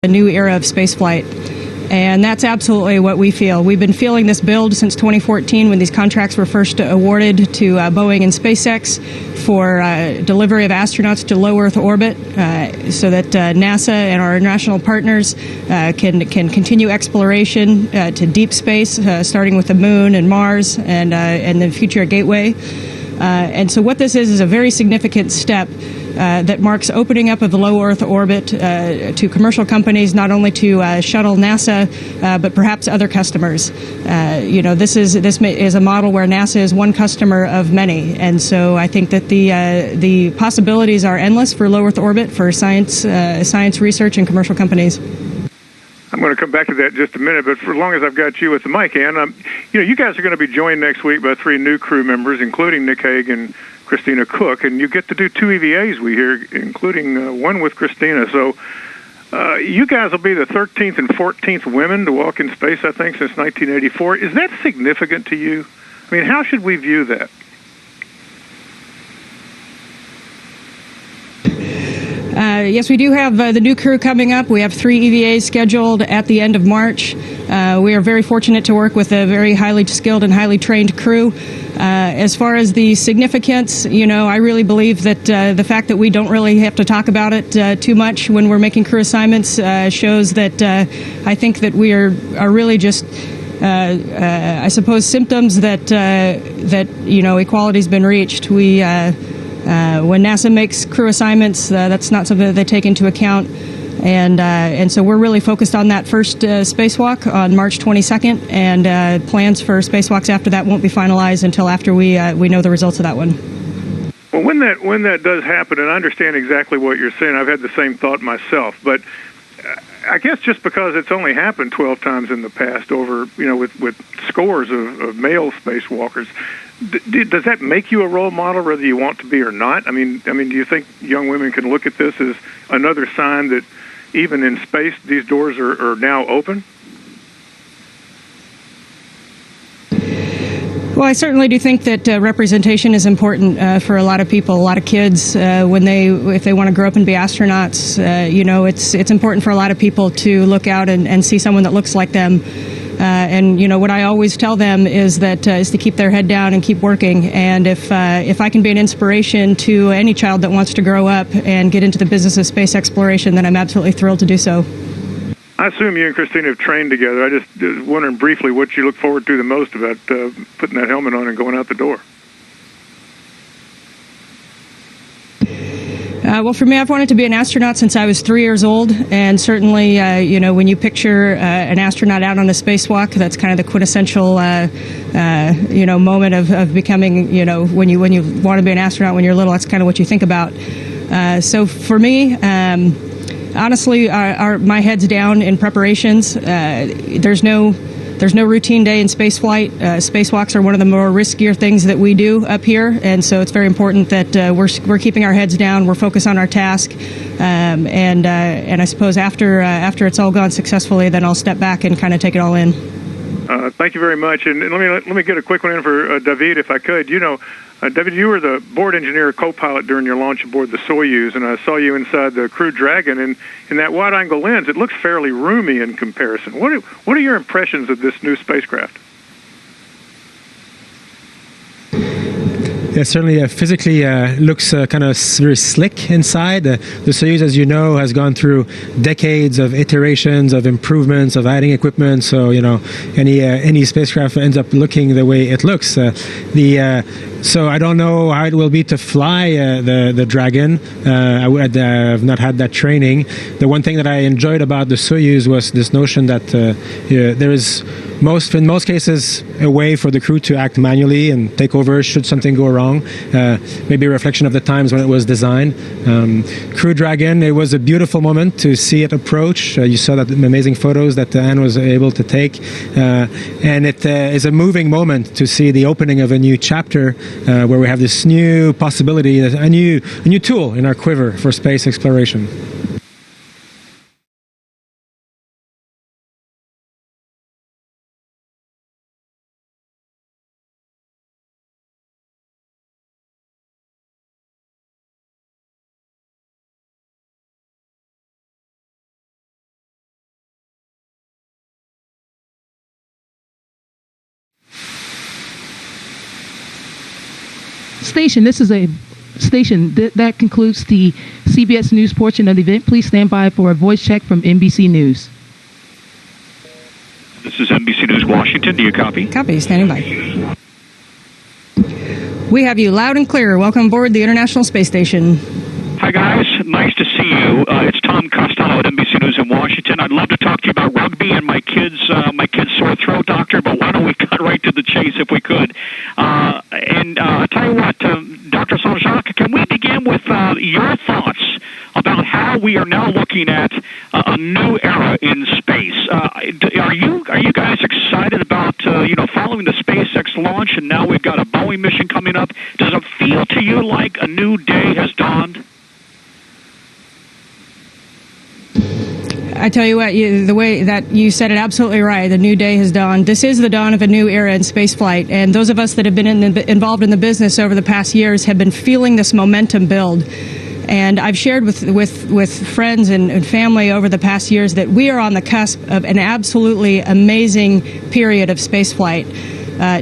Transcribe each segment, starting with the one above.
a new era of spaceflight. And that's absolutely what we feel. We've been feeling this build since 2014 when these contracts were first awarded to Boeing and SpaceX for delivery of astronauts to low Earth orbit so that NASA and our international partners can continue exploration to deep space, starting with the Moon and Mars and the future Gateway. And so what this is a very significant step that marks opening up of the low Earth orbit to commercial companies, not only to shuttle NASA, but perhaps other customers. This is a model where NASA is one customer of many, and so I think that the possibilities are endless for low Earth orbit for science research and commercial companies. I'm going to come back to that in just a minute, but for as long as I've got you with the mic, Ann, you guys are going to be joined next week by 3 new crew members, including Nick Hague and Christina Cook, and you get to do 2 EVAs, we hear, including one with Christina. So you guys will be the 13th and 14th women to walk in space, I think, since 1984. Is that significant to you? I mean, how should we view that? Yes, we do have the new crew coming up. We have 3 EVAs scheduled at the end of March. We are very fortunate to work with a very highly skilled and highly trained crew. As far as the significance, I really believe that the fact that we don't really have to talk about it too much when we're making crew assignments shows that I think that we are really just I suppose symptoms that equality's been reached. When NASA makes crew assignments, that's not something that they take into account, and so we're really focused on that first spacewalk on March 22nd, and plans for spacewalks after that won't be finalized until after we know the results of that one. Well, when that does happen, and I understand exactly what you're saying, I've had the same thought myself, but I guess just because it's only happened 12 times in the past over, with scores of male spacewalkers, does that make you a role model, whether you want to be or not? I mean, do you think young women can look at this as another sign that even in space, these doors are now open? Well, I certainly do think that representation is important for a lot of people, a lot of kids. If they want to grow up and be astronauts, it's important for a lot of people to look out and see someone that looks like them. And what I always tell them is to keep their head down and keep working. And if I can be an inspiration to any child that wants to grow up and get into the business of space exploration, then I'm absolutely thrilled to do so. I assume you and Christina have trained together. I just was wondering briefly what you look forward to the most about putting that helmet on and going out the door. Well, for me, I've wanted to be an astronaut since I was 3 years old, and certainly, when you picture an astronaut out on a spacewalk, that's kind of the quintessential, moment of becoming, when you want to be an astronaut when you're little, that's kind of what you think about. So for me, honestly, my head's down in preparations. There's no routine day in space flight. Spacewalks are one of the more riskier things that we do up here, and so it's very important that we're keeping our heads down. We're focused on our task, and I suppose after it's all gone successfully, then I'll step back and kind of take it all in. Thank you very much, and let me get a quick one in for David, if I could. David, you were the board engineer, co-pilot during your launch aboard the Soyuz, and I saw you inside the Crew Dragon, and in that wide-angle lens, it looks fairly roomy in comparison. What are your impressions of this new spacecraft? Yeah, certainly physically looks kind of very slick inside. The Soyuz, as you know, has gone through decades of iterations, of improvements, of adding equipment. So, any spacecraft ends up looking the way it looks. So I don't know how it will be to fly the Dragon. I've not had that training. The one thing that I enjoyed about the Soyuz was this notion that there is in most cases a way for the crew to act manually and take over should something go wrong. Maybe a reflection of the times when it was designed. Crew Dragon, it was a beautiful moment to see it approach. You saw that amazing photos that Anne was able to take, and it is a moving moment to see the opening of a new chapter where we have this new possibility, a new tool in our quiver for space exploration. Station, this is a station. That concludes the CBS News portion of the event. Please stand by for a voice check from NBC News. This is NBC News Washington. Do you copy? Copy, standing by. We have you loud and clear. Welcome aboard the International Space Station. Hi, guys. Nice to see you. It's Tom Costello at NBC News in Washington. I'd love to talk to you about rugby and my kid's sore throat, doctor, but why don't we cut right to the chase if we could? I'll tell you what, Dr. Saint-Jacques, can we begin with your thoughts about how we are now looking at a new era in space? Are you guys excited about following the SpaceX launch, and now we've got a Boeing mission coming up? Does it feel to you like a new day has dawned? I tell you what, the way that you said it absolutely right. The new day has dawned. This is the dawn of a new era in spaceflight, and those of us that have been involved in the business over the past years have been feeling this momentum build. And I've shared with friends and family over the past years that we are on the cusp of an absolutely amazing period of spaceflight.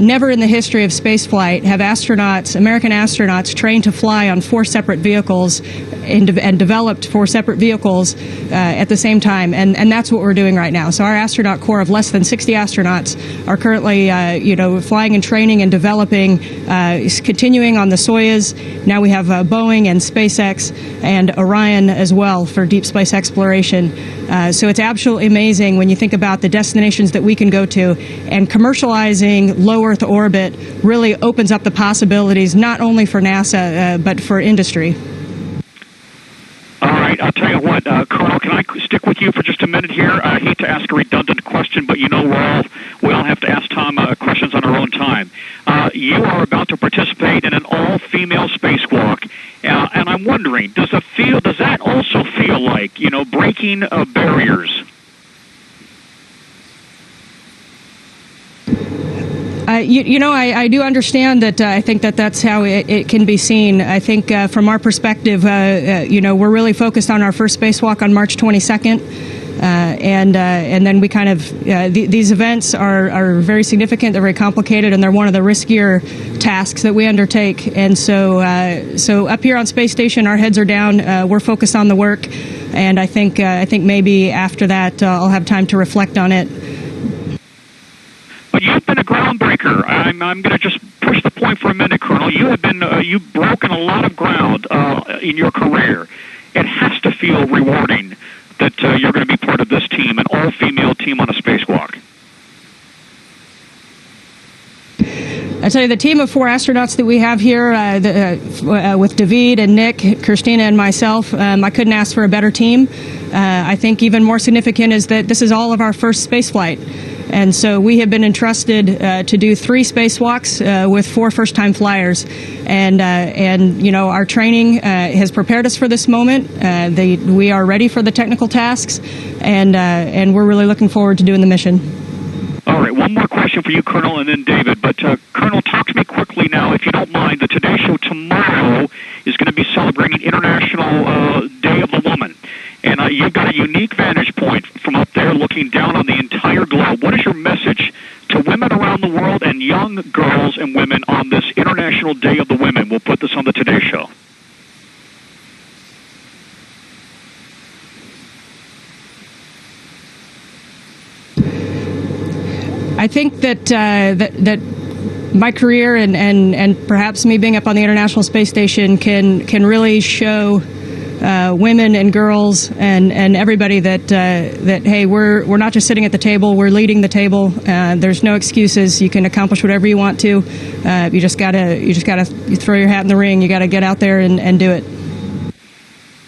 Never in the history of spaceflight have American astronauts, trained to fly on 4 separate vehicles and developed 4 separate vehicles at the same time. And that's what we're doing right now. So our astronaut corps of less than 60 astronauts are currently, flying and training and developing, continuing on the Soyuz. Now we have Boeing and SpaceX and Orion as well for deep space exploration. So it's absolutely amazing when you think about the destinations that we can go to, and commercializing low Earth orbit really opens up the possibilities not only for NASA but for industry. All right, I'll tell you what, Colonel, can I stick with you for just a minute here? I hate to ask a redundant question, but we all have to ask Tom questions on our own time. You are about to participate in an all-female spacewalk, and I'm wondering, does that also feel like, breaking barriers? I do understand that. I think that's how it can be seen. I think from our perspective, we're really focused on our first spacewalk on March 22nd. And then we kind of these events are very significant. They're very complicated, and they're one of the riskier tasks that we undertake. And so up here on Space Station, our heads are down. We're focused on the work, and I think maybe after that I'll have time to reflect on it. But you've been a groundbreaker. I'm going to just push the point for a minute, Colonel. You have been you've broken a lot of ground in your career. It has to feel rewarding that you're going to be part of this team, an all-female team on a spacewalk. I tell you, the team of 4 astronauts that we have here, with David and Nick, Christina, and myself, I couldn't ask for a better team. I think even more significant is that this is all of our first space flight. And so we have been entrusted to do 3 spacewalks with 4 first-time flyers, and our training has prepared us for this moment. We are ready for the technical tasks, and we're really looking forward to doing the mission. All right, one more question for you, Colonel, and then David. But Colonel, talk to me quickly now, if you don't mind. The Today Show tomorrow is going to be celebrating International Day of the Woman. And you've got a unique vantage point from up there looking down on the entire globe. What is your message to women around the world and young girls and women on this International Day of the Women? We'll put this on the Today Show. I think that my career and perhaps me being up on the International Space Station can really show women and girls and everybody that hey, we're not just sitting at the table, we're leading the table. There's no excuses. You can accomplish whatever you want to. You just gotta throw your hat in the ring. You gotta get out there and do it.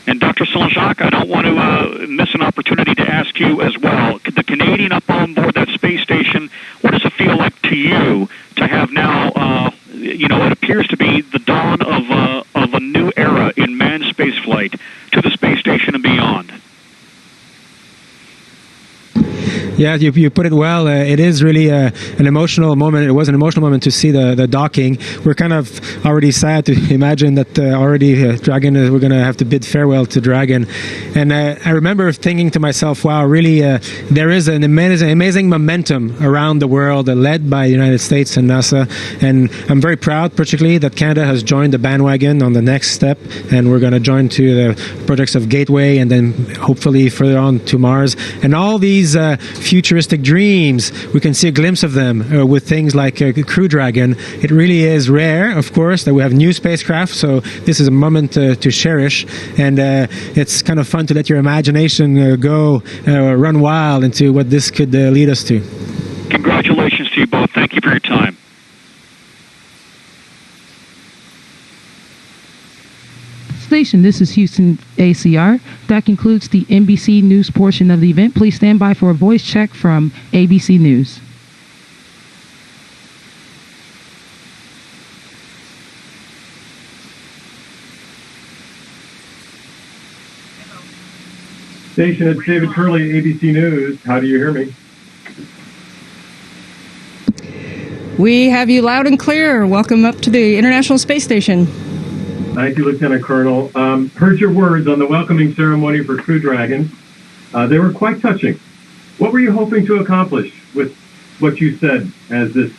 And Dr. Saint-Jacques, I don't want to miss an opportunity to ask you as well. The Canadian up on board that space station, what does it feel like to you to have now, it appears to be the dawn of a new era in manned spaceflight to the space station and beyond? Yeah, you put it well. It is really an emotional moment. It was an emotional moment to see the docking. We're kind of already sad to imagine that already Dragon, we're going to have to bid farewell to Dragon. And I remember thinking to myself, wow, really, there is an amazing momentum around the world led by the United States and NASA. And I'm very proud, particularly, that Canada has joined the bandwagon on the next step. And we're going to join to the projects of Gateway and then hopefully further on to Mars. And all these futuristic dreams, we can see a glimpse of them with things like Crew Dragon. It really is rare, of course, that we have new spacecraft, so this is a moment to cherish, and it's kind of fun to let your imagination go run wild into what this could lead us to. Congratulations to you both. Thank you for your time. Station, this is Houston ACR. That concludes the NBC News portion of the event. Please stand by for a voice check from ABC News. Station, it's David Turley, ABC News. How do you hear me? We have you loud and clear. Welcome up to the International Space Station. Thank you, Lieutenant Colonel. Heard your words on the welcoming ceremony for Crew Dragon. They were quite touching. What were you hoping to accomplish with what you said as this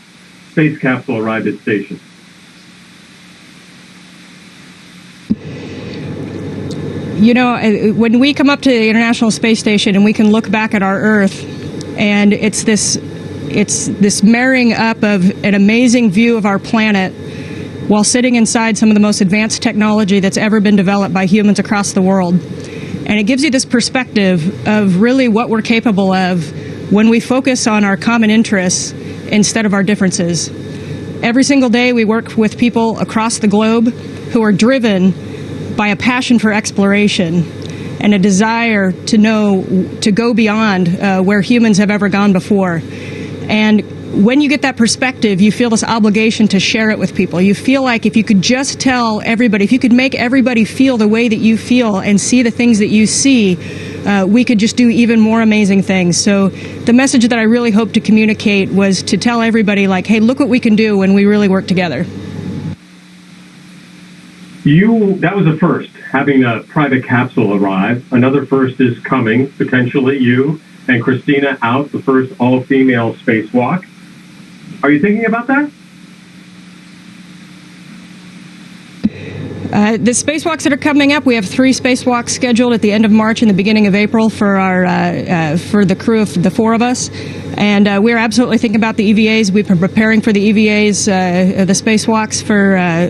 space capsule arrived at station? You know, when we come up to the International Space Station and we can look back at our Earth, and it's this marrying up of an amazing view of our planet while sitting inside some of the most advanced technology that's ever been developed by humans across the world. And it gives you this perspective of really what we're capable of when we focus on our common interests instead of our differences. Every single day we work with people across the globe who are driven by a passion for exploration and a desire to go beyond where humans have ever gone before. And when you get that perspective, you feel this obligation to share it with people. You feel like if you could just tell everybody, if you could make everybody feel the way that you feel and see the things that you see, we could just do even more amazing things. So the message that I really hope to communicate was to tell everybody, like, hey, look what we can do when we really work together. That was a first, having a private capsule arrive. Another first is coming, potentially you and Christina out, the first all-female spacewalk. Are you thinking about that? The spacewalks that are coming up, we have 3 spacewalks scheduled at the end of March and the beginning of April for for the crew of the 4 of us. And we're absolutely thinking about the EVAs. We've been preparing for the EVAs, the spacewalks,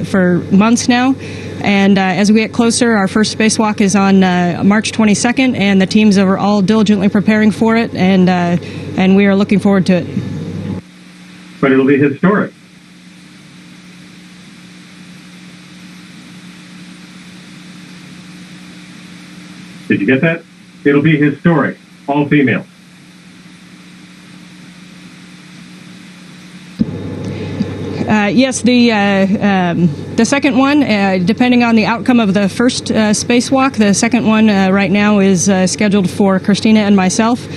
for months now. And as we get closer, our first spacewalk is on March 22nd, and the teams are all diligently preparing for it, and we are looking forward to it. But it'll be historic. Did you get that? It'll be historic, all female. Yes, the second one, depending on the outcome of the first spacewalk, the second one right now is scheduled for Christina and myself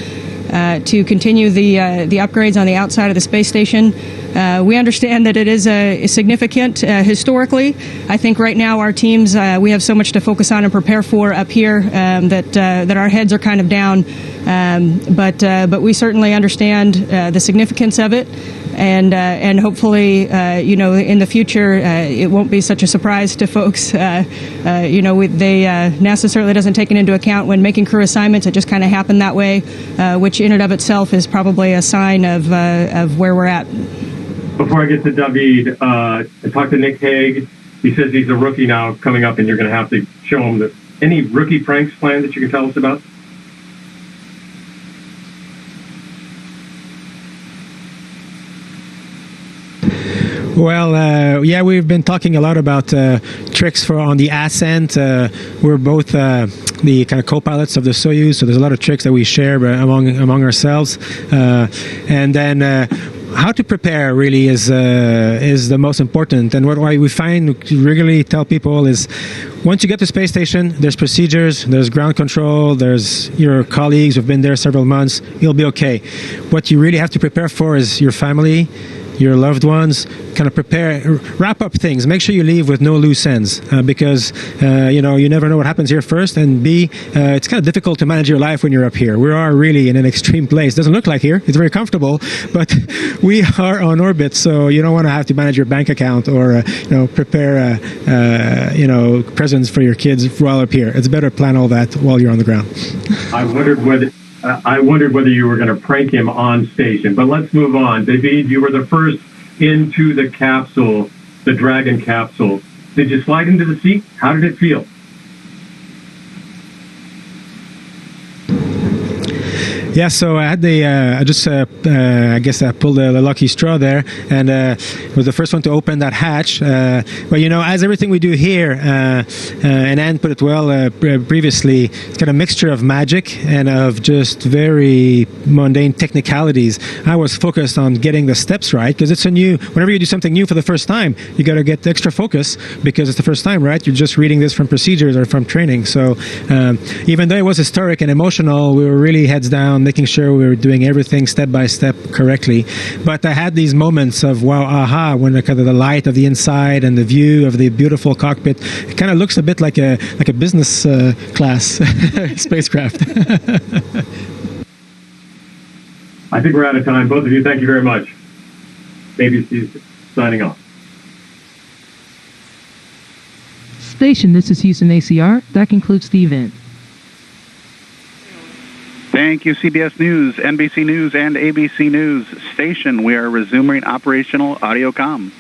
to continue the upgrades on the outside of the space station. We understand that it is significant historically. I think right now our teams, we have so much to focus on and prepare for up here that our heads are kind of down. But we certainly understand the significance of it. And hopefully, in the future, it won't be such a surprise to folks. NASA certainly doesn't take it into account when making crew assignments. It just kind of happened that way, which in and of itself is probably a sign of where we're at. Before I get to David, I talked to Nick Hague. He says he's a rookie now coming up, and you're going to have to show him any rookie pranks planned that you can tell us about? Well, yeah, we've been talking a lot about tricks on the ascent. We're both the kind of co-pilots of the Soyuz, so there's a lot of tricks that we share among ourselves. And then how to prepare really is the most important. And what we regularly tell people is, once you get to space station, there's procedures, there's ground control, there's your colleagues who've been there several months. You'll be okay. What you really have to prepare for is your family, your loved ones. Kind of wrap up things. Make sure you leave with no loose ends, because you never know what happens here first. And B, it's kind of difficult to manage your life when you're up here. We are really in an extreme place. Doesn't look like here. It's very comfortable, but we are on orbit, so you don't want to have to manage your bank account or prepare presents for your kids while up here. It's better to plan all that while you're on the ground. I wondered whether you were going to prank him on station, but let's move on. David, you were the first into the capsule, the Dragon capsule. Did you slide into the seat? How did it feel? Yeah, so I had I guess I pulled the lucky straw there, and was the first one to open that hatch. But as everything we do here, and Anne put it well previously, it's kind of a mixture of magic and of just very mundane technicalities. I was focused on getting the steps right, because whenever you do something new for the first time, you got to get extra focus because it's the first time, right? You're just reading this from procedures or from training. So even though it was historic and emotional, we were really heads down, making sure we were doing everything step by step correctly. But I had these moments of wow, aha, when the light of the inside and the view of the beautiful cockpit, it kind of looks a bit like a business class spacecraft. I think we're out of time. Both of you, thank you very much. ABC's signing off. Station, this is Houston ACR. That concludes the event. Thank you, CBS News, NBC News, and ABC News. Station, we are resuming operational audio comms.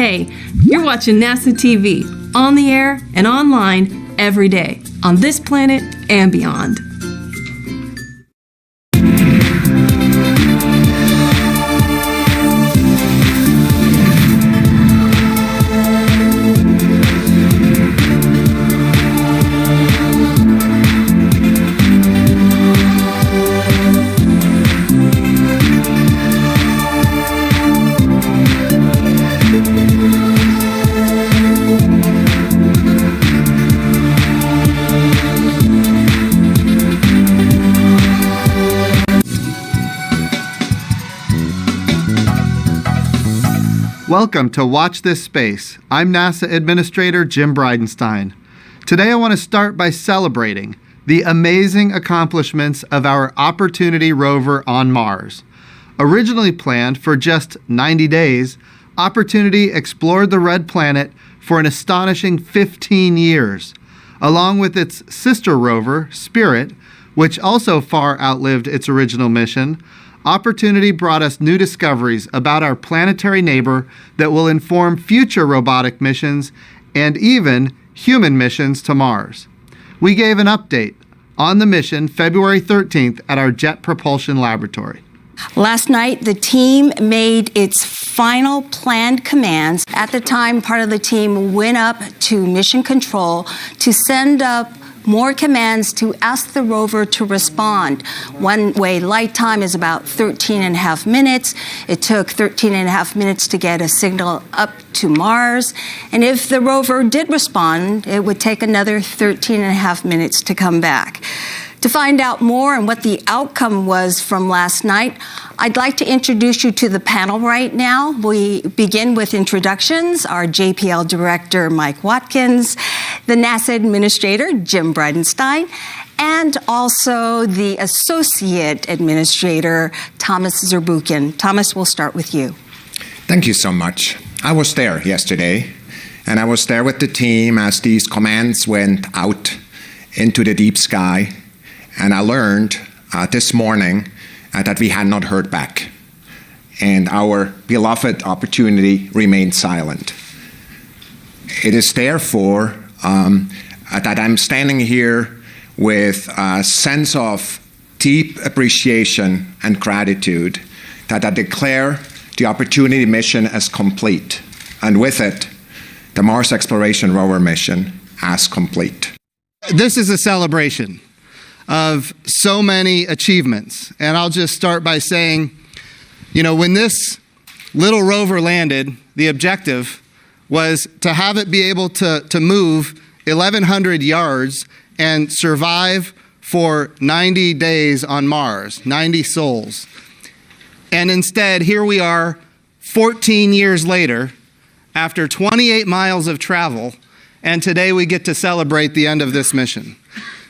Hey, you're watching NASA TV, on the air and online every day, on this planet and beyond. Welcome to Watch This Space. I'm NASA Administrator Jim Bridenstine. Today I want to start by celebrating the amazing accomplishments of our Opportunity rover on Mars. Originally planned for just 90 days, Opportunity explored the Red Planet for an astonishing 15 years. Along with its sister rover, Spirit, which also far outlived its original mission, Opportunity brought us new discoveries about our planetary neighbor that will inform future robotic missions and even human missions to Mars. We gave an update on the mission February 13th at our Jet Propulsion Laboratory. Last night, the team made its final planned commands. At the time, part of the team went up to Mission Control to send up more commands to ask the rover to respond. One-way light time is about 13 and a half minutes. It took 13 and a half minutes to get a signal up to Mars. And if the rover did respond, it would take another 13 and a half minutes to come back. To find out more on what the outcome was from last night, I'd like to introduce you to the panel right now. We begin with introductions. Our JPL Director, Mike Watkins, the NASA Administrator, Jim Bridenstine, and also the Associate Administrator, Thomas Zurbuchen. Thomas, we'll start with you. Thank you so much. I was there yesterday, and I was there with the team as these commands went out into the deep sky. And I learned this morning that we had not heard back. And our beloved opportunity remained silent. It is therefore that I'm standing here with a sense of deep appreciation and gratitude that I declare the Opportunity mission as complete. And with it, the Mars Exploration Rover mission as complete. This is a celebration of so many achievements. And I'll just start by saying, when this little rover landed, the objective was to have it be able to move 1,100 yards and survive for 90 days on Mars, 90 sols. And instead, here we are 14 years later, after 28 miles of travel, and today we get to celebrate the end of this mission.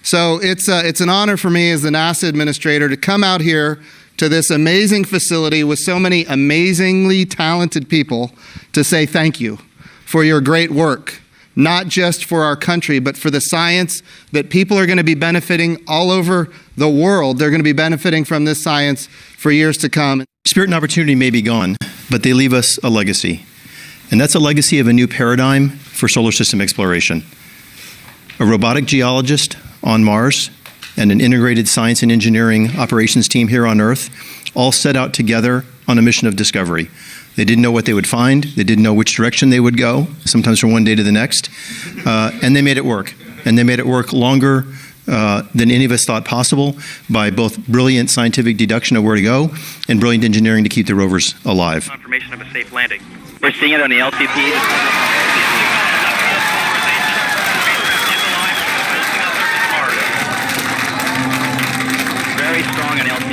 So it's an honor for me as the NASA Administrator to come out here to this amazing facility with so many amazingly talented people to say thank you for your great work, not just for our country, but for the science that people are going to be benefiting all over the world. They're going to be benefiting from this science for years to come. Spirit and Opportunity may be gone, but they leave us a legacy. And that's a legacy of a new paradigm for solar system exploration. A robotic geologist on Mars and an integrated science and engineering operations team here on Earth all set out together on a mission of discovery. They didn't know what they would find. They didn't know which direction they would go, sometimes from one day to the next. And they made it work. And they made it work longer than any of us thought possible by both brilliant scientific deduction of where to go and brilliant engineering to keep the rovers alive. Confirmation of a safe landing. We're seeing it on the LTP.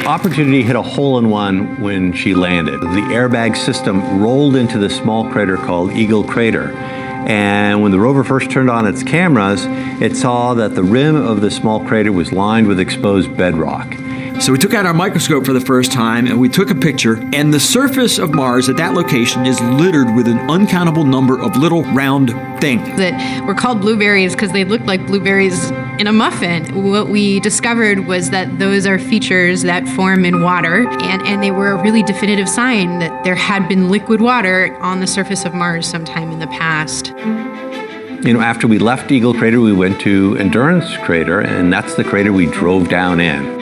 Opportunity hit a hole-in-one when she landed. The airbag system rolled into the small crater called Eagle Crater. And when the rover first turned on its cameras, it saw that the rim of the small crater was lined with exposed bedrock. So we took out our microscope for the first time and we took a picture, and the surface of Mars at that location is littered with an uncountable number of little round things. That were called blueberries because they looked like blueberries in a muffin. What we discovered was that those are features that form in water, and they were a really definitive sign that there had been liquid water on the surface of Mars sometime in the past. After we left Eagle Crater, we went to Endurance Crater, and that's the crater we drove down in.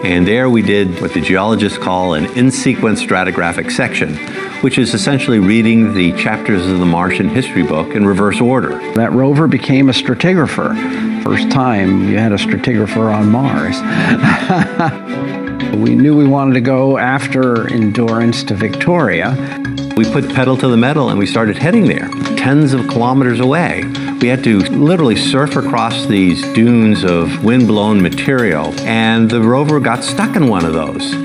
And there we did what the geologists call an in-sequence stratigraphic section, which is essentially reading the chapters of the Martian history book in reverse order. That rover became a stratigrapher. First time you had a stratigrapher on Mars. We knew we wanted to go after Endurance to Victoria. We put pedal to the metal and we started heading there, tens of kilometers away. We had to literally surf across these dunes of wind-blown material, and the rover got stuck in one of those.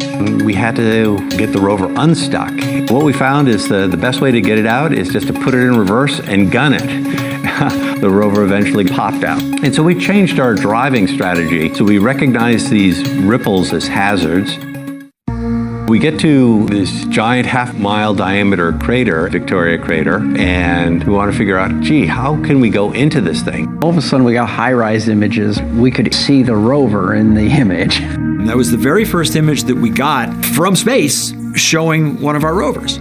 We had to get the rover unstuck. What we found is the best way to get it out is just to put it in reverse and gun it. The rover eventually popped out. And so we changed our driving strategy. So we recognized these ripples as hazards. We get to this giant half-mile diameter crater, Victoria Crater, and we want to figure out, how can we go into this thing? All of a sudden we got high-rise images. We could see the rover in the image. And that was the very first image that we got from space showing one of our rovers.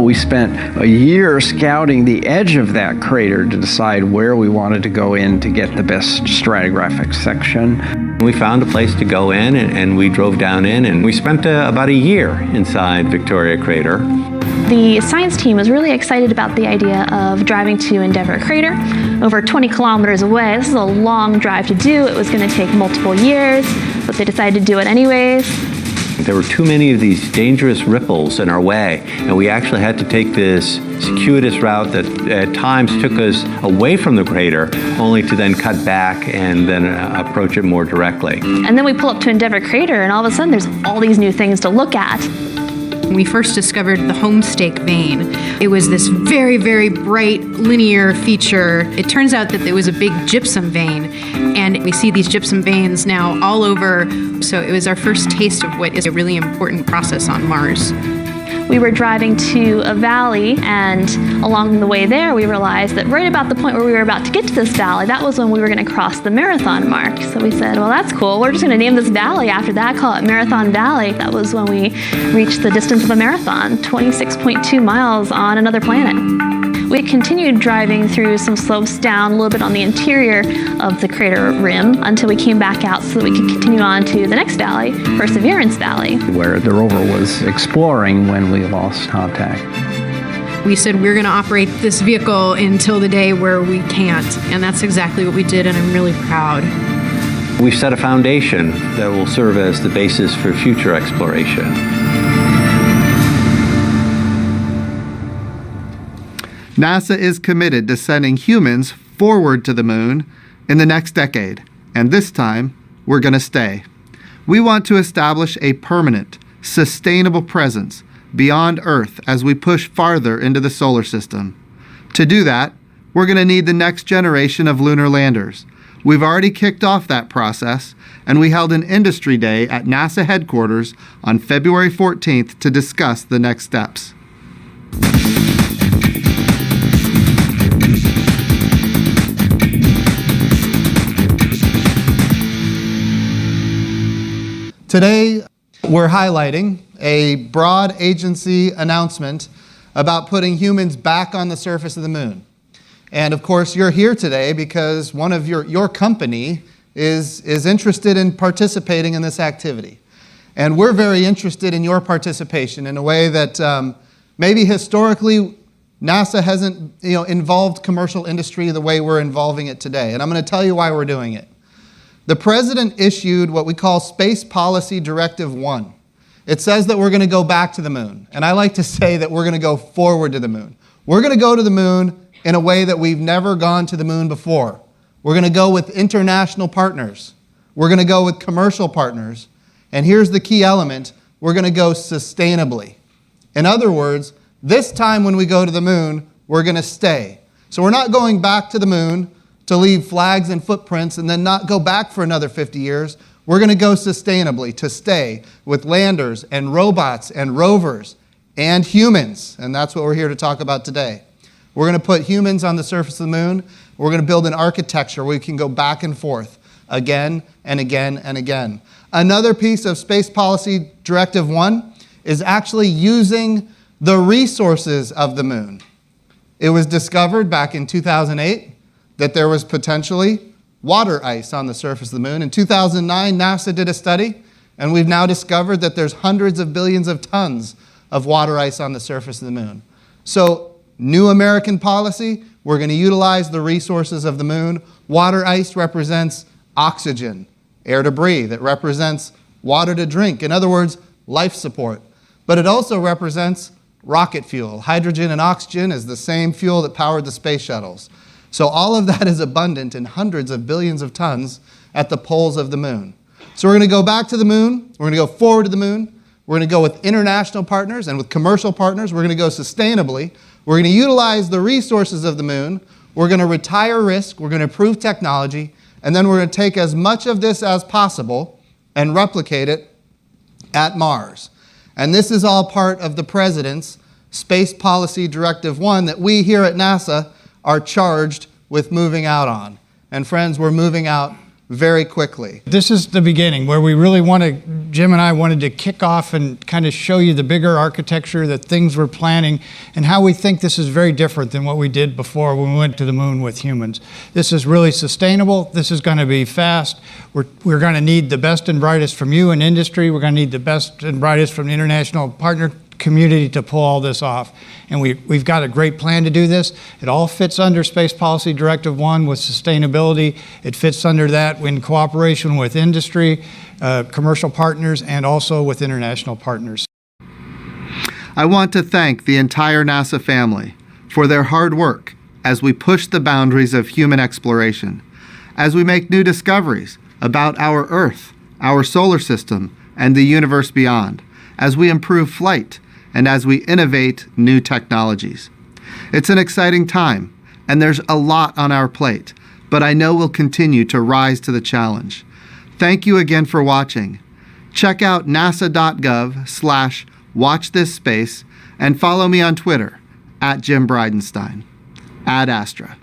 We spent a year scouting the edge of that crater to decide where we wanted to go in to get the best stratigraphic section. We found a place to go in, and we drove down in, and we spent about a year inside Victoria Crater. The science team was really excited about the idea of driving to Endeavour Crater, over 20 kilometers away. This is a long drive to do. It was going to take multiple years, but they decided to do it anyways. There were too many of these dangerous ripples in our way, and we actually had to take this circuitous route that at times took us away from the crater, only to then cut back and then approach it more directly. And then we pull up to Endeavour Crater, and all of a sudden there's all these new things to look at. When we first discovered the homestake vein, it was this very, very bright linear feature. It turns out that there was a big gypsum vein, and we see these gypsum veins now all over. So it was our first taste of what is a really important process on Mars. We were driving to a valley, and along the way there, we realized that right about the point where we were about to get to this valley, that was when we were going to cross the marathon mark. So we said, well, that's cool. We're just going to name this valley after that, call it Marathon Valley. That was when we reached the distance of a marathon, 26.2 miles on another planet. We continued driving through some slopes down a little bit on the interior of the crater rim until we came back out so that we could continue on to the next valley, Perseverance Valley, where the rover was exploring when we lost contact. We said we're going to operate this vehicle until the day where we can't, and that's exactly what we did, and I'm really proud. We've set a foundation that will serve as the basis for future exploration. NASA is committed to sending humans forward to the moon in the next decade, and this time, we're going to stay. We want to establish a permanent, sustainable presence beyond Earth as we push farther into the solar system. To do that, we're going to need the next generation of lunar landers. We've already kicked off that process, and we held an industry day at NASA headquarters on February 14th to discuss the next steps. Today, we're highlighting a broad agency announcement about putting humans back on the surface of the moon. And of course, you're here today because one of your company is interested in participating in this activity. And we're very interested in your participation in a way that maybe historically NASA hasn't involved commercial industry the way we're involving it today. And I'm going to tell you why we're doing it. The President issued what we call Space Policy Directive 1. It says that we're going to go back to the moon. And I like to say that we're going to go forward to the moon. We're going to go to the moon in a way that we've never gone to the moon before. We're going to go with international partners. We're going to go with commercial partners. And here's the key element. We're going to go sustainably. In other words, this time when we go to the moon, we're going to stay. So we're not going back to the moon to leave flags and footprints and then not go back for another 50 years. We're going to go sustainably to stay with landers and robots and rovers and humans. And that's what we're here to talk about today. We're going to put humans on the surface of the moon. We're going to build an architecture where we can go back and forth again and again and again. Another piece of Space Policy Directive 1 is actually using the resources of the moon. It was discovered back in 2008 that there was potentially water ice on the surface of the moon. In 2009, NASA did a study, and we've now discovered that there's hundreds of billions of tons of water ice on the surface of the moon. So, new American policy, we're going to utilize the resources of the moon. Water ice represents oxygen, air to breathe. It represents water to drink. In other words, life support. But it also represents rocket fuel. Hydrogen and oxygen is the same fuel that powered the space shuttles. So all of that is abundant in hundreds of billions of tons at the poles of the moon. So we're going to go back to the moon. We're going to go forward to the moon. We're going to go with international partners and with commercial partners. We're going to go sustainably. We're going to utilize the resources of the moon. We're going to retire risk. We're going to improve technology. And then we're going to take as much of this as possible and replicate it at Mars. And this is all part of the President's Space Policy Directive 1 that we here at NASA are charged with moving out on. And friends, we're moving out very quickly. This is the beginning where we really Jim and I wanted to kick off and kind of show you the bigger architecture, the things we're planning, and how we think this is very different than what we did before when we went to the moon with humans. This is really sustainable. This is going to be fast. We're going to need the best and brightest from you in industry. We're going to need the best and brightest from the international partner community to pull all this off. And we've got a great plan to do this. It all fits under Space Policy Directive 1 with sustainability. It fits under that in cooperation with industry, commercial partners, and also with international partners. I want to thank the entire NASA family for their hard work as we push the boundaries of human exploration, as we make new discoveries about our Earth, our solar system, and the universe beyond, as we improve flight, and as we innovate new technologies. It's an exciting time, and there's a lot on our plate, but I know we'll continue to rise to the challenge. Thank you again for watching. Check out nasa.gov/watchthisSpace and follow me on Twitter @Jim Bridenstine. Ad Astra.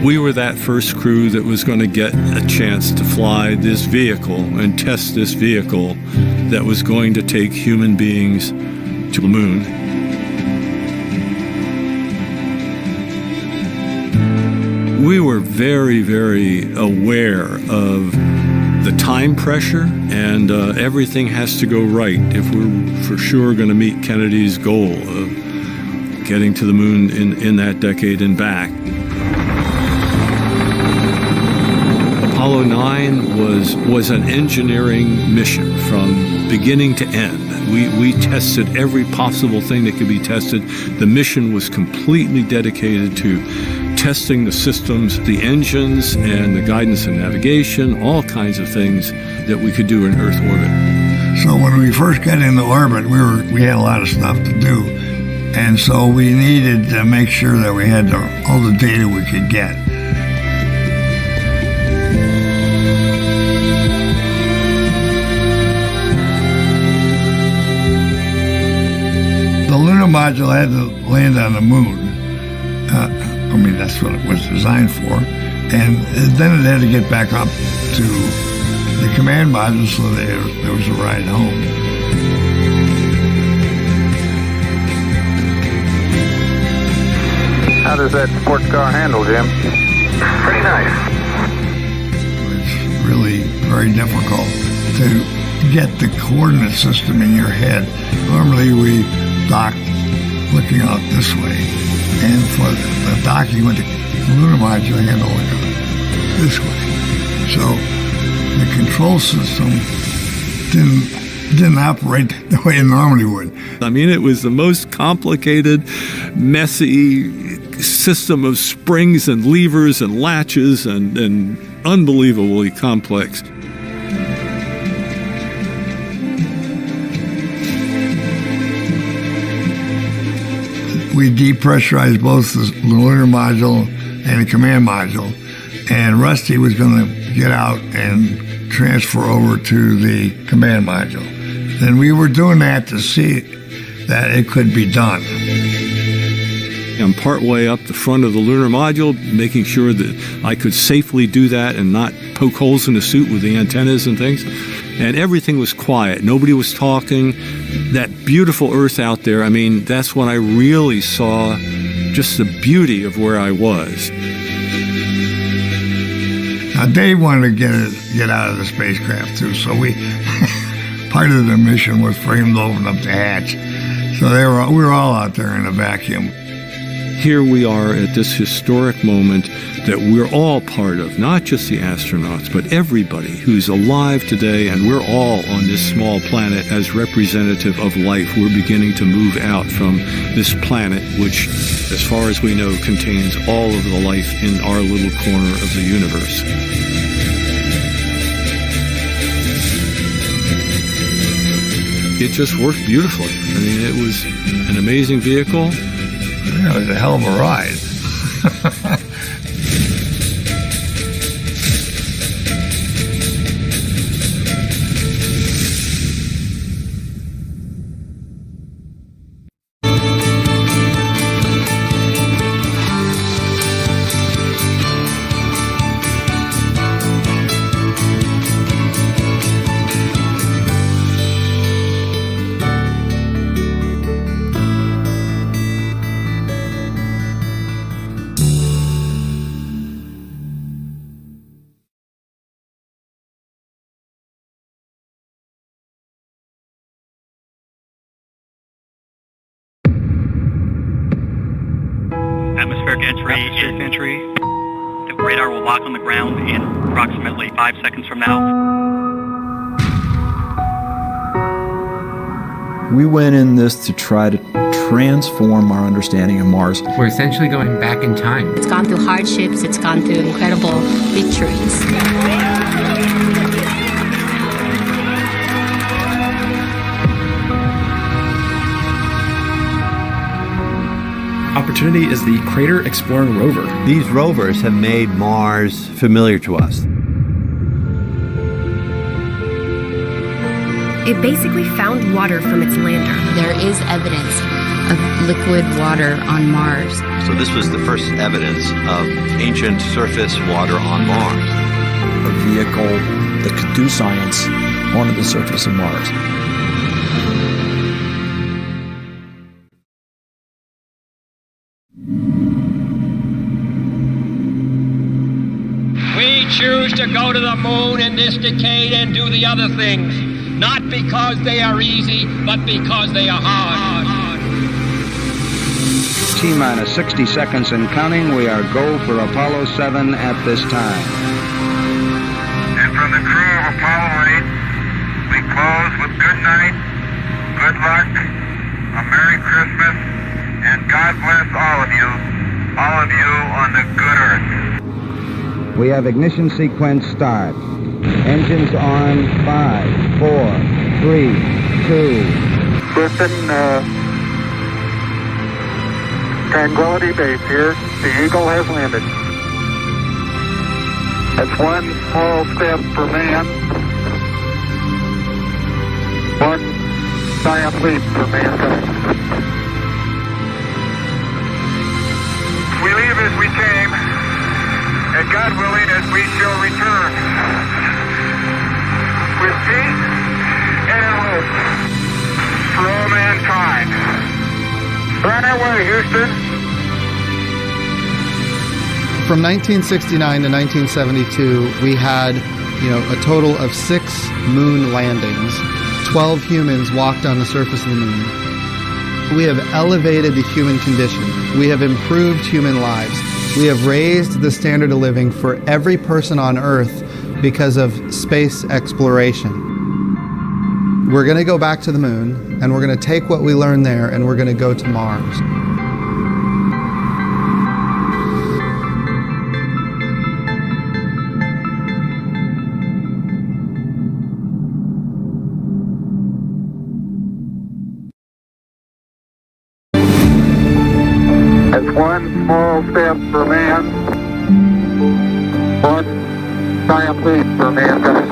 We were that first crew that was going to get a chance to fly this vehicle and test this vehicle that was going to take human beings to the moon. We were very, very aware of the time pressure, and everything has to go right if we're for sure going to meet Kennedy's goal of getting to the moon in that decade and back. Apollo 9 was an engineering mission from beginning to end. We tested every possible thing that could be tested. The mission was completely dedicated to testing the systems, the engines, and the guidance and navigation, all kinds of things that we could do in Earth orbit. So when we first got into orbit, we had a lot of stuff to do. And so we needed to make sure that we had all the data we could get. The lunar module had to land on the moon. I mean, that's what it was designed for. And then it had to get back up to the command module so there was a ride home. How does that sports car handle, Jim? Pretty nice. It's really very difficult to get the coordinate system in your head. Normally we dock looking out this way, and for the docking with the lunar module handle this way. So the control system didn't operate the way it normally would. I mean, it was the most complicated, messy system of springs and levers and latches and unbelievably complex. We depressurized both the lunar module and the command module, and Rusty was going to get out and transfer over to the command module. And we were doing that to see that it could be done. I'm partway up the front of the lunar module, making sure that I could safely do that and not poke holes in the suit with the antennas and things. And everything was quiet. Nobody was talking. That beautiful Earth out there, I mean, that's when I really saw just the beauty of where I was. Now, Dave wanted to get out of the spacecraft, too, so part of the mission was for him to open up the hatch. So we were all out there in a vacuum. Here we are at this historic moment that we're all part of, not just the astronauts, but everybody who's alive today, and we're all on this small planet as representative of life. We're beginning to move out from this planet, which, as far as we know, contains all of the life in our little corner of the universe. It just worked beautifully. I mean, it was an amazing vehicle. Yeah, it was a hell of a ride. Atmospheric entry. The radar will lock on the ground in approximately 5 seconds from now. We went in this to try to transform our understanding of Mars. We're essentially going back in time. It's gone through hardships, it's gone through incredible victories. Opportunity is the Crater Exploring rover. These rovers have made Mars familiar to us. It basically found water from its lander. There is evidence of liquid water on Mars. So this was the first evidence of ancient surface water on Mars. A vehicle that could do science on the surface of Mars. We choose to go to the moon in this decade and do the other things, not because they are easy, but because they are hard. T-minus 60 seconds and counting. We are go for Apollo 7 at this time. And from the crew of Apollo 8, we close with good night, good luck, a Merry Christmas, and God bless all of you on the good Earth. We have ignition sequence start. Engines on 5, 4, 3, 2. Listen, Tranquility Base here. The Eagle has landed. That's one small step for man, one giant leap for mankind. We leave as we came, and God willing, as we shall return, with peace and hope for all mankind. Run our way, Houston. From 1969 to 1972, we had, a total of 6 moon landings. 12 humans walked on the surface of the moon. We have elevated the human condition. We have improved human lives. We have raised the standard of living for every person on Earth because of space exploration. We're going to go back to the moon, and we're going to take what we learned there, and we're going to go to Mars. That's one small step for man, one giant leap for mankind.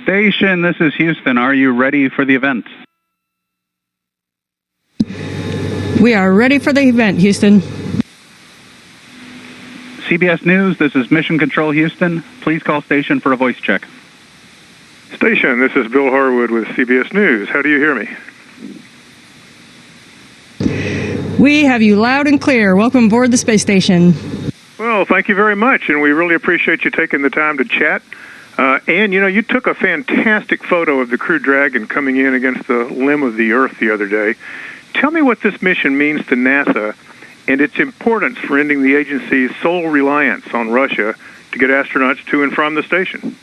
Station, this is Houston. Are you ready for the event? We are ready for the event, Houston. CBS News, this is Mission Control Houston. Please call station for a voice check. Station, this is Bill Harwood with CBS News. How do you hear me? We have you loud and clear. Welcome aboard the space station. Well, thank you very much, and we really appreciate you taking the time to chat. And, you took a fantastic photo of the Crew Dragon coming in against the limb of the Earth the other day. Tell me what this mission means to NASA and its importance for ending the agency's sole reliance on Russia to get astronauts to and from the station.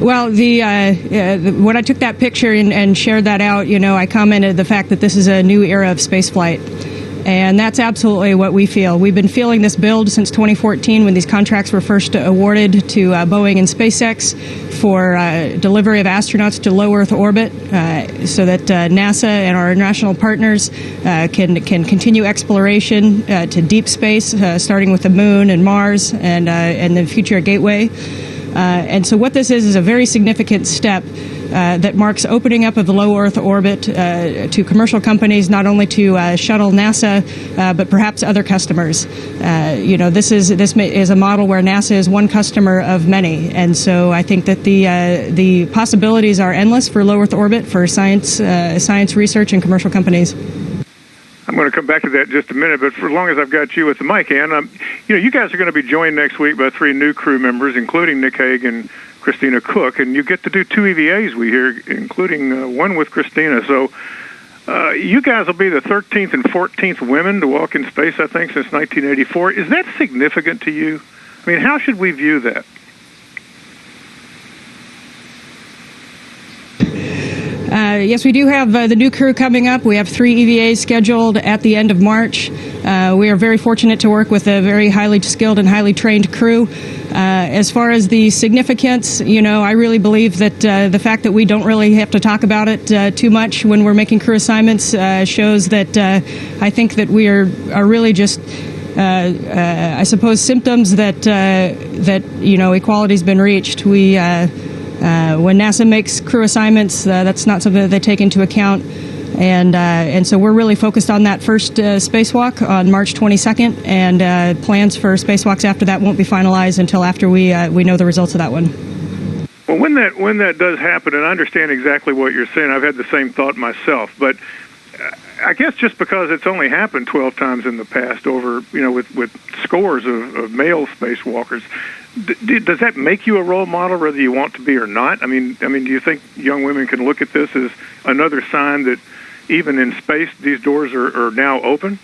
Well, when I took that picture and shared that out, I commented the fact that this is a new era of spaceflight. And that's absolutely what we feel. We've been feeling this build since 2014 when these contracts were first awarded to Boeing and SpaceX for delivery of astronauts to low Earth orbit so that NASA and our international partners can continue exploration to deep space, starting with the Moon and Mars and the future Gateway. And so what this is a very significant step that marks opening up of the low Earth orbit to commercial companies, not only to shuttle NASA, but perhaps other customers. This is a model where NASA is one customer of many, and so I think that the possibilities are endless for low Earth orbit for science research and commercial companies. I'm going to come back to that in just a minute, but for as long as I've got you with the mic, Ann, you guys are going to be joined next week by 3 new crew members, including Nick Hague and Christina Cook, and you get to do 2 EVAs, we hear, including one with Christina. So you guys will be the 13th and 14th women to walk in space, I think, since 1984. Is that significant to you? I mean, how should we view that? Yes, we do have the new crew coming up. We have 3 EVAs scheduled at the end of March. We are very fortunate to work with a very highly skilled and highly trained crew. As far as the significance, I really believe that the fact that we don't really have to talk about it too much when we're making crew assignments shows that I think that we are really just I suppose symptoms that equality's been reached. When NASA makes crew assignments, that's not something that they take into account, and so we're really focused on that first spacewalk on March 22nd, and plans for spacewalks after that won't be finalized until after we know the results of that one. Well, when that does happen, and I understand exactly what you're saying, I've had the same thought myself, but I guess just because it's only happened 12 times in the past over, with scores of male spacewalkers, does that make you a role model, whether you want to be or not? I mean, do you think young women can look at this as another sign that even in space, these doors are now open?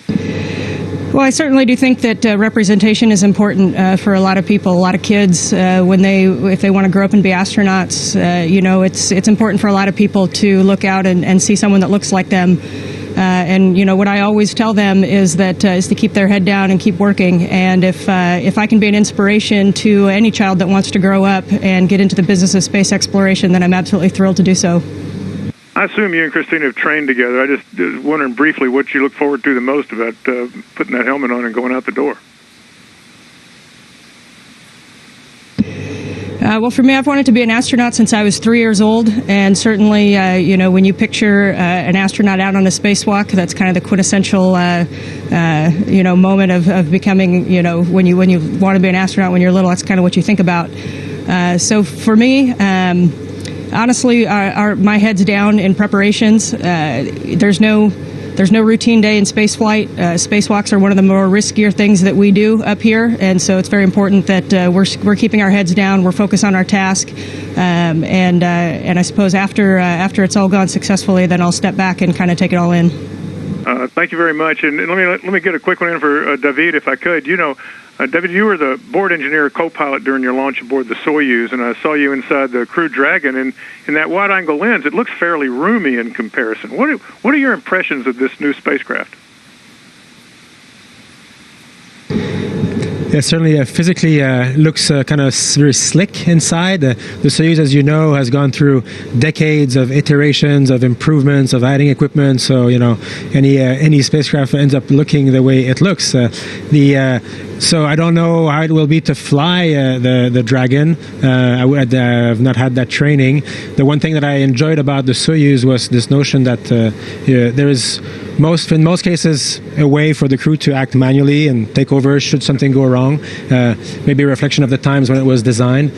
Well, I certainly do think that representation is important for a lot of people, a lot of kids. If they want to grow up and be astronauts, it's important for a lot of people to look out and see someone that looks like them. And what I always tell them is to keep their head down and keep working. And if I can be an inspiration to any child that wants to grow up and get into the business of space exploration, then I'm absolutely thrilled to do so. I assume you and Christina have trained together. I just was wondering briefly what you look forward to the most about putting that helmet on and going out the door. Well, for me, I've wanted to be an astronaut since I was 3 years old, and certainly, when you picture an astronaut out on a spacewalk, that's kind of the quintessential, moment of becoming, when you want to be an astronaut when you're little, that's kind of what you think about. So for me, honestly, my head's down in preparations. There's no routine day in space flight. Spacewalks are one of the more riskier things that we do up here, and so it's very important that we're keeping our heads down. We're focused on our task, and I suppose after it's all gone successfully, then I'll step back and kind of take it all in. Thank you very much, and let me get a quick one in for David, if I could. David, you were the board engineer co-pilot during your launch aboard the Soyuz, and I saw you inside the Crew Dragon, and in that wide-angle lens, it looks fairly roomy in comparison. What are your impressions of this new spacecraft? certainly physically looks kind of very slick inside. The Soyuz, as you know, has gone through decades of iterations, of improvements, of adding equipment. So, any spacecraft ends up looking the way it looks. So I don't know how it will be to fly the Dragon. I've not had that training. The one thing that I enjoyed about the Soyuz was this notion that there is in most cases a way for the crew to act manually and take over should something go wrong. Maybe a reflection of the times when it was designed.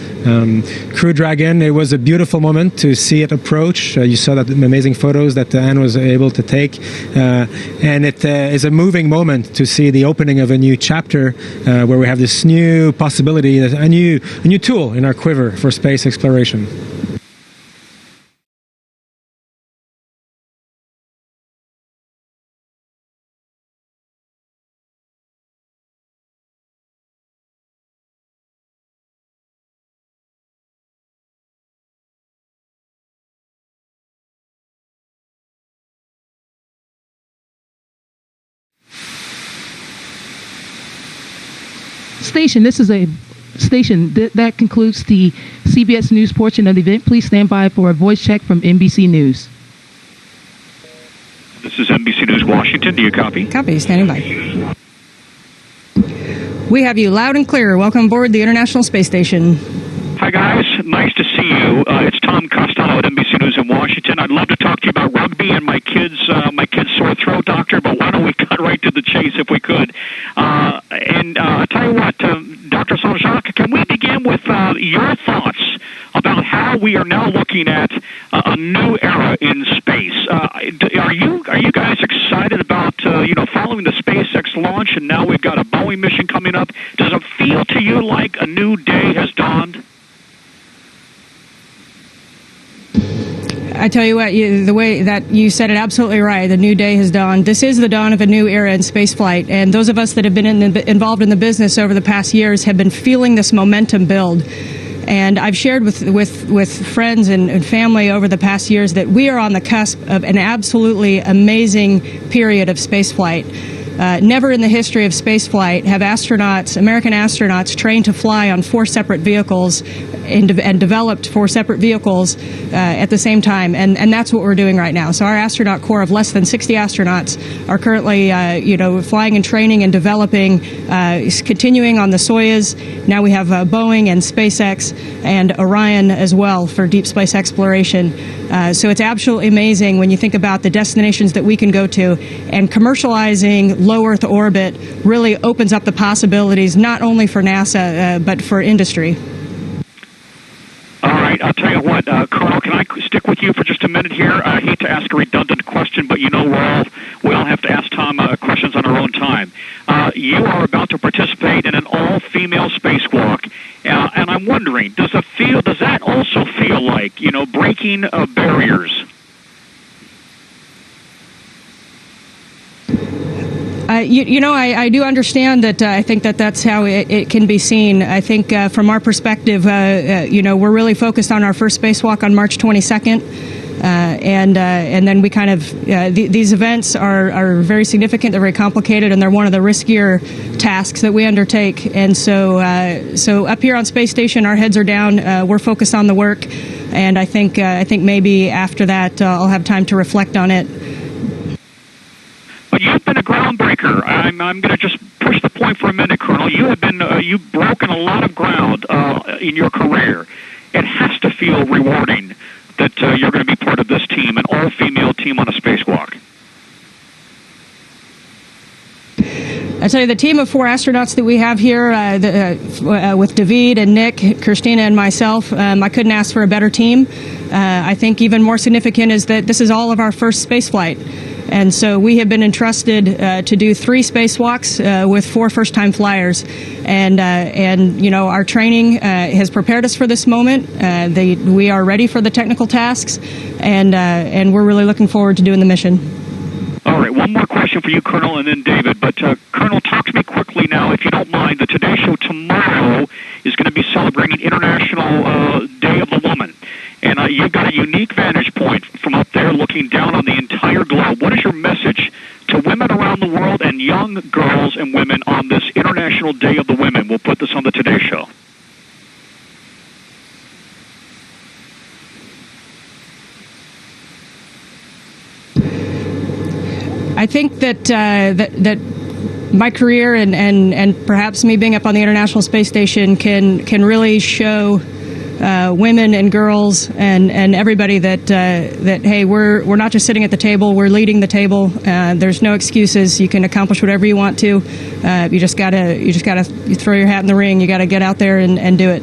Crew Dragon, it was a beautiful moment to see it approach. You saw that amazing photos that Anne was able to take, and it is a moving moment to see the opening of a new chapter where we have this new possibility, a new tool in our quiver for space exploration. Station, this is a station. That concludes the CBS News portion of the event. Please stand by for a voice check from NBC News. This is NBC News Washington. Do you copy? Copy. Standing by. We have you loud and clear. Welcome aboard the International Space Station. Hi, guys. Nice to see you. It's Tom Costello at NBC News in Washington. I'd love to talk to you about rugby and my kid's sore throat, Doctor, but why don't we cut right to the chase if we could? I'll tell you what, Dr. Saint-Jacques, can we begin with your thoughts about how we are now looking at a new era in space? Are you guys excited about following the SpaceX launch, and now we've got a Boeing mission coming up? Does it feel to you like a new day has dawned? I tell you what, the way that you said it, absolutely right. The new day has dawned. This is the dawn of a new era in spaceflight, and those of us that have been involved in the business over the past years have been feeling this momentum build. And I've shared with friends and family over the past years that we are on the cusp of an absolutely amazing period of spaceflight. Never in the history of spaceflight have American astronauts, trained to fly on 4 separate vehicles and developed 4 separate vehicles at the same time. And that's what we're doing right now. So our astronaut corps of less than 60 astronauts are currently, flying and training and developing, continuing on the Soyuz. Now we have Boeing and SpaceX and Orion as well for deep space exploration. So it's absolutely amazing when you think about the destinations that we can go to, and commercializing low Earth orbit really opens up the possibilities not only for NASA but for industry. All right, I'll tell you what, Colonel, can I stick with you for just a minute here? I hate to ask a redundant question, but we all have to ask Tom questions on our own time. You are about to participate in an all-female spacewalk, and I'm wondering, does that also feel like, breaking barriers? I do understand that. I think that's how it can be seen. I think from our perspective, we're really focused on our first spacewalk on March 22nd. And then we kind of, these events are very significant, they're very complicated, and they're one of the riskier tasks that we undertake. And so up here on Space Station, our heads are down, we're focused on the work, and I think maybe after that I'll have time to reflect on it. But you've been a groundbreaker. I'm going to just push the point for a minute, Colonel. You have been, you've broken a lot of ground in your career. It has to feel rewarding that you're going to be part of this team, an all-female team on a spacewalk. I tell you, the team of 4 astronauts that we have here, with David and Nick, Christina, and myself, I couldn't ask for a better team. I think even more significant is that this is all of our first spaceflight. And so we have been entrusted to do 3 spacewalks with 4 first-time flyers, and our training has prepared us for this moment. We are ready for the technical tasks, and we're really looking forward to doing the mission. All right, one more question for you, Colonel, and then David. But Colonel, talk to me quickly now, if you don't mind. The Today Show tomorrow is going to be celebrating International Day of the Woman. And you've got a unique vantage point from up there looking down on the entire globe. What is your message to women around the world and and young girls and women on this International Day of the Women. We'll put this on the Today Show. I think that my career and perhaps me being up on the International Space Station can really show women and girls and everybody that hey, we're not just sitting at the table, we're leading the table. There's no excuses. You can accomplish whatever you want to. You just gotta throw your hat in the ring. You gotta get out there and do it.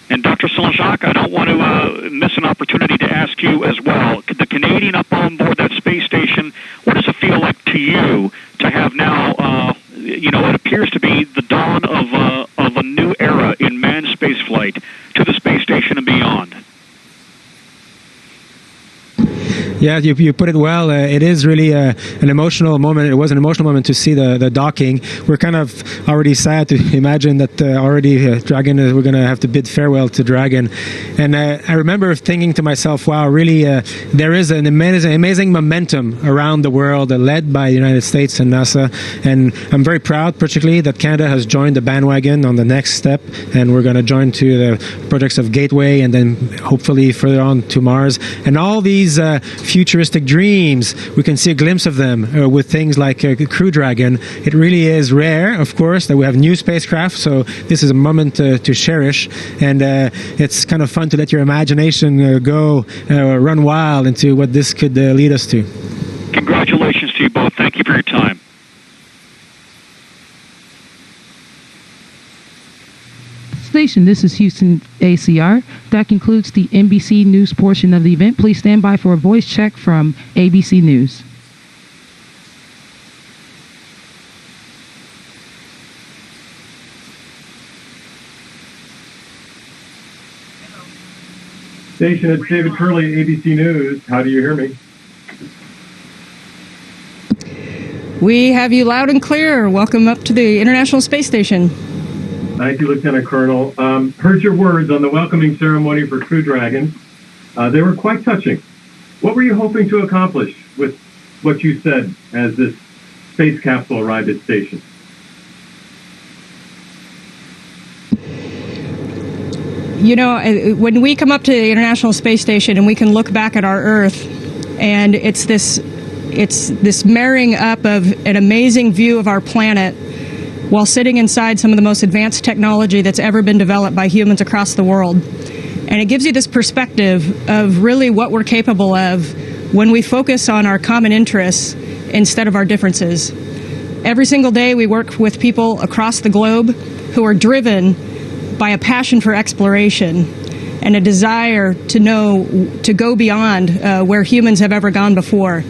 And Dr. Saint-Jacques, I don't want to miss an opportunity to ask you as well. The Canadian up on board that space station, what does it feel like to you to have now, it appears to be the dawn of a new era in manned spaceflight to the space station and beyond? Yeah, you put it well. It is really an emotional moment. It was an emotional moment to see the docking. We're kind of already sad to imagine that already Dragon, we're going to have to bid farewell to Dragon. And I remember thinking to myself, wow, really, there is an amazing momentum around the world led by the United States and NASA. And I'm very proud, particularly, that Canada has joined the bandwagon on the next step. And we're going to join to the projects of Gateway and then hopefully further on to Mars. And all these futuristic dreams, we can see a glimpse of them with things like Crew Dragon. It really is rare, of course, that we have new spacecraft, so this is a moment to cherish, and it's kind of fun to let your imagination run wild into what this could lead us to. Congratulations to you both. Thank you for your time. Station, this is Houston ACR. That concludes the NBC News portion of the event. Please stand by for a voice check from ABC News. Station, it's David Curley, ABC News. How do you hear me? We have you loud and clear. Welcome up to the International Space Station. Thank you, Lieutenant Colonel. Heard your words on the welcoming ceremony for Crew Dragon. They were quite touching. What were you hoping to accomplish with what you said as this space capsule arrived at station? When we come up to the International Space Station and we can look back at our Earth, and it's this marrying up of an amazing view of our planet while sitting inside some of the most advanced technology that's ever been developed by humans across the world. And it gives you this perspective of really what we're capable of when we focus on our common interests instead of our differences. Every single day we work with people across the globe who are driven by a passion for exploration and a desire to go beyond where humans have ever gone before.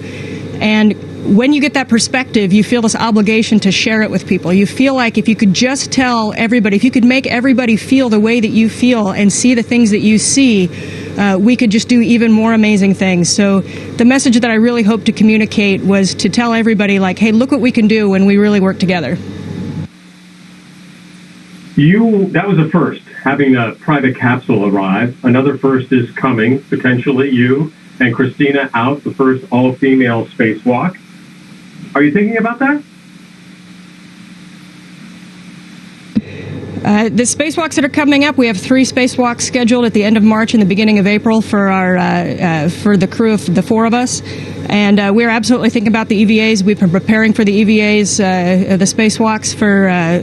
And when you get that perspective, you feel this obligation to share it with people. You feel like if you could just tell everybody, if you could make everybody feel the way that you feel and see the things that you see, we could just do even more amazing things. So the message that I really hope to communicate was to tell everybody, like, hey, look what we can do when we really work together. That was a first, having a private capsule arrive. Another first is coming, potentially you and Christina out, the first all-female spacewalk. Are you thinking about that? The spacewalks that are coming up, we have 3 spacewalks scheduled at the end of March and the beginning of April for for the crew of the 4 of us. And we're absolutely thinking about the EVAs. We've been preparing for the EVAs, the spacewalks,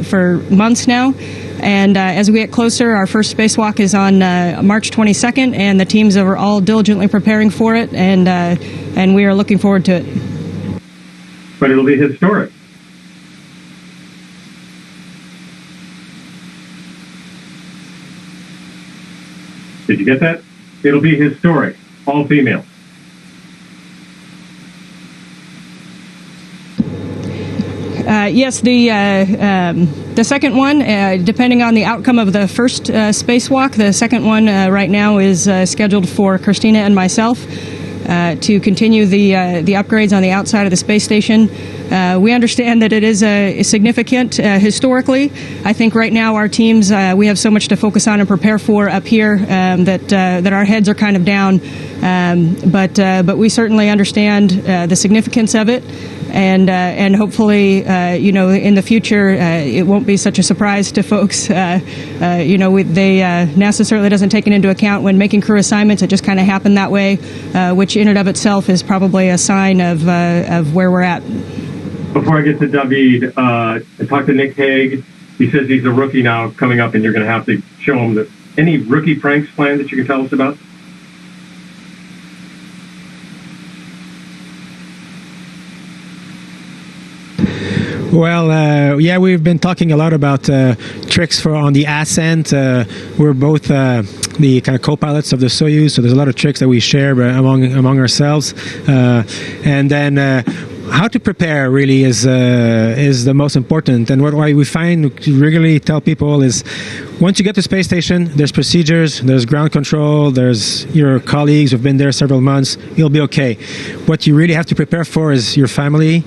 for months now. And as we get closer, our first spacewalk is on March 22nd, and the teams are all diligently preparing for it, and we are looking forward to it. But it'll be historic. Did you get that? It'll be historic, all female. Yes, the second one, depending on the outcome of the first spacewalk, the second one right now is scheduled for Christina and myself to continue the upgrades on the outside of the space station. We understand that it is significant historically. I think right now our teams, we have so much to focus on and prepare for up here that our heads are kind of down. But we certainly understand the significance of it. and hopefully, in the future, it won't be such a surprise to folks. NASA certainly doesn't take it into account when making crew assignments. It just kind of happened that way, which in and of itself is probably a sign of where we're at. Before I get to David, I talked to Nick Hague. He says he's a rookie now coming up, and you're going to have to show him any rookie pranks planned that you can tell us about? Well, we've been talking a lot about tricks on the ascent. We're both the kind of co-pilots of the Soyuz, so there's a lot of tricks that we share among ourselves. And then how to prepare really is the most important. And what we regularly tell people is, once you get to the space station, there's procedures, there's ground control, there's your colleagues who've been there several months. You'll be okay. What you really have to prepare for is your family,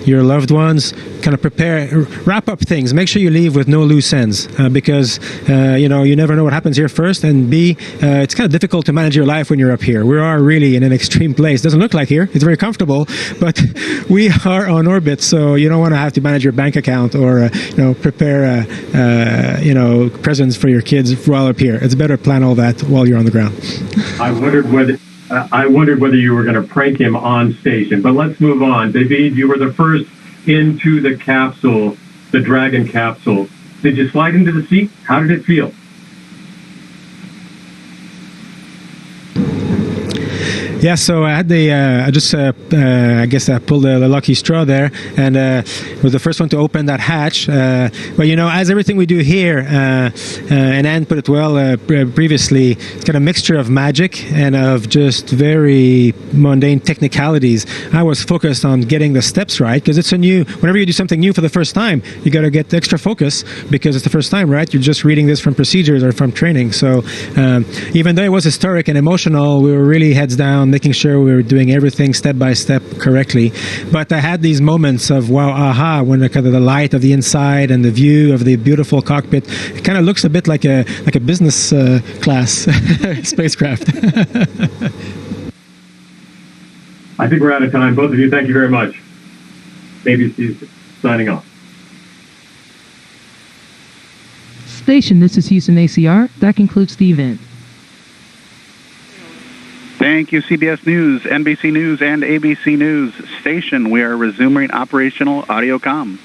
your loved ones. Kind of wrap up things. Make sure you leave with no loose ends, because you never know what happens here first, and B, it's kind of difficult to manage your life when you're up here. We are really in an extreme place. Doesn't look like here. It's very comfortable, but we are on orbit, so you don't want to have to manage your bank account or prepare presents for your kids while up here. It's better to plan all that while you're on the ground. I wondered whether you were going to prank him on station, but let's move on. David, you were the first into the capsule, the Dragon capsule. Did you slide into the seat? How did it feel? Yeah, so I had I guess I pulled the lucky straw there, and was the first one to open that hatch. But as everything we do here, and Anne put it well previously, it's got a mixture of magic and of just very mundane technicalities. I was focused on getting the steps right, because whenever you do something new for the first time, you got to get extra focus, because it's the first time, right? You're just reading this from procedures or from training. So even though it was historic and emotional, we were really heads down, making sure we were doing everything step by step correctly. But I had these moments of wow, aha, when the light of the inside and the view of the beautiful cockpit, it kind of looks a bit like a business class spacecraft. I think we're out of time. Both of you, thank you very much. ABC's signing off. Station, this is Houston ACR. That concludes the event. Thank you, CBS News, NBC News, and ABC News. Station, we are resuming operational audio comms.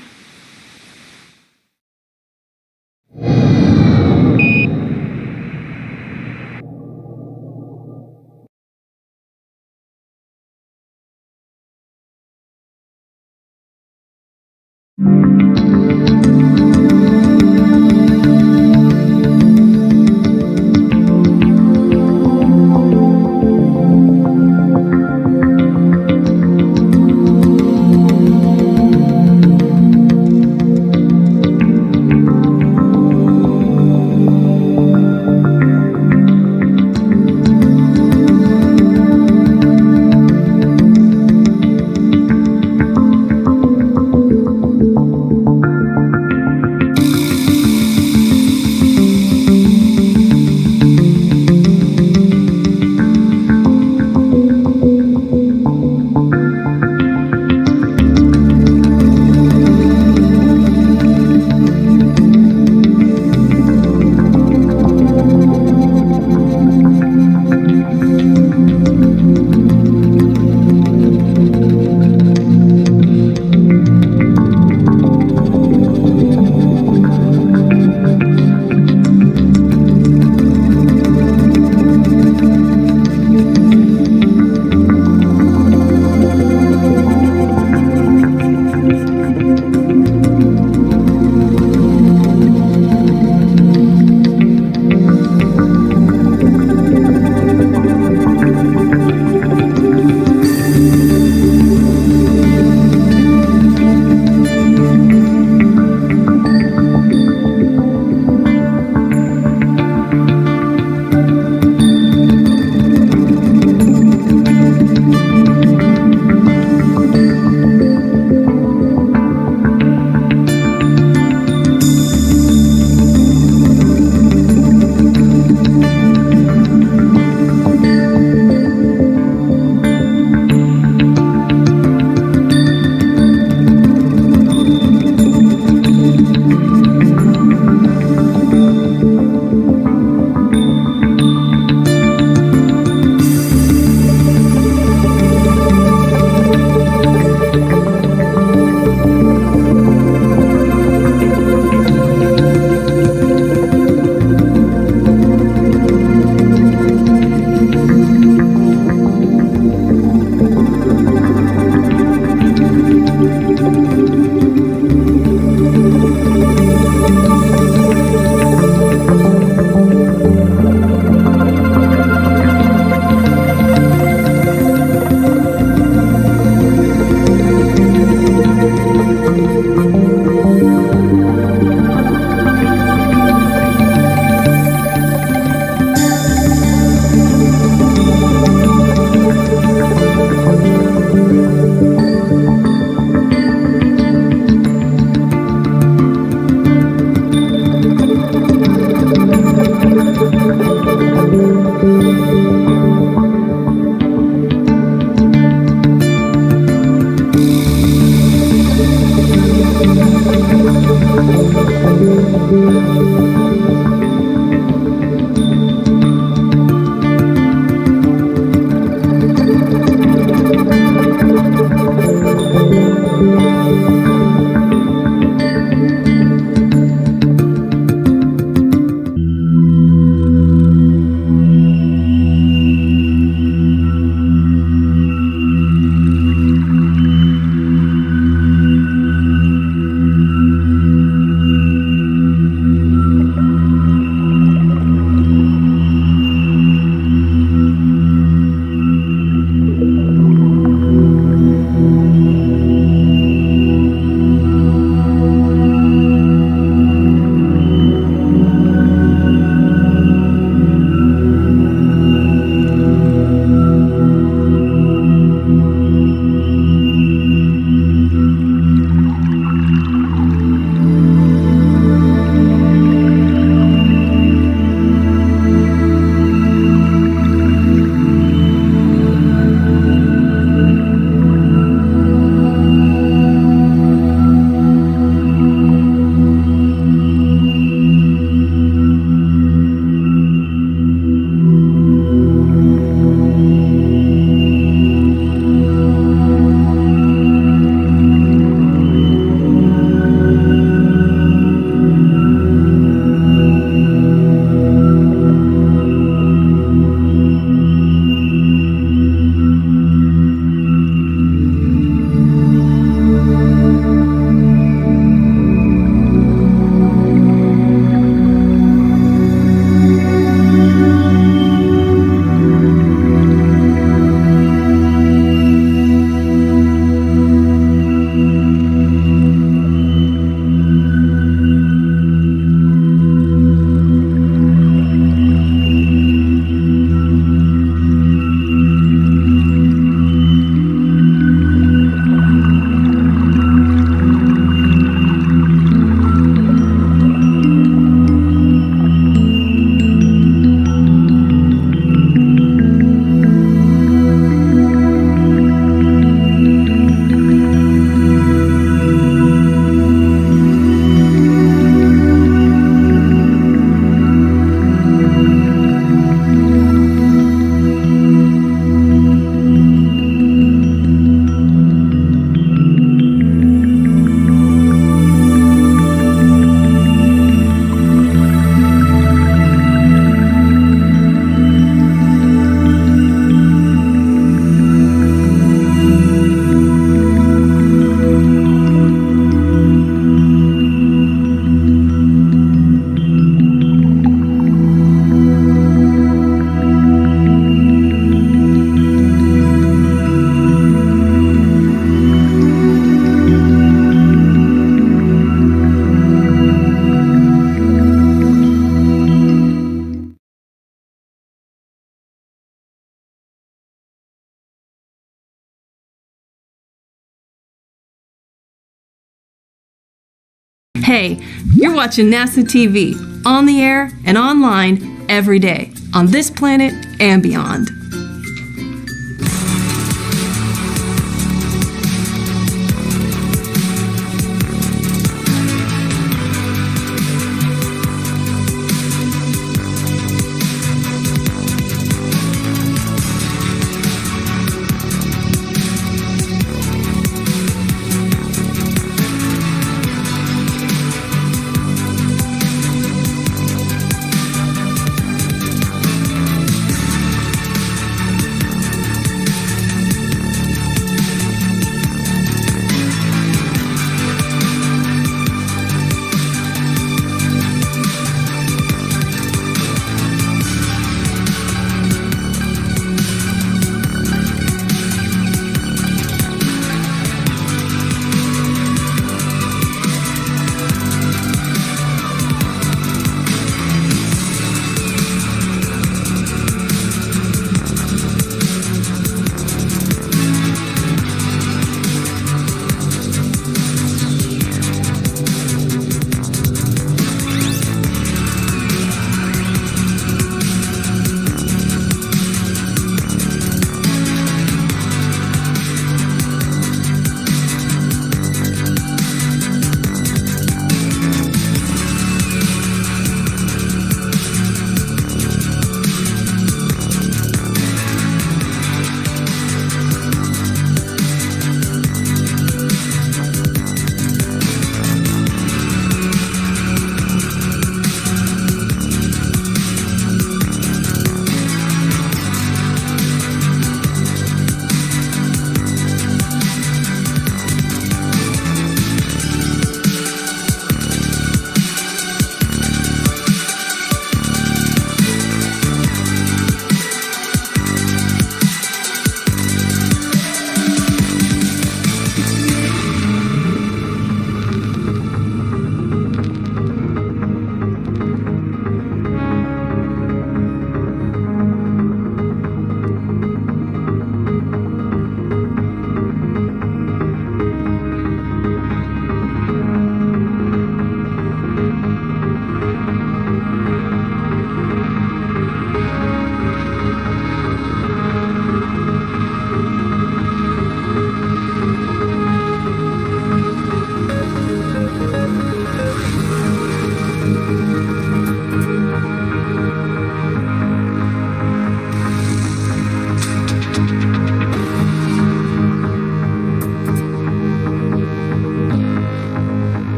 Hey, you're watching NASA TV, on the air and online every day, on this planet and beyond.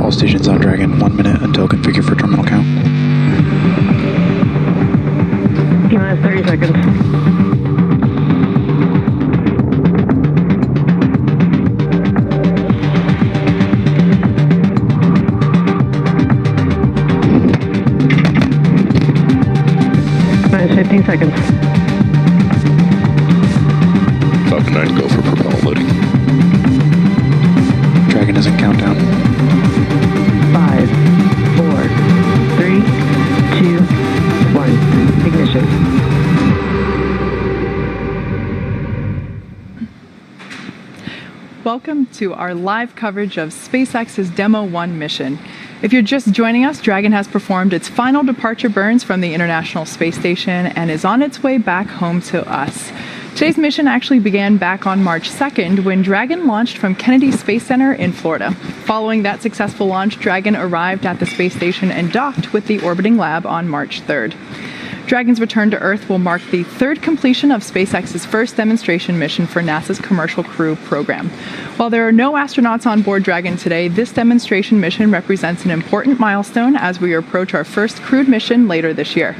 All stations on Dragon, 1 minute until configured for terminal count. T-minus 30 seconds. Minus 15 seconds. Falcon 9, go for propellant loading. Dragon is in countdown. 5, 4, 3, 2, 1. Ignition. Welcome to our live coverage of SpaceX's Demo 1 mission. If you're just joining us, Dragon has performed its final departure burns from the International Space Station and is on its way back home to us. Today's mission actually began back on March 2nd when Dragon launched from Kennedy Space Center in Florida. Following that successful launch, Dragon arrived at the space station and docked with the orbiting lab on March 3rd. Dragon's return to Earth will mark the third completion of SpaceX's first demonstration mission for NASA's Commercial Crew program. While there are no astronauts on board Dragon today, this demonstration mission represents an important milestone as we approach our first crewed mission later this year.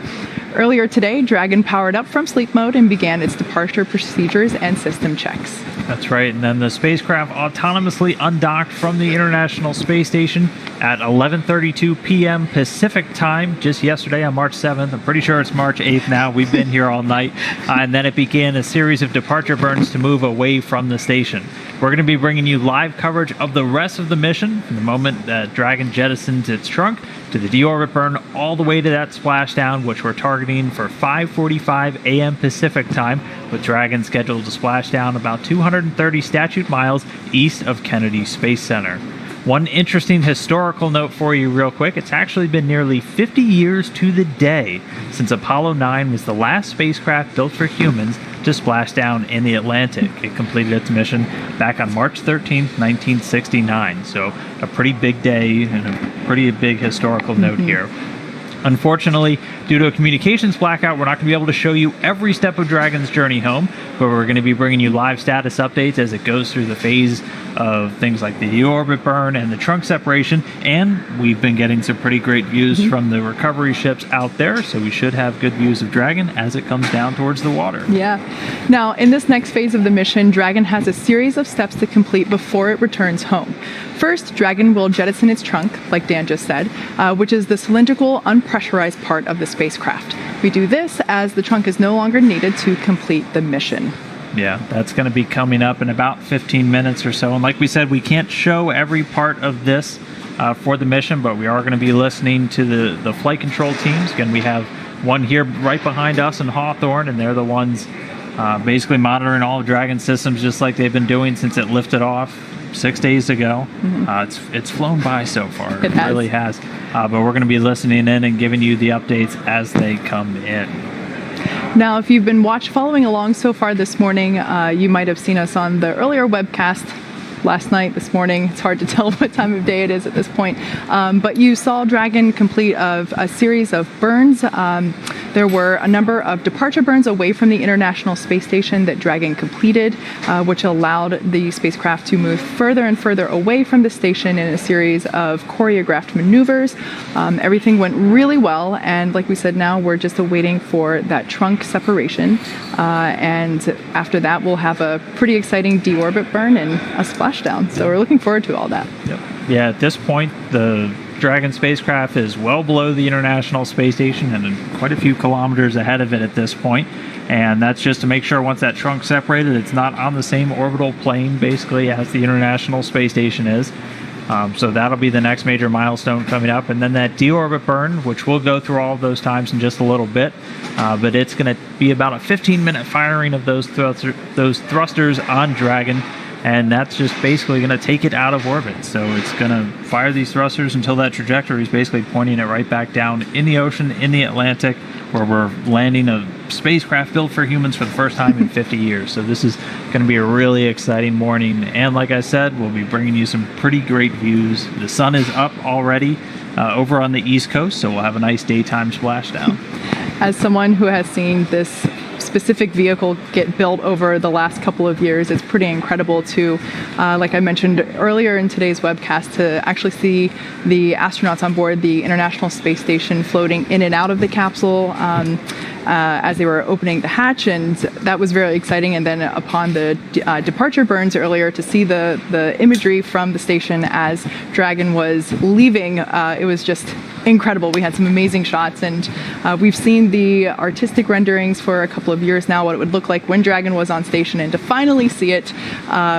Earlier today, Dragon powered up from sleep mode and began its departure procedures and system checks. That's right, and then the spacecraft autonomously undocked from the International Space Station at 11:32 p.m. Pacific time just yesterday on March 7th. I'm pretty sure it's March 8th now. We've been here all night. And then it began a series of departure burns to move away from the station. We're going to be bringing you live coverage of the rest of the mission from the moment that Dragon jettisons its trunk to the deorbit burn all the way to that splashdown, which we're targeting for 5:45 a.m. Pacific time, with Dragon scheduled to splash down about 230 statute miles east of Kennedy Space Center. One interesting historical note for you real quick, it's actually been nearly 50 years to the day since Apollo 9 was the last spacecraft built for humans to splash down in the Atlantic. It completed its mission back on March 13th, 1969. So a pretty big day and a pretty big historical note here. Unfortunately, due to a communications blackout, we're not going to be able to show you every step of Dragon's journey home, but we're going to be bringing you live status updates as it goes through the phase of things like the deorbit burn and the trunk separation, and we've been getting some pretty great views from the recovery ships out there, so we should have good views of Dragon as it comes down towards the water. Yeah. Now, in this next phase of the mission, Dragon has a series of steps to complete before it returns home. First, Dragon will jettison its trunk, like Dan just said, which is the cylindrical, unpressurized part of the spacecraft. We do this as the trunk is no longer needed to complete the mission. Yeah, that's going to be coming up in about 15 minutes or so. And like we said, we can't show every part of this for the mission, but we are going to be listening to the flight control teams. Again, we have one here right behind us in Hawthorne, and they're the ones basically monitoring all of Dragon systems just like they've been doing since it lifted off 6 days ago. It's flown by so far. It really has. But we're going to be listening in and giving you the updates as they come in. Now, if you've been following along so far this morning, you might have seen us on the earlier webcast last night, this morning. It's hard to tell what time of day it is at this point. But you saw Dragon complete a series of burns. There were a number of departure burns away from the International Space Station that Dragon completed, which allowed the spacecraft to move further and further away from the station in a series of choreographed maneuvers. Everything went really well, and like we said, now we're just awaiting for that trunk separation. And after that, we'll have a pretty exciting deorbit burn and a splashdown. So we're looking forward to all that. Yep. Yeah, at this point, the Dragon spacecraft is well below the International Space Station and quite a few kilometers ahead of it at this point. And that's just to make sure once that trunk's separated, it's not on the same orbital plane, basically, as the International Space Station is. So that'll be the next major milestone coming up. And then that deorbit burn, which we'll go through all of those times in just a little bit. But it's going to be about a 15-minute firing of those thrusters on Dragon. And that's just basically going to take it out of orbit. So it's going to fire these thrusters until that trajectory is basically pointing it right back down in the ocean, in the Atlantic, where we're landing a spacecraft built for humans for the first time in 50 years. So this is going to be a really exciting morning. And like I said, we'll be bringing you some pretty great views. The sun is up already over on the East Coast, so we'll have a nice daytime splashdown. As someone who has seen this specific vehicle get built over the last couple of years. It's pretty incredible to, like I mentioned earlier in today's webcast, to actually see the astronauts on board the International Space Station floating in and out of the capsule as they were opening the hatch, and that was very exciting. And then upon the departure burns earlier, to see the imagery from the station as Dragon was leaving, it was just incredible. We had some amazing shots, and we've seen the artistic renderings for a couple of years now, what it would look like when Dragon was on station, and to finally see it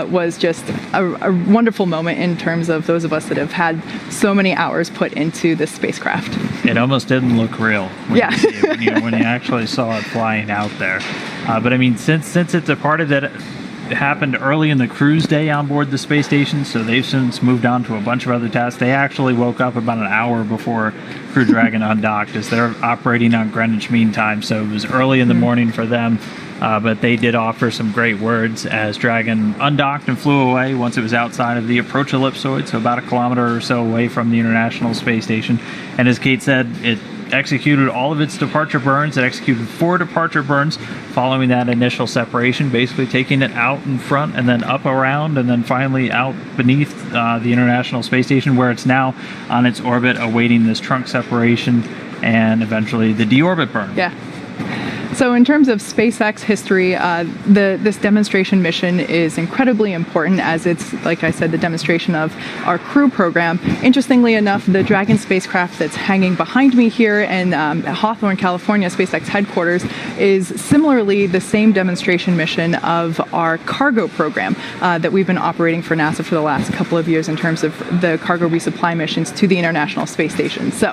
was just a wonderful moment in terms of those of us that have had so many hours put into this spacecraft. It almost didn't look real when Yeah. you see it, when you actually saw it flying out there. But I mean, since it departed, that happened early in the cruise day on board the space station, so they've since moved on to a bunch of other tasks. They actually woke up about an hour before Crew Dragon undocked, as they're operating on Greenwich Mean Time, so it was early in the morning for them. But they did offer some great words as Dragon undocked and flew away once it was outside of the approach ellipsoid, so about a kilometer or so away from the International Space Station. And as Kate said, it executed all of its departure burns. It executed 4 departure burns following that initial separation, basically taking it out in front and then up around and then finally out beneath the International Space Station, where it's now on its orbit awaiting this trunk separation and eventually the deorbit burn. Yeah. So in terms of SpaceX history, this demonstration mission is incredibly important, as it's, like I said, the demonstration of our crew program. Interestingly enough, the Dragon spacecraft that's hanging behind me here in Hawthorne, California, SpaceX headquarters, is similarly the same demonstration mission of our cargo program that we've been operating for NASA for the last couple of years in terms of the cargo resupply missions to the International Space Station. So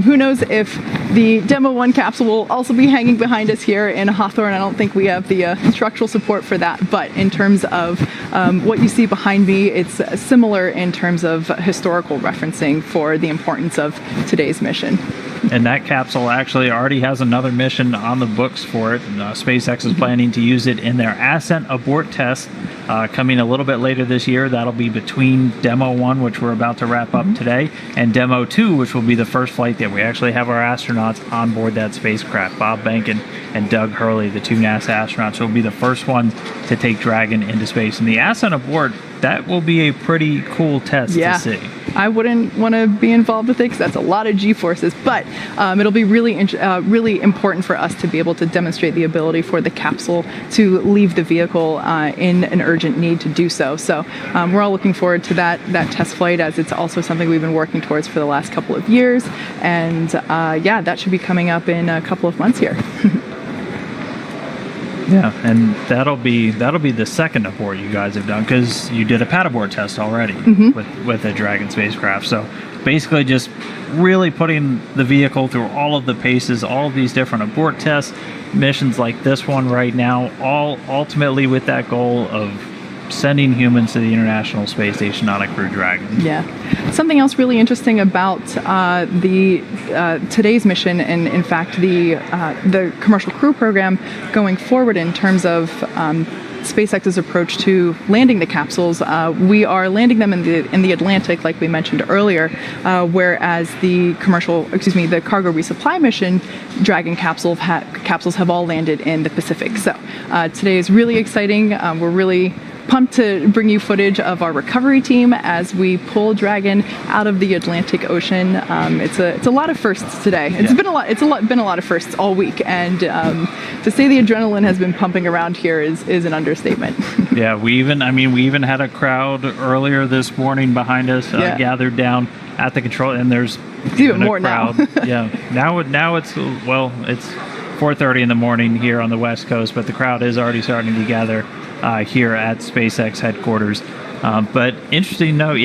who knows if the Demo 1 capsule will also be hanging behind us here in Hawthorne. I don't think we have the structural support for that, but in terms of what you see behind me, it's similar in terms of historical referencing for the importance of today's mission. And that capsule actually already has another mission on the books for it. SpaceX is planning to use it in their Ascent Abort test coming a little bit later this year. That'll be between Demo 1, which we're about to wrap up today, and Demo 2, which will be the first flight that we actually have our astronauts on board that spacecraft. Bob Behnken and Doug Hurley, the 2 NASA astronauts, will be the first one to take Dragon into space. And the Ascent Abort, that will be a pretty cool test to see. I wouldn't want to be involved with it because that's a lot of G-forces, but it'll be really important for us to be able to demonstrate the ability for the capsule to leave the vehicle in an urgent need to do so. So we're all looking forward to that test flight, as it's also something we've been working towards for the last couple of years. And yeah, that should be coming up in a couple of months here. Yeah, and that'll be the second abort you guys have done, because you did a pad abort test already with the Dragon spacecraft. So basically just really putting the vehicle through all of the paces, all of these different abort tests, missions like this one right now, all ultimately with that goal of sending humans to the International Space Station on a Crew Dragon. Yeah. Something else really interesting about today's mission, and in fact the commercial crew program going forward in terms of SpaceX's approach to landing the capsules, we are landing them in the Atlantic, like we mentioned earlier, whereas the cargo resupply mission Dragon capsules have all landed in the Pacific. So today is really exciting. We're really pumped to bring you footage of our recovery team as we pull Dragon out of the Atlantic Ocean. It's a lot of firsts today. It's been a lot of firsts all week, and to say the adrenaline has been pumping around here is an understatement. Yeah, we even had a crowd earlier this morning behind us gathered down at the control, and there's even more crowd. Yeah, now it's 4:30 in the morning here on the West Coast, but the crowd is already starting to gather here at SpaceX headquarters. But interesting note,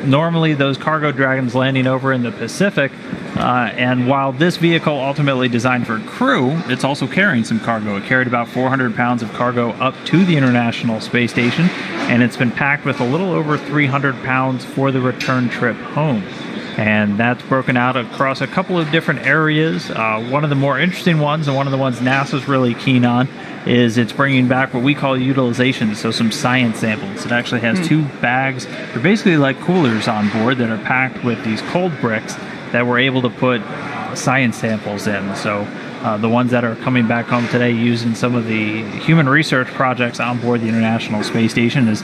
normally those cargo Dragons landing over in the Pacific, and while this vehicle ultimately designed for crew, it's also carrying some cargo. It carried about 400 pounds of cargo up to the International Space Station, and it's been packed with a little over 300 pounds for the return trip home. And that's broken out across a couple of different areas. One of the more interesting ones, and one of the ones NASA's really keen on, is it's bringing back what we call utilization, so some science samples. It actually has 2 bags. They're basically like coolers on board that are packed with these cold bricks that we're able to put science samples in. So the ones that are coming back home today using some of the human research projects on board the International Space Station. As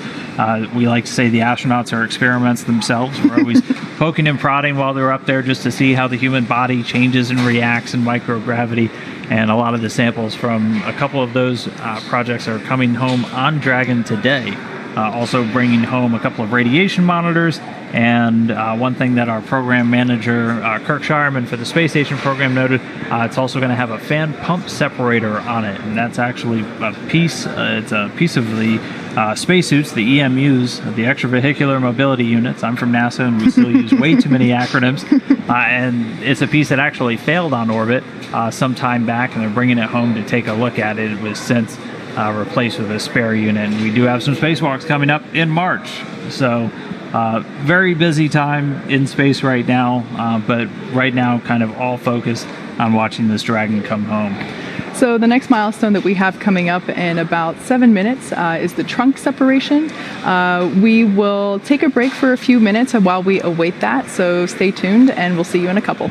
we like to say, the astronauts are experiments themselves. We're always poking and prodding while they're up there just to see how the human body changes and reacts in microgravity. And a lot of the samples from a couple of those projects are coming home on Dragon today. Also bringing home a couple of radiation monitors, and one thing that our program manager, Kirk Shireman for the Space Station program, noted, it's also going to have a fan pump separator on it, and that's actually a piece, it's a piece of the spacesuits, the EMUs, the extravehicular mobility units. I'm from NASA, and we still use way too many acronyms, and it's a piece that actually failed on orbit some time back, and they're bringing it home to take a look at it. It was since replaced with a spare unit. And we do have some spacewalks coming up in March. So very busy time in space right now, but right now kind of all focused on watching this Dragon come home. So the next milestone that we have coming up in about 7 minutes is the trunk separation. We will take a break for a few minutes while we await that, so stay tuned and we'll see you in a couple.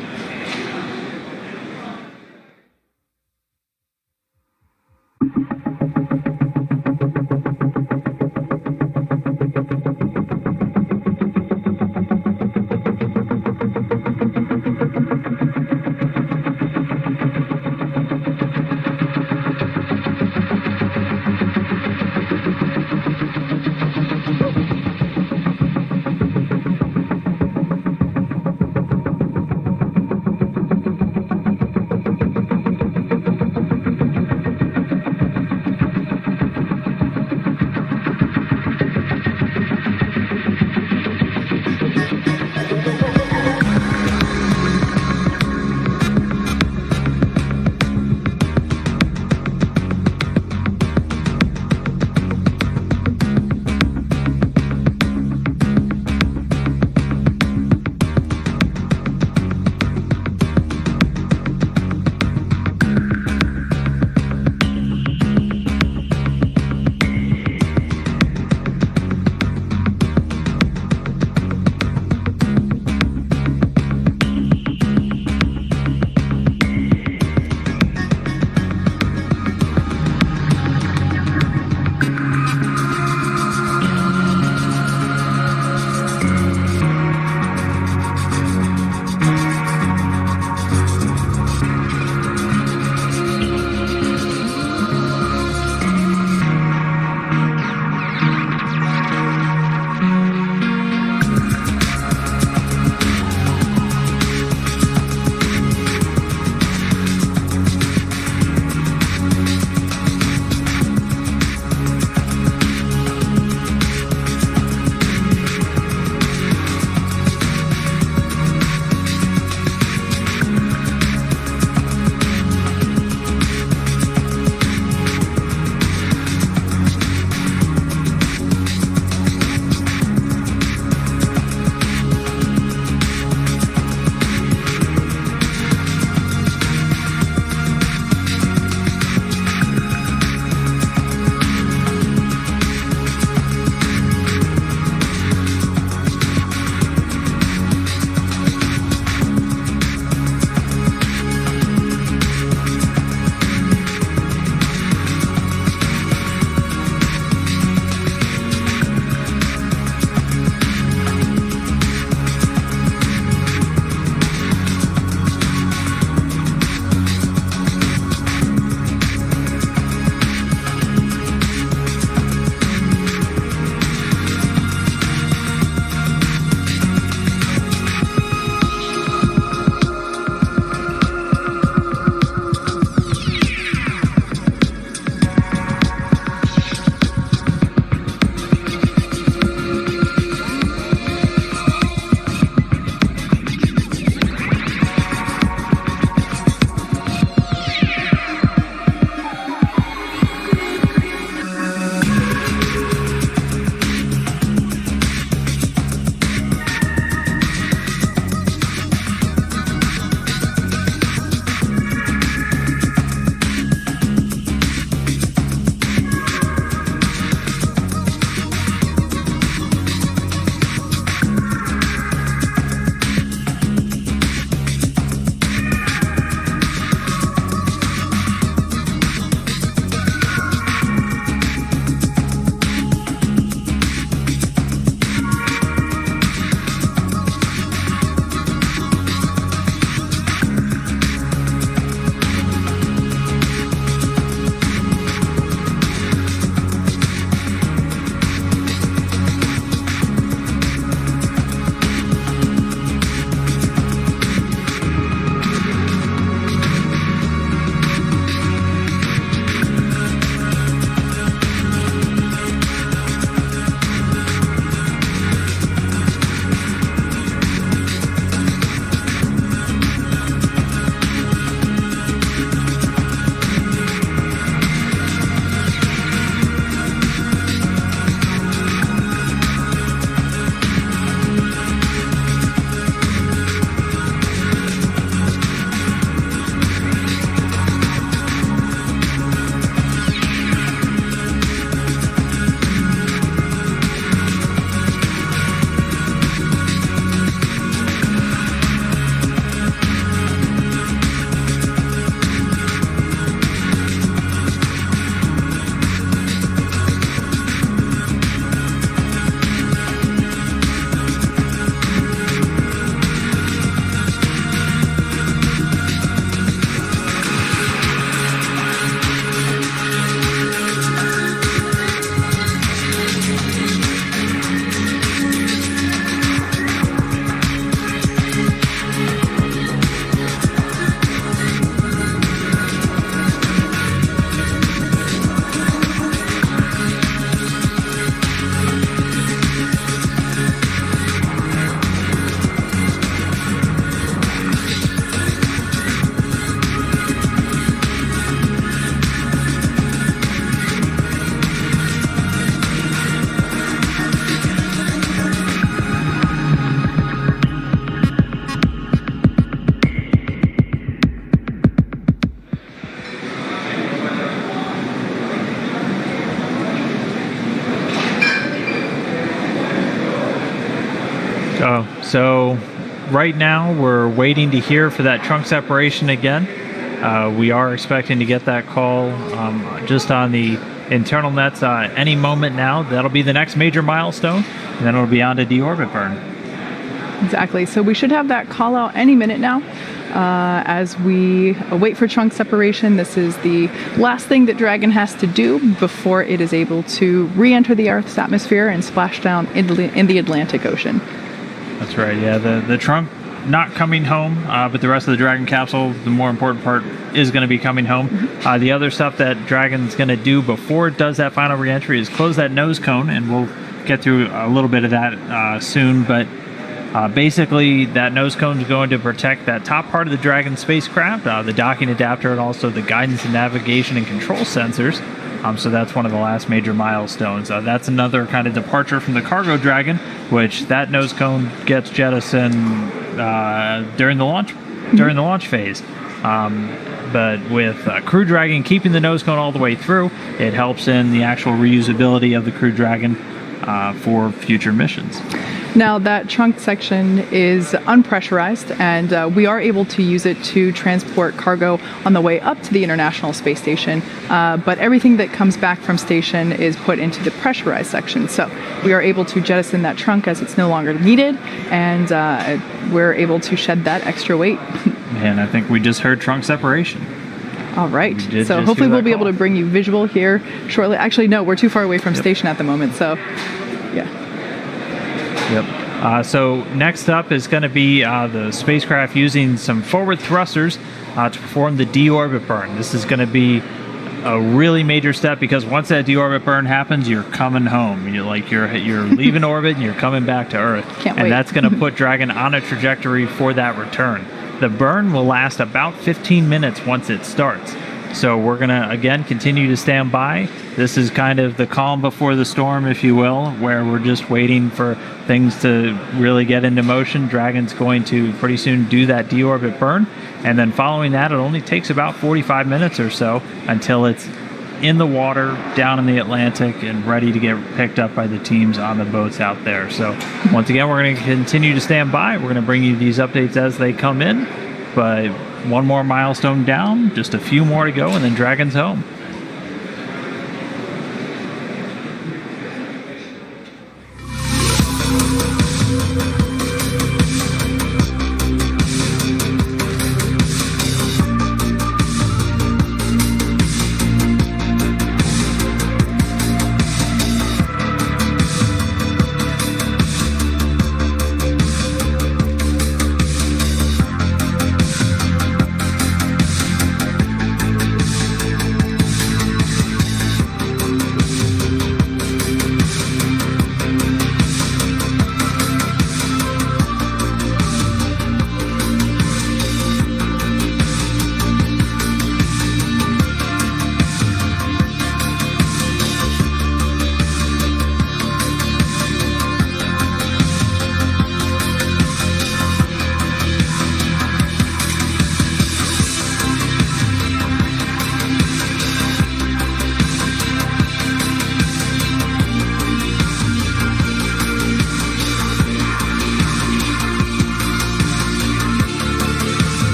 So right now we're waiting to hear for that trunk separation again. We are expecting to get that call just on the internal nets any moment now. That'll be the next major milestone, and then it'll be on to deorbit burn. Exactly. So we should have that call out any minute now. As we wait for trunk separation, this is the last thing that Dragon has to do before it is able to re-enter the Earth's atmosphere and splash down in the Atlantic Ocean. That's right. Yeah, the trunk not coming home, but the rest of the Dragon capsule, the more important part, is going to be coming home. The other stuff that Dragon's going to do before it does that final re-entry is close that nose cone, and we'll get through a little bit of that soon, but basically, that nose cone is going to protect that top part of the Dragon spacecraft, the docking adapter, and also the guidance and navigation and control sensors. So that's one of the last major milestones. That's another kind of departure from the cargo Dragon, which that nose cone gets jettisoned during the launch phase. But with Crew Dragon keeping the nose cone all the way through, it helps in the actual reusability of the Crew Dragon for future missions. Now, that trunk section is unpressurized, and we are able to use it to transport cargo on the way up to the International Space Station, but everything that comes back from station is put into the pressurized section. So we are able to jettison that trunk as it's no longer needed, and we're able to shed that extra weight. And I think we just heard trunk separation. All right. So hopefully we'll be able to bring you visual here shortly. Actually, no, we're too far away from station at the moment, so yeah. Yep. So next up is going to be the spacecraft using some forward thrusters to perform the deorbit burn. This is going to be a really major step because once that deorbit burn happens, you're coming home. You're leaving orbit and you're coming back to Earth. Can't wait. And that's going to put Dragon on a trajectory for that return. The burn will last about 15 minutes once it starts. So we're going to, again, continue to stand by. This is kind of the calm before the storm, if you will, where we're just waiting for things to really get into motion. Dragon's going to pretty soon do that deorbit burn. And then following that, it only takes about 45 minutes or so until it's in the water, down in the Atlantic, and ready to get picked up by the teams on the boats out there. So once again, we're going to continue to stand by. We're going to bring you these updates as they come in. But one more milestone down, just a few more to go, and then Dragon's home.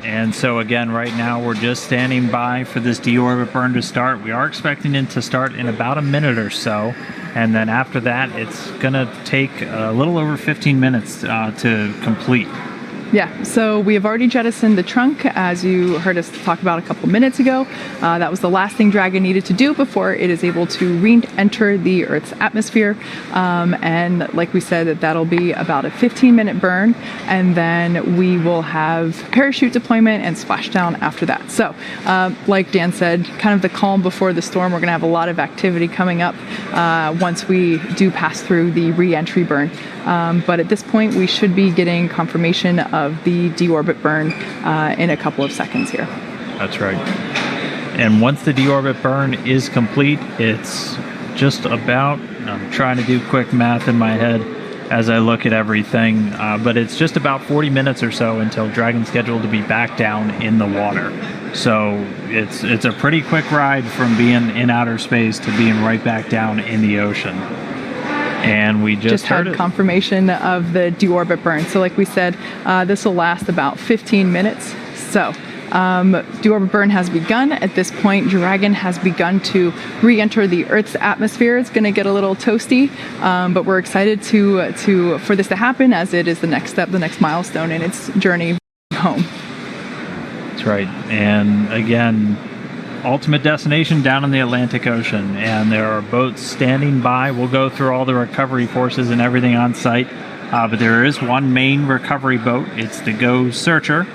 And so again, right now we're just standing by for this deorbit burn to start. We are expecting it to start in about a minute or so. And then after that, it's going to take a little over 15 minutes to complete. Yeah, so we have already jettisoned the trunk, as you heard us talk about a couple minutes ago. That was the last thing Dragon needed to do before it is able to re-enter the Earth's atmosphere. And like we said, that'll be about a 15-minute burn, and then we will have parachute deployment and splashdown after that. So, like Dan said, kind of the calm before the storm. We're going to have a lot of activity coming up once we do pass through the re-entry burn. But at this point, we should be getting confirmation of the deorbit burn in a couple of seconds here. That's right. And once the deorbit burn is complete, it's just about, I'm trying to do quick math in my head as I look at everything, but it's just about 40 minutes or so until Dragon's scheduled to be back down in the water. So it's a pretty quick ride from being in outer space to being right back down in the ocean. And we just had confirmation of the deorbit burn. So like we said, this will last about 15 minutes. So deorbit burn has begun. At this point, Dragon has begun to re-enter the Earth's atmosphere. It's going to get a little toasty, but we're excited for this to happen, as it is the next step, the next milestone in its journey home. That's right. And again, ultimate destination down in the Atlantic Ocean, and there are boats standing by. We'll go through all the recovery forces and everything on site, but there is one main recovery boat. It's the Go Searcher,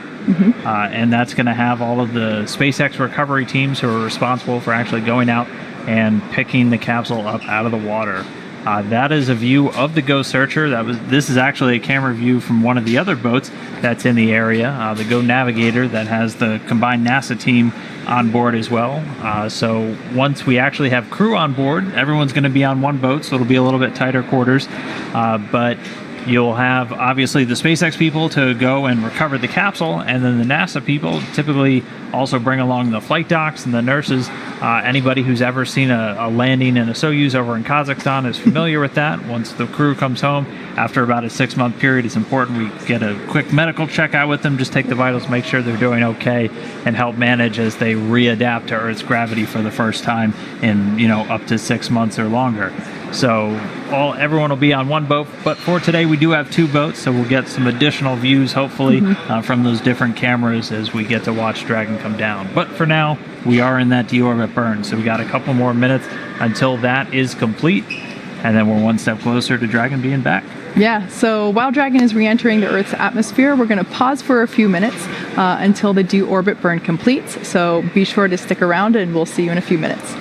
and that's going to have all of the SpaceX recovery teams who are responsible for actually going out and picking the capsule up out of the water. That is a view of the Go Searcher. This is actually a camera view from one of the other boats that's in the area, the Go Navigator, that has the combined NASA team on board as well. So once we actually have crew on board, everyone's going to be on one boat, so it'll be a little bit tighter quarters. But you'll have, obviously, the SpaceX people to go and recover the capsule, and then the NASA people typically also bring along the flight docs and the nurses. Anybody who's ever seen a landing in a Soyuz over in Kazakhstan is familiar with that. Once the crew comes home, after about a 6-month period, it's important we get a quick medical check out with them, just take the vitals, make sure they're doing okay, and help manage as they readapt to Earth's gravity for the first time in, up to 6 months or longer. So everyone will be on one boat, but for today we do have 2 boats, so we'll get some additional views, hopefully, from those different cameras as we get to watch Dragon come down. But for now, we are in that deorbit burn, so we got a couple more minutes until that is complete, and then we're one step closer to Dragon being back. Yeah, so while Dragon is re-entering the Earth's atmosphere, we're going to pause for a few minutes until the deorbit burn completes, so be sure to stick around, and we'll see you in a few minutes.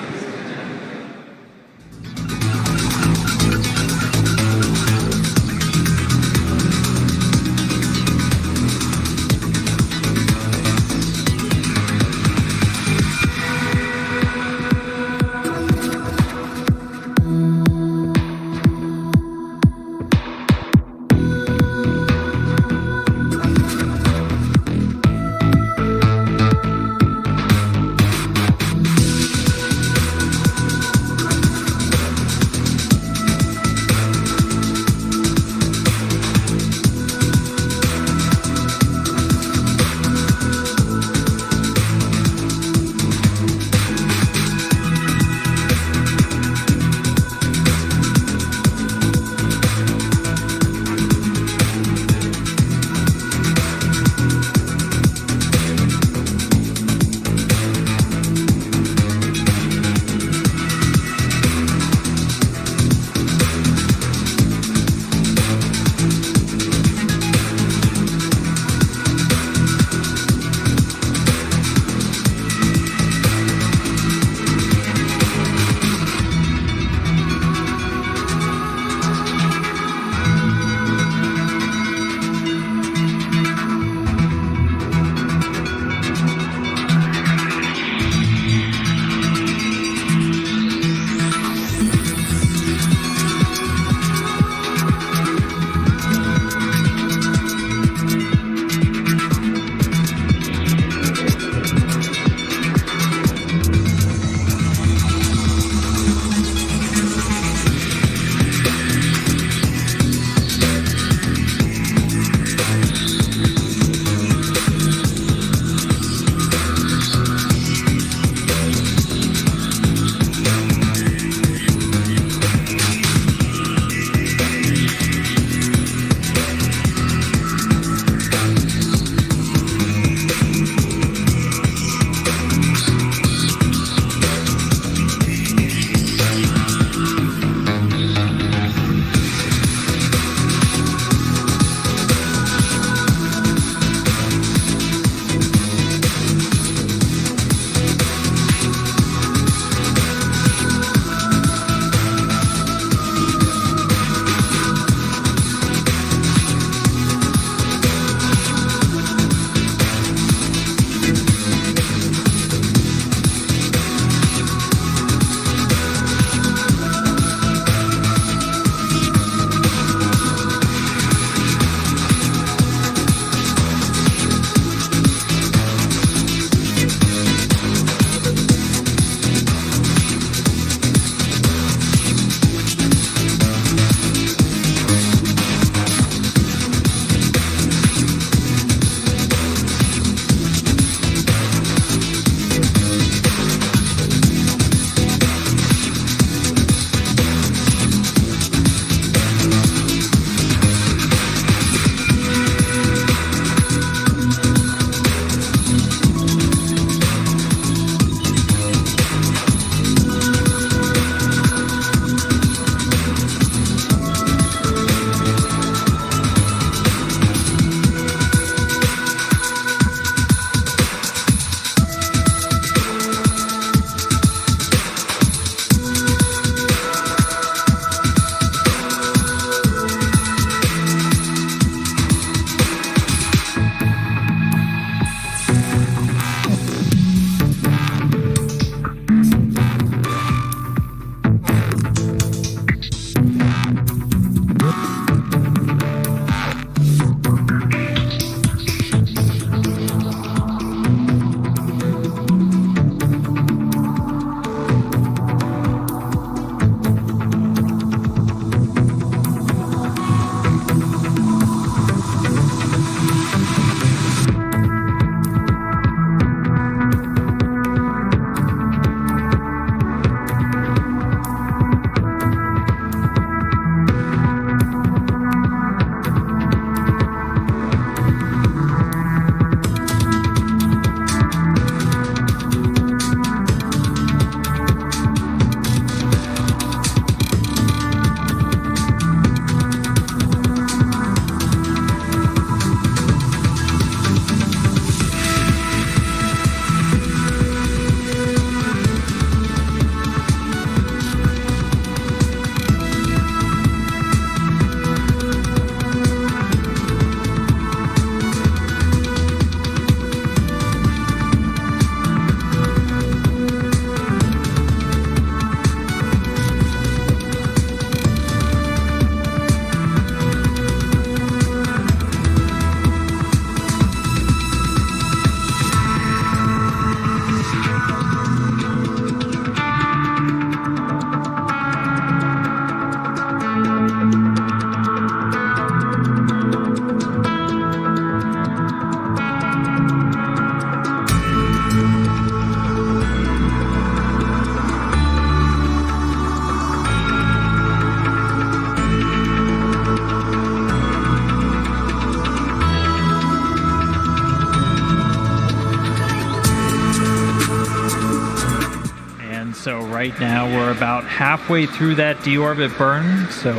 So right now we're about halfway through that deorbit burn. So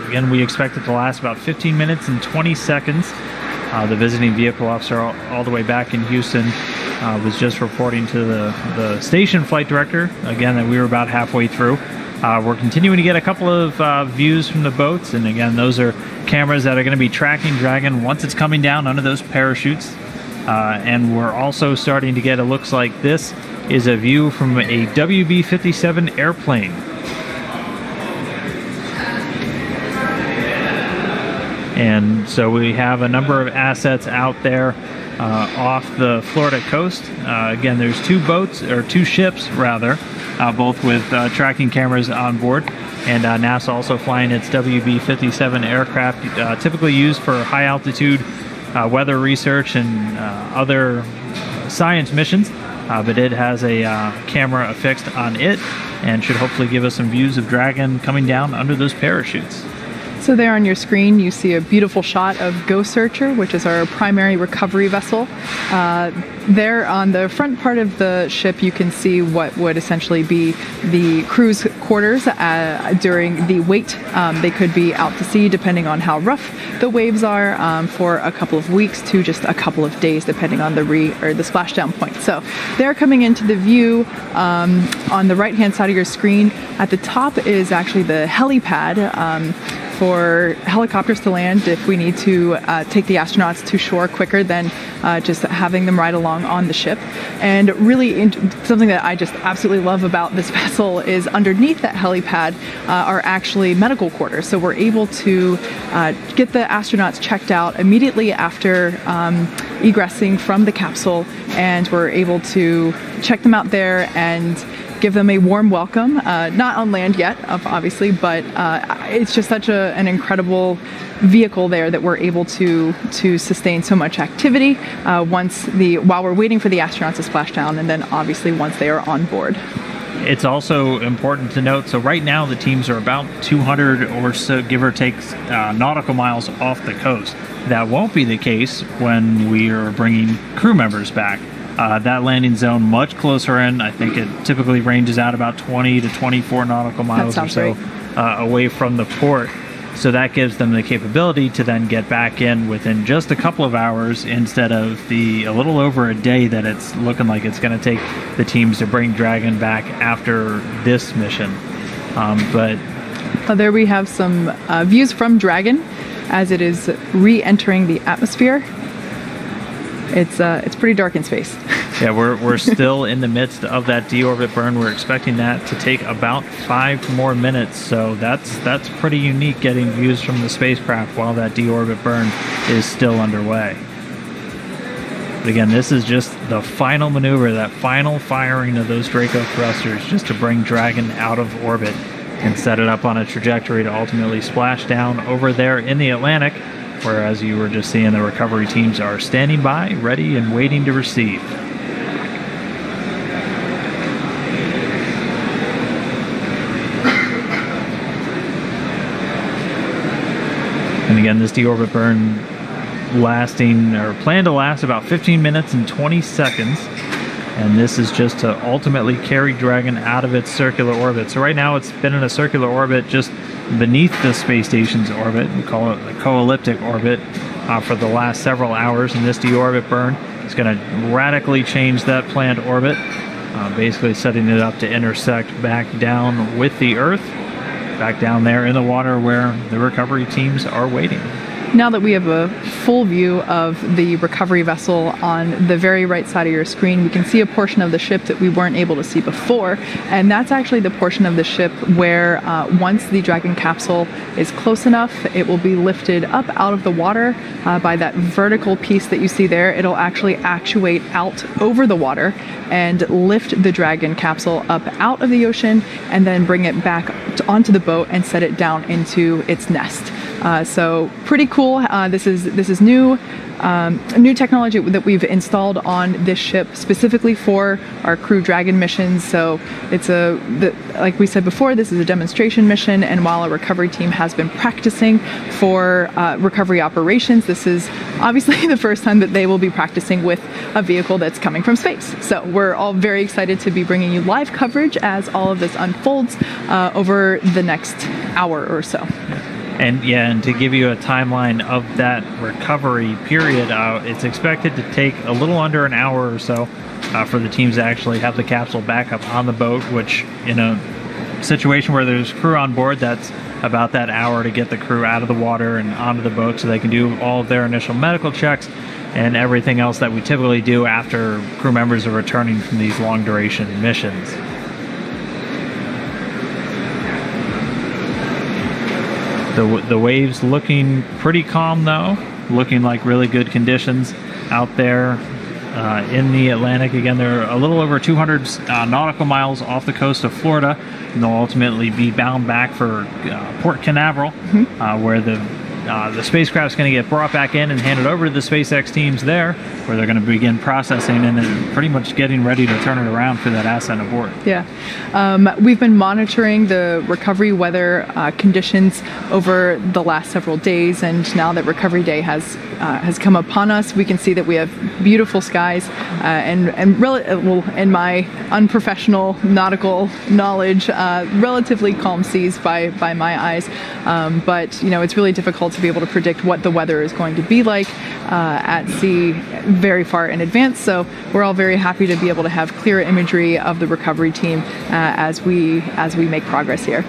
again, we expect it to last about 15 minutes and 20 seconds. The visiting vehicle officer all the way back in Houston was just reporting to the station flight director, again, that we were about halfway through. We're continuing to get a couple of views from the boats, and again, those are cameras that are going to be tracking Dragon once it's coming down under those parachutes. And we're also starting to get, it looks like this is a view from a WB-57 airplane. And so we have a number of assets out there off the Florida coast. Again, there's two ships, both with tracking cameras on board. And NASA also flying its WB-57 aircraft, typically used for high-altitude weather research and other science missions. But it has a camera affixed on it and should hopefully give us some views of Dragon coming down under those parachutes. So there on your screen, you see a beautiful shot of Ghost Searcher, which is our primary recovery vessel. There on the front part of the ship, you can see what would essentially be the crew's quarters during the wait. They could be out to sea, depending on how rough the waves are, for a couple of weeks to just a couple of days, depending on the splashdown point. So they're coming into the view on the right-hand side of your screen. At the top is actually the helipad. For helicopters to land if we need to take the astronauts to shore quicker than just having them ride along on the ship. And really something that I just absolutely love about this vessel is underneath that helipad are actually medical quarters. So we're able to get the astronauts checked out immediately after egressing from the capsule, and we're able to check them out there and give them a warm welcome, not on land yet, obviously, but it's just such an incredible vehicle there that we're able to sustain so much activity while we're waiting for the astronauts to splash down, and then obviously once they are on board. It's also important to note, so right now the teams are about 200 or so, give or take, nautical miles off the coast. That won't be the case when we are bringing crew members back. That landing zone much closer in. I think it typically ranges out about 20 to 24 nautical miles or so away from the port. So that gives them the capability to then get back in within just a couple of hours instead of a little over a day that it's looking like it's going to take the teams to bring Dragon back after this mission. But there we have some views from Dragon as it is re-entering the atmosphere. It's pretty dark in space. Yeah, we're still in the midst of that deorbit burn. We're expecting that to take about 5 more minutes, so that's pretty unique, getting views from the spacecraft while that deorbit burn is still underway. But again, this is just the final maneuver, that final firing of those Draco thrusters, just to bring Dragon out of orbit and set it up on a trajectory to ultimately splash down over there in the Atlantic, where, as you were just seeing, the recovery teams are standing by, ready and waiting to receive. And again, this deorbit burn planned to last about 15 minutes and 20 seconds. And this is just to ultimately carry Dragon out of its circular orbit. So right now it's been in a circular orbit just beneath the space station's orbit. We call it the co-elliptic orbit for the last several hours. And this deorbit burn is going to radically change that planned orbit, basically setting it up to intersect back down with the Earth, back down there in the water where the recovery teams are waiting. Now that we have a full view of the recovery vessel on the very right side of your screen, we can see a portion of the ship that we weren't able to see before, and that's actually the portion of the ship where once the Dragon capsule is close enough, it will be lifted up out of the water by that vertical piece that you see there. It'll actually actuate out over the water and lift the Dragon capsule up out of the ocean and then bring it back onto the boat and set it down into its nest. So pretty cool cool. This is new technology that we've installed on this ship specifically for our Crew Dragon missions. So it's like we said before, this is a demonstration mission, and while our recovery team has been practicing for recovery operations, this is obviously the first time that they will be practicing with a vehicle that's coming from space. So we're all very excited to be bringing you live coverage as all of this unfolds over the next hour or so. And to give you a timeline of that recovery period, it's expected to take a little under an hour or so for the teams to actually have the capsule back up on the boat, which in a situation where there's crew on board, that's about that hour to get the crew out of the water and onto the boat so they can do all of their initial medical checks and everything else that we typically do after crew members are returning from these long duration missions. The waves looking pretty calm though, looking like really good conditions out there in the Atlantic. Again, they're a little over 200 nautical miles off the coast of Florida, and they'll ultimately be bound back for Port Canaveral, where the spacecraft's going to get brought back in and handed over to the SpaceX teams there, where they're going to begin processing and then pretty much getting ready to turn it around for that ascent aboard. Yeah. We've been monitoring the recovery weather conditions over the last several days, and now that Recovery Day has come upon us, we can see that we have beautiful skies and in my unprofessional nautical knowledge, relatively calm seas by my eyes. But it's really difficult to be able to predict what the weather is going to be like at sea very far in advance. So we're all very happy to be able to have clear imagery of the recovery team as we make progress here.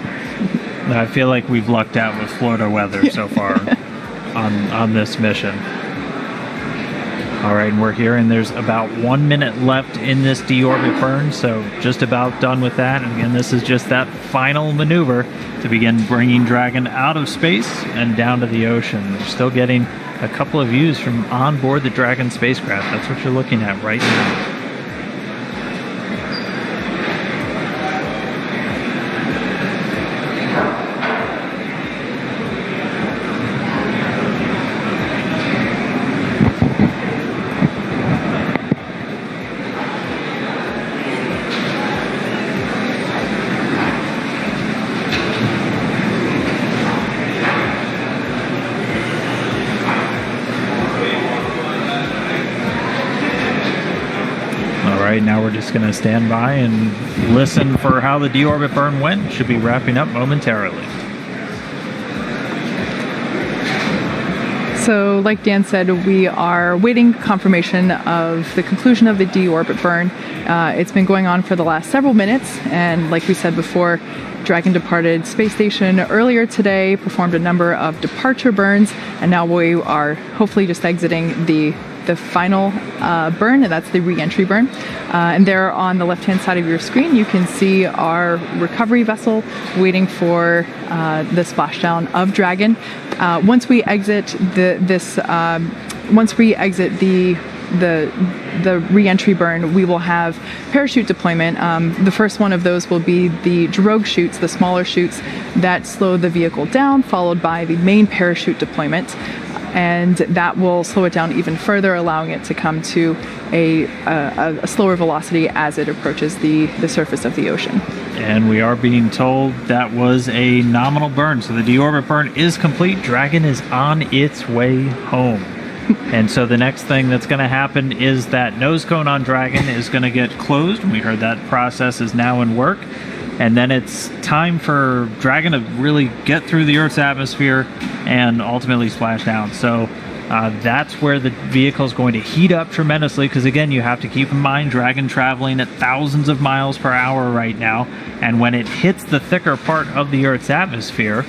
I feel like we've lucked out with Florida weather so far on this mission. All right, and we're here, and there's about 1 minute left in this deorbit burn, so just about done with that. And again, this is just that final maneuver to begin bringing Dragon out of space and down to the ocean. We're still getting a couple of views from on board the Dragon spacecraft. That's what you're looking at right now. Now we're just going to stand by and listen for how the deorbit burn went. Should be wrapping up momentarily. So like Dan said, we are waiting confirmation of the conclusion of the deorbit burn. It's been going on for the last several minutes, and like we said before, Dragon departed space station earlier today, performed a number of departure burns, and now we are hopefully just exiting the final burn, and that's the re-entry burn. And there on the left-hand side of your screen, you can see our recovery vessel waiting for the splashdown of Dragon. Once we exit the re-entry burn, we will have parachute deployment. The first one of those will be the drogue chutes, the smaller chutes that slow the vehicle down, followed by the main parachute deployment. And that will slow it down even further, allowing it to come to a slower velocity as it approaches the surface of the ocean. And we are being told that was a nominal burn. So the deorbit burn is complete. Dragon is on its way home. And so the next thing that's going to happen is that nose cone on Dragon is going to get closed. We heard that process is now in work. And then it's time for Dragon to really get through the Earth's atmosphere and ultimately splash down. So that's where the vehicle is going to heat up tremendously, because again, you have to keep in mind Dragon traveling at thousands of miles per hour right now. And when it hits the thicker part of the Earth's atmosphere,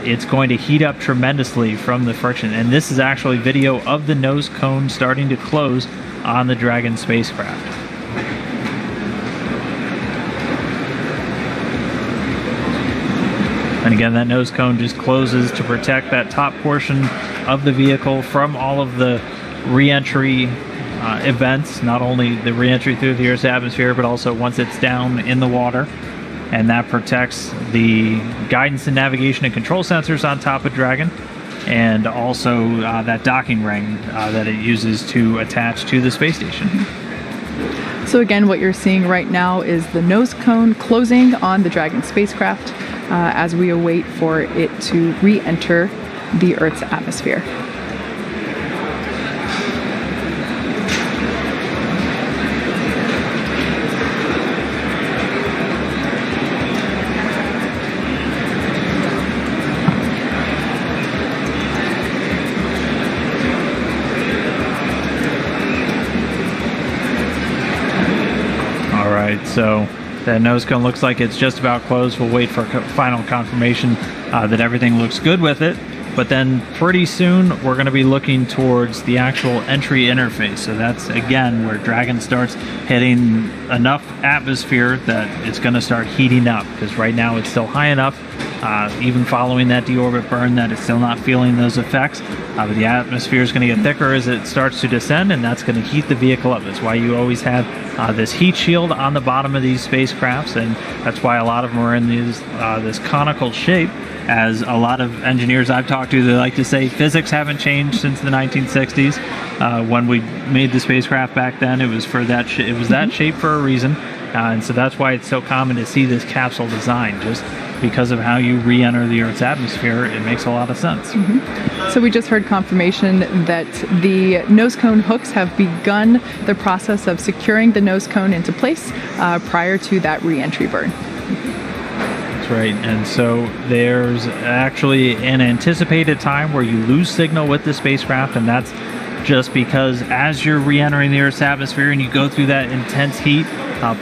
it's going to heat up tremendously from the friction. And this is actually video of the nose cone starting to close on the Dragon spacecraft. And again, that nose cone just closes to protect that top portion of the vehicle from all of the re-entry events, not only the re-entry through the Earth's atmosphere, but also once it's down in the water. And that protects the guidance and navigation and control sensors on top of Dragon. and also that docking ring that it uses to attach to the space station. So again, what you're seeing right now is the nose cone closing on the Dragon spacecraft as we await for it to re-enter the Earth's atmosphere. So that nose cone looks like it's just about closed. We'll wait for final confirmation that everything looks good with it. But then pretty soon we're going to be looking towards the actual entry interface. So that's, again, where Dragon starts hitting enough atmosphere that it's going to start heating up. Because right now it's still high enough, even following that deorbit burn, that it's still not feeling those effects. But the atmosphere is going to get thicker as it starts to descend, and that's going to heat the vehicle up. That's why you always have this heat shield on the bottom of these spacecrafts, and that's why a lot of them are in these this conical shape. As a lot of engineers I've talked to, they like to say physics haven't changed since the 1960s. When we made the spacecraft back then, it was for that it was that shape for a reason, and so that's why it's so common to see this capsule design. Just because of how you re-enter the Earth's atmosphere, it makes a lot of sense. So we just heard confirmation that the nose cone hooks have begun the process of securing the nose cone into place prior to that re-entry burn. That's right. And so there's actually an anticipated time where you lose signal with the spacecraft, and that's just because as you're re-entering the Earth's atmosphere and you go through that intense heat,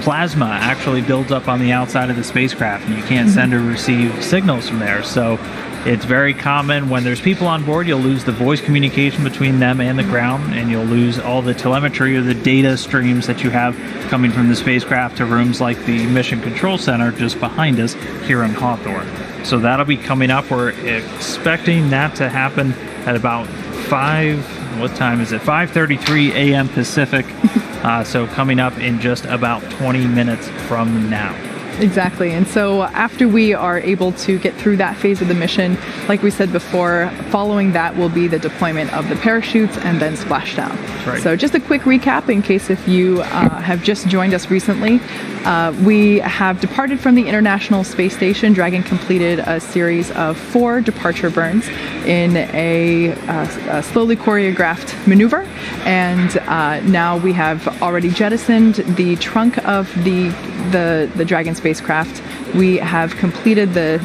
plasma actually builds up on the outside of the spacecraft, and you can't send or receive signals from there. So it's very common when there's people on board, you'll lose the voice communication between them and the ground, and you'll lose all the telemetry or the data streams that you have coming from the spacecraft to rooms like the Mission Control Center just behind us here in Hawthorne. So that'll be coming up. We're expecting that to happen at about 5:33 a.m. Pacific. So coming up in just about 20 minutes from now. Exactly. And so after we are able to get through that phase of the mission, like we said before, following that will be the deployment of the parachutes and then splashdown. Right. So just a quick recap in case if you have just joined us recently. We have departed from the International Space Station. Dragon completed a series of 4 departure burns in a slowly choreographed maneuver. And now we have already jettisoned the trunk of the Dragon spacecraft. We have completed the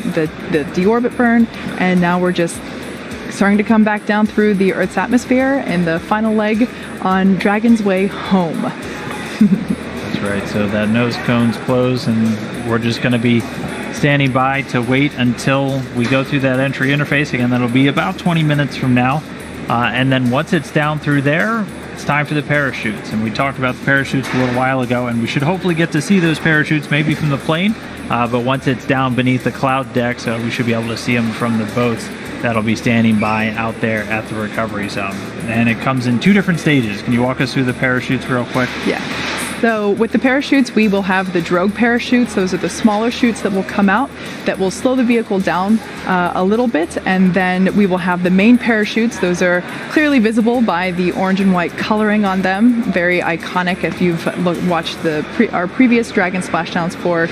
deorbit burn, and now we're just starting to come back down through the Earth's atmosphere in the final leg on Dragon's way home. That's right. So that nose cone's closed, and we're just going to be standing by to wait until we go through that entry interface. Again, that'll be about 20 minutes from now. And then once it's down through there, it's time for the parachutes. And we talked about the parachutes a little while ago, and we should hopefully get to see those parachutes maybe from the plane. But once it's down beneath the cloud deck, so we should be able to see them from the boats that'll be standing by out there at the recovery zone. And it comes in 2 different stages. Can you walk us through the parachutes real quick? Yeah. So with the parachutes, we will have the drogue parachutes. Those are the smaller chutes that will come out that will slow the vehicle down a little bit. And then we will have the main parachutes. Those are clearly visible by the orange and white coloring on them. Very iconic if you've watched our previous Dragon splashdowns for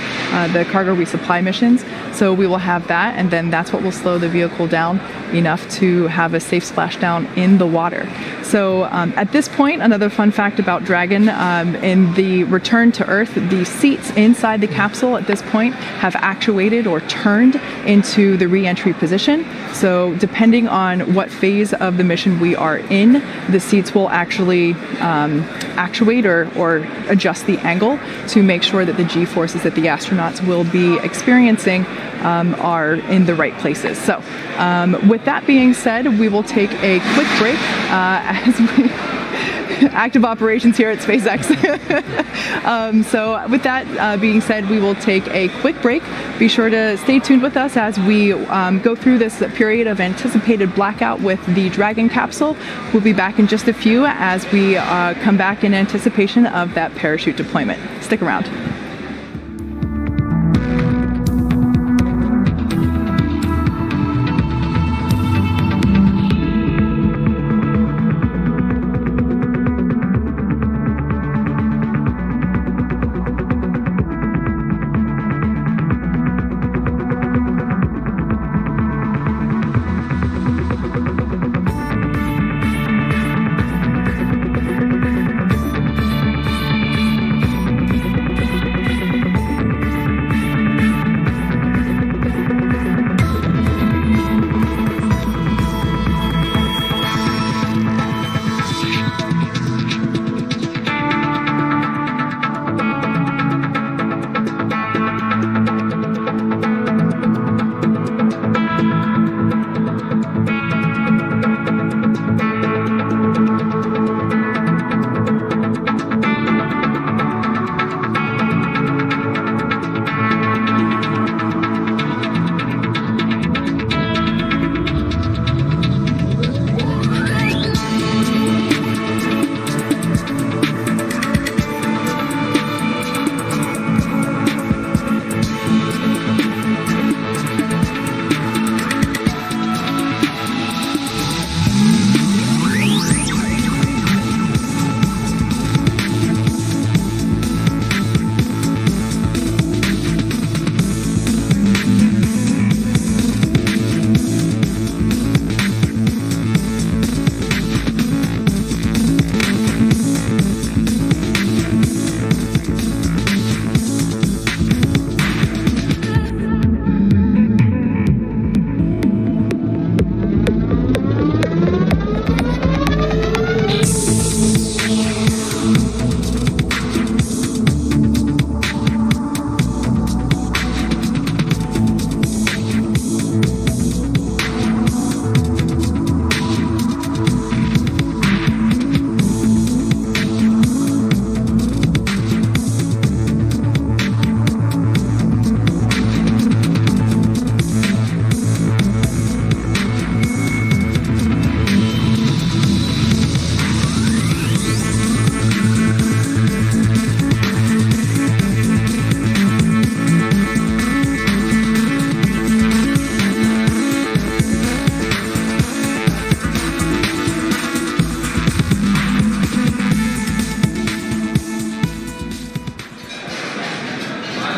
the cargo resupply missions. So we will have that, and then that's what will slow the vehicle down enough to have a safe splashdown in the water. So at this point, another fun fact about Dragon, in the return to Earth, the seats inside the capsule at this point have actuated or turned into the re-entry position. So depending on what phase of the mission we are in, the seats will actually actuate or adjust the angle to make sure that the G-forces that the astronauts will be experiencing are in the right places. So with that being said, we will take a quick break as we active operations here at SpaceX. So with that being said, we will take a quick break. Be sure to stay tuned with us as we go through this period of anticipated blackout with the Dragon capsule. We'll be back in just a few as we come back in anticipation of that parachute deployment. Stick around.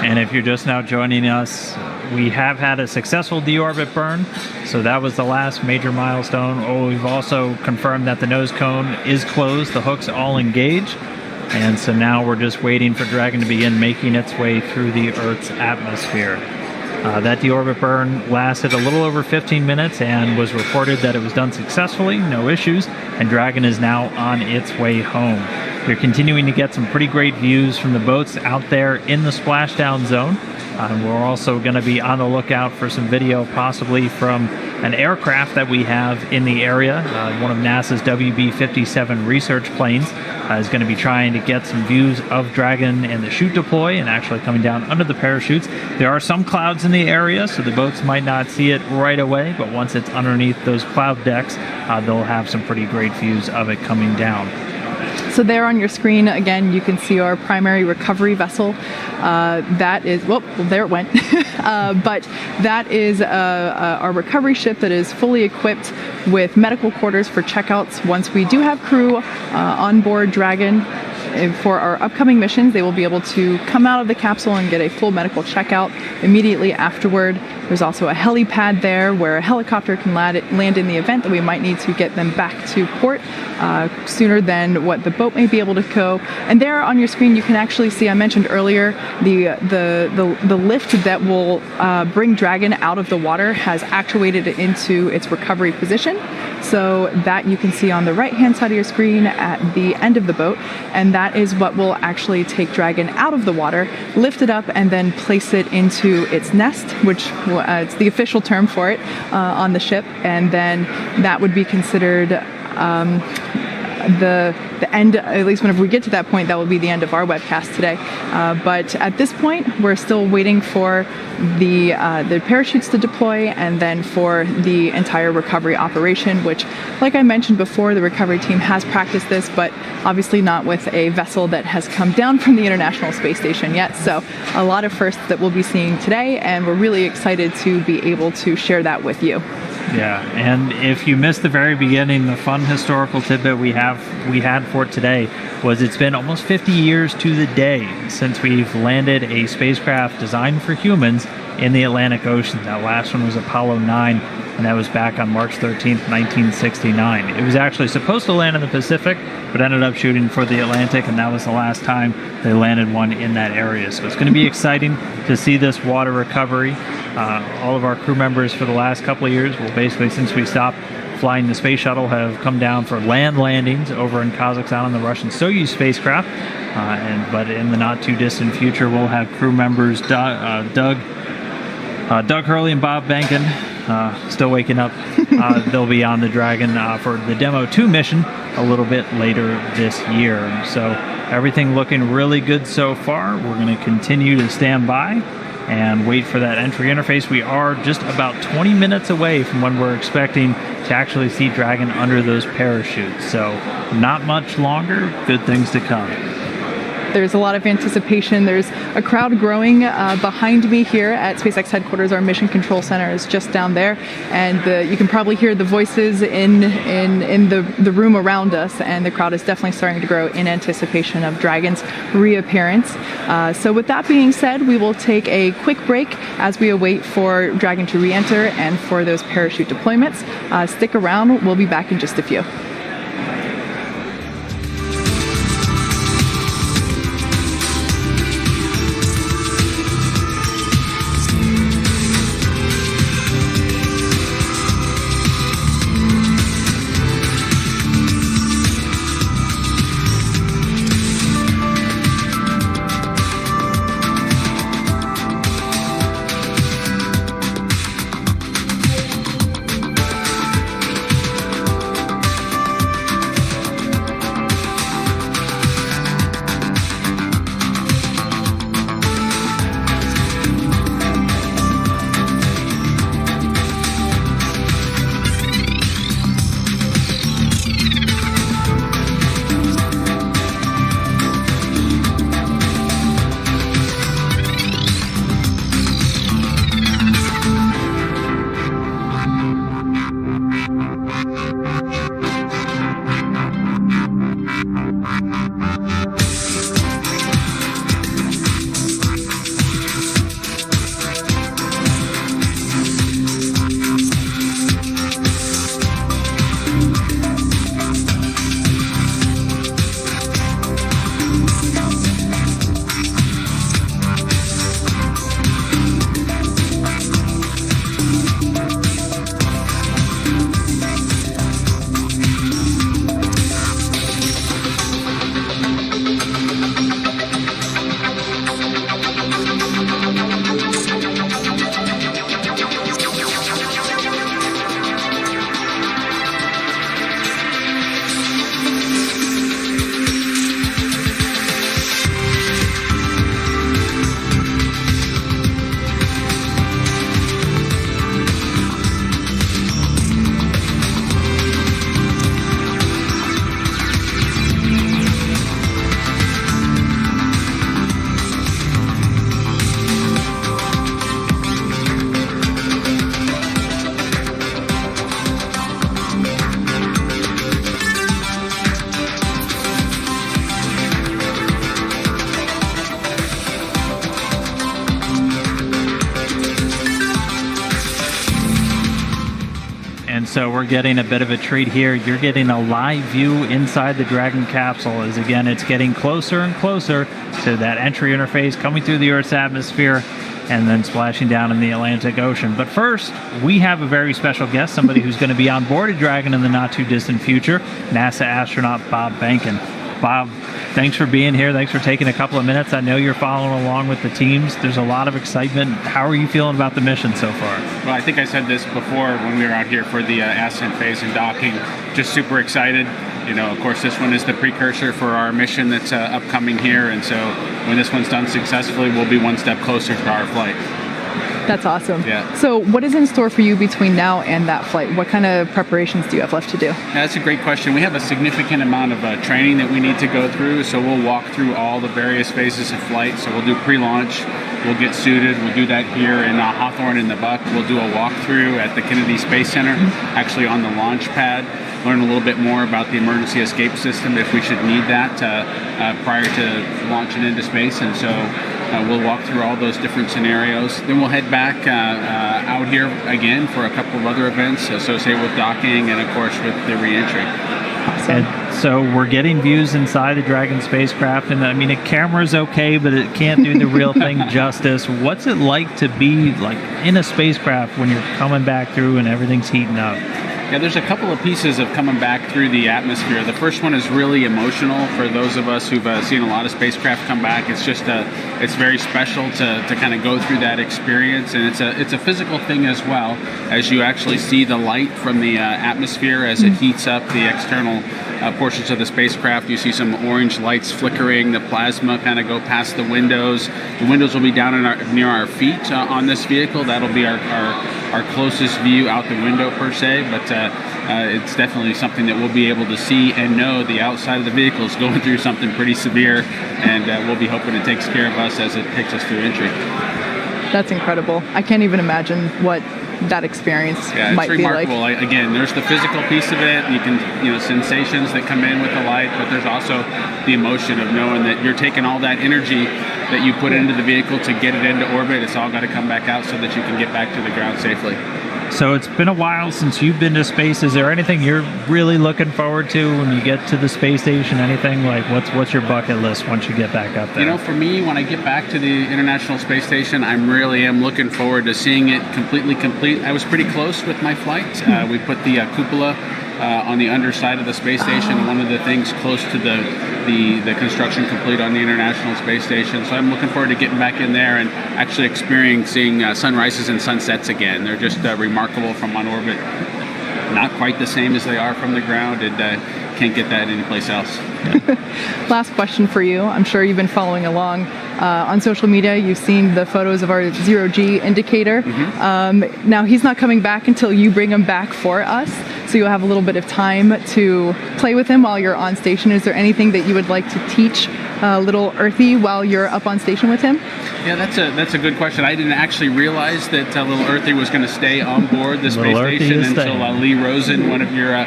And if you're just now joining us, we have had a successful deorbit burn, so that was the last major milestone. We've also confirmed that the nose cone is closed, the hooks all engaged, and so now we're just waiting for Dragon to begin making its way through the Earth's atmosphere. That deorbit burn lasted a little over 15 minutes and was reported that it was done successfully, no issues, and Dragon is now on its way home. We're continuing to get some pretty great views from the boats out there in the splashdown zone. We're also going to be on the lookout for some video, possibly from an aircraft that we have in the area. One of NASA's WB-57 research planes is going to be trying to get some views of Dragon and the chute deploy and actually coming down under the parachutes. There are some clouds in the area, so the boats might not see it right away, but once it's underneath those cloud decks, they'll have some pretty great views of it coming down. So there on your screen, again, you can see our primary recovery vessel. That is, well, there it went. But that is our recovery ship that is fully equipped with medical quarters for checkouts. Once we do have crew on board Dragon for our upcoming missions, they will be able to come out of the capsule and get a full medical checkout immediately afterward. There's also a helipad there where a helicopter can land in the event that we might need to get them back to port sooner than what the boat may be able to go. And there on your screen, you can actually see, I mentioned earlier, the lift that will bring Dragon out of the water has actuated it into its recovery position. So that you can see on the right-hand side of your screen at the end of the boat. And that is what will actually take Dragon out of the water, lift it up, and then place it into its nest, which it's the official term for it on the ship. And then that would be considered the end, at least whenever we get to that point, that will be the end of our webcast today. But at this point, we're still waiting for the parachutes to deploy and then for the entire recovery operation, which, like I mentioned before, the recovery team has practiced this, but obviously not with a vessel that has come down from the International Space Station yet. So a lot of firsts that we'll be seeing today, and we're really excited to be able to share that with you. Yeah, and if you missed the very beginning, the fun historical tidbit we had for today was it's been almost 50 years to the day since we've landed a spacecraft designed for humans in the Atlantic Ocean. That last one was Apollo 9, and that was back on March 13th, 1969. It was actually supposed to land in the Pacific, but ended up shooting for the Atlantic, and that was the last time they landed one in that area. So it's going to be exciting to see this water recovery. All of our crew members for the last couple of years, well, basically since we stopped flying the space shuttle, have come down for land landings over in Kazakhstan on the Russian Soyuz spacecraft. But in the not too distant future, we'll have crew members Doug Hurley and Bob Benkin, still waking up. They'll be on the Dragon for the Demo 2 mission a little bit later this year. So everything looking really good so far. We're going to continue to stand by and wait for that entry interface. We are just about 20 minutes away from when we're expecting to actually see Dragon under those parachutes. So not much longer, good things to come. There's a lot of anticipation. There's a crowd growing behind me here at SpaceX headquarters. Our mission control center is just down there, and you can probably hear the voices in the room around us, and the crowd is definitely starting to grow in anticipation of Dragon's reappearance. So with that being said, we will take a quick break as we await for Dragon to re-enter and for those parachute deployments. Stick around. We'll be back in just a few. so we're getting a bit of a treat here. You're getting a live view inside the Dragon capsule as, again, it's getting closer and closer to that entry interface, coming through the Earth's atmosphere and then splashing down in the Atlantic Ocean. But first, we have a very special guest, somebody who's going to be on board a Dragon in the not-too-distant future, NASA astronaut Bob Behnken. Bob, thanks for being here. Thanks for taking a couple of minutes. I know you're following along with the teams. There's a lot of excitement. How are you feeling about the mission so far? Well, I think I said this before when we were out here for the ascent phase and docking. Just super excited. You know, of course, this one is the precursor for our mission that's upcoming here. And so when this one's done successfully, we'll be one step closer to our flight. That's awesome. Yeah. So what is in store for you between now and that flight? What kind of preparations do you have left to do? Yeah, that's a great question. We have a significant amount of training that we need to go through. So we'll walk through all the various phases of flight. So we'll do pre-launch. We'll get suited. We'll do that here in Hawthorne in the Buck. We'll do a walkthrough at the Kennedy Space Center, actually on the launch pad. Learn a little bit more about the emergency escape system if we should need that prior to launching into space. And so we'll walk through all those different scenarios. Then we'll head back out here again for a couple of other events associated with docking and, of course, with the reentry. And so we're getting views inside the Dragon spacecraft, and I mean, a camera's okay, but it can't do the real thing justice. What's it like to be like in a spacecraft when you're coming back through and everything's heating up? Yeah, there's a couple of pieces of coming back through the atmosphere. The first one is really emotional for those of us who've seen a lot of spacecraft come back. It's just it's very special to kind of go through that experience, and it's a physical thing as well, as you actually see the light from the atmosphere as it heats up the external portions of the spacecraft. You see some orange lights flickering, the plasma kind of go past the windows. The windows will be down in near our feet on this vehicle. That'll be our closest view out the window per se, but it's definitely something that we'll be able to see and know the outside of the vehicle is going through something pretty severe, and we'll be hoping it takes care of us as it takes us through entry. That's incredible. I can't even imagine what that experience might be like. It's remarkable. Again, there's the physical piece of it. You can, sensations that come in with the light, but there's also the emotion of knowing that you're taking all that energy that you put into the vehicle to get it into orbit. It's all got to come back out so that you can get back to the ground safely. So it's been a while since you've been to space. Is there anything you're really looking forward to when you get to the space station? Anything like what's your bucket list once you get back up there? For me, when I get back to the International Space Station, I really am looking forward to seeing it completely complete. I was pretty close with my flight. We put the cupola on the underside of the space station. One of the things close to the construction complete on the International Space Station. So I'm looking forward to getting back in there and actually experiencing sunrises and sunsets again. They're just remarkable from on orbit. Not quite the same as they are from the ground, and can't get that anyplace else. Last question for you. I'm sure you've been following along on social media. You've seen the photos of our zero-G indicator. Now, he's not coming back until you bring him back for us, so you'll have a little bit of time to play with him while you're on station. Is there anything that you would like to teach little Earthy while you're up on station with him? Yeah, that's a good question. I didn't actually realize that little Earthy was going to stay on board the space station until Lee Rosen, one of your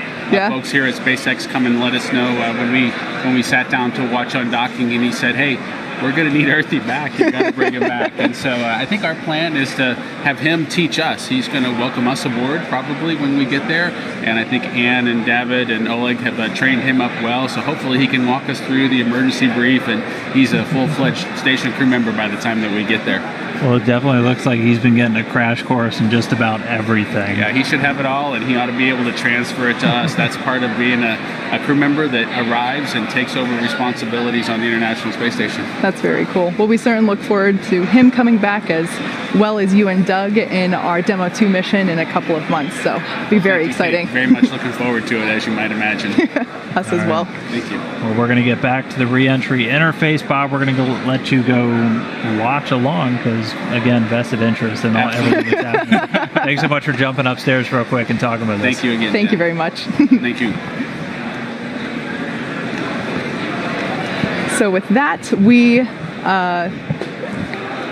folks here at SpaceX, come and let us know when we sat down to watch Undocking, and he said, "Hey, we're going to need Earthy back. You got to bring him back." And so I think our plan is to have him teach us. He's going to welcome us aboard probably when we get there. And I think Ann and David and Oleg have trained him up well. So hopefully he can walk us through the emergency brief, and he's a full-fledged station crew member by the time that we get there. Well, it definitely looks like he's been getting a crash course in just about everything. Yeah, he should have it all, and he ought to be able to transfer it to us. That's part of being a crew member that arrives and takes over responsibilities on the International Space Station. That's very cool. Well, we certainly look forward to him coming back, as well as you and Doug, in our Demo 2 mission in a couple of months. So it'll be very exciting. Very much looking forward to it, as you might imagine. Us as well. Thank you. Well, we're going to get back to the re-entry interface, Bob. We're going to let you go watch along because, again, vested interest in everything that's happening. Thanks so much for jumping upstairs real quick and talking with us. Thank you again. Thank you very much. Thank you. So with that, we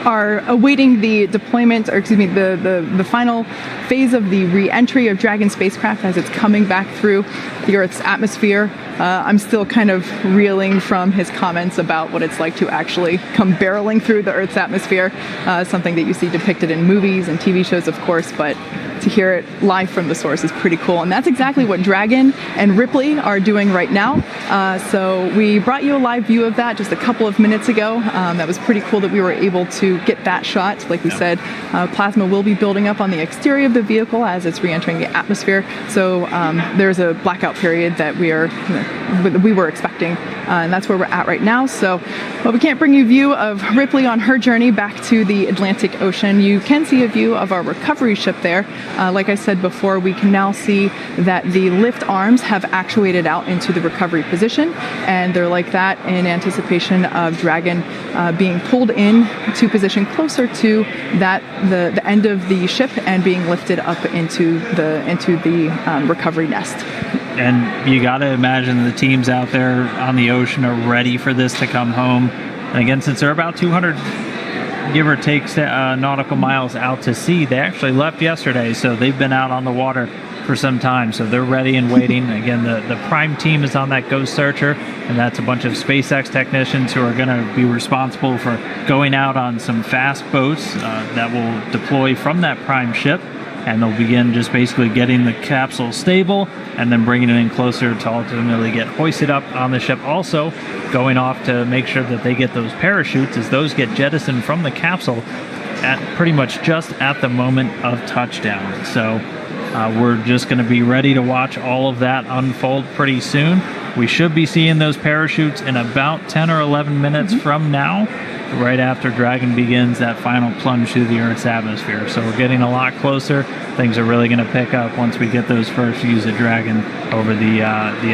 are awaiting the deployment, or excuse me, the final phase of the re-entry of Dragon spacecraft as it's coming back through the Earth's atmosphere. I'm still kind of reeling from his comments about what it's like to actually come barreling through the Earth's atmosphere, something that you see depicted in movies and TV shows, of course, but to hear it live from the source is pretty cool. And that's exactly what Dragon and Ripley are doing right now. So we brought you a live view of that just a couple of minutes ago. That was pretty cool that we were able to get that shot. Like we said, plasma will be building up on the exterior of the vehicle as it's re-entering the atmosphere. So there's a blackout period that we were expecting, and that's where we're at right now. So, but we can't bring you a view of Ripley on her journey back to the Atlantic Ocean. You can see a view of our recovery ship there. Like I said before, we can now see that the lift arms have actuated out into the recovery position, and they're like that in anticipation of Dragon being pulled in to position closer to the end of the ship and being lifted up into the recovery nest. And you got to imagine the teams out there on the ocean are ready for this to come home. And again, since they're about 200, give or take, nautical miles out to sea, they actually left yesterday, so they've been out on the water for some time. So they're ready and waiting. Again, the prime team is on that Ghost Searcher, and that's a bunch of SpaceX technicians who are going to be responsible for going out on some fast boats that will deploy from that prime ship. And they'll begin just basically getting the capsule stable and then bringing it in closer to ultimately get hoisted up on the ship. Also going off to make sure that they get those parachutes as those get jettisoned from the capsule at pretty much just at the moment of touchdown. So we're just going to be ready to watch all of that unfold pretty soon. We should be seeing those parachutes in about 10 or 11 minutes from now, right after Dragon begins that final plunge through the Earth's atmosphere. So we're getting a lot closer. Things are really going to pick up once we get those first views of Dragon over the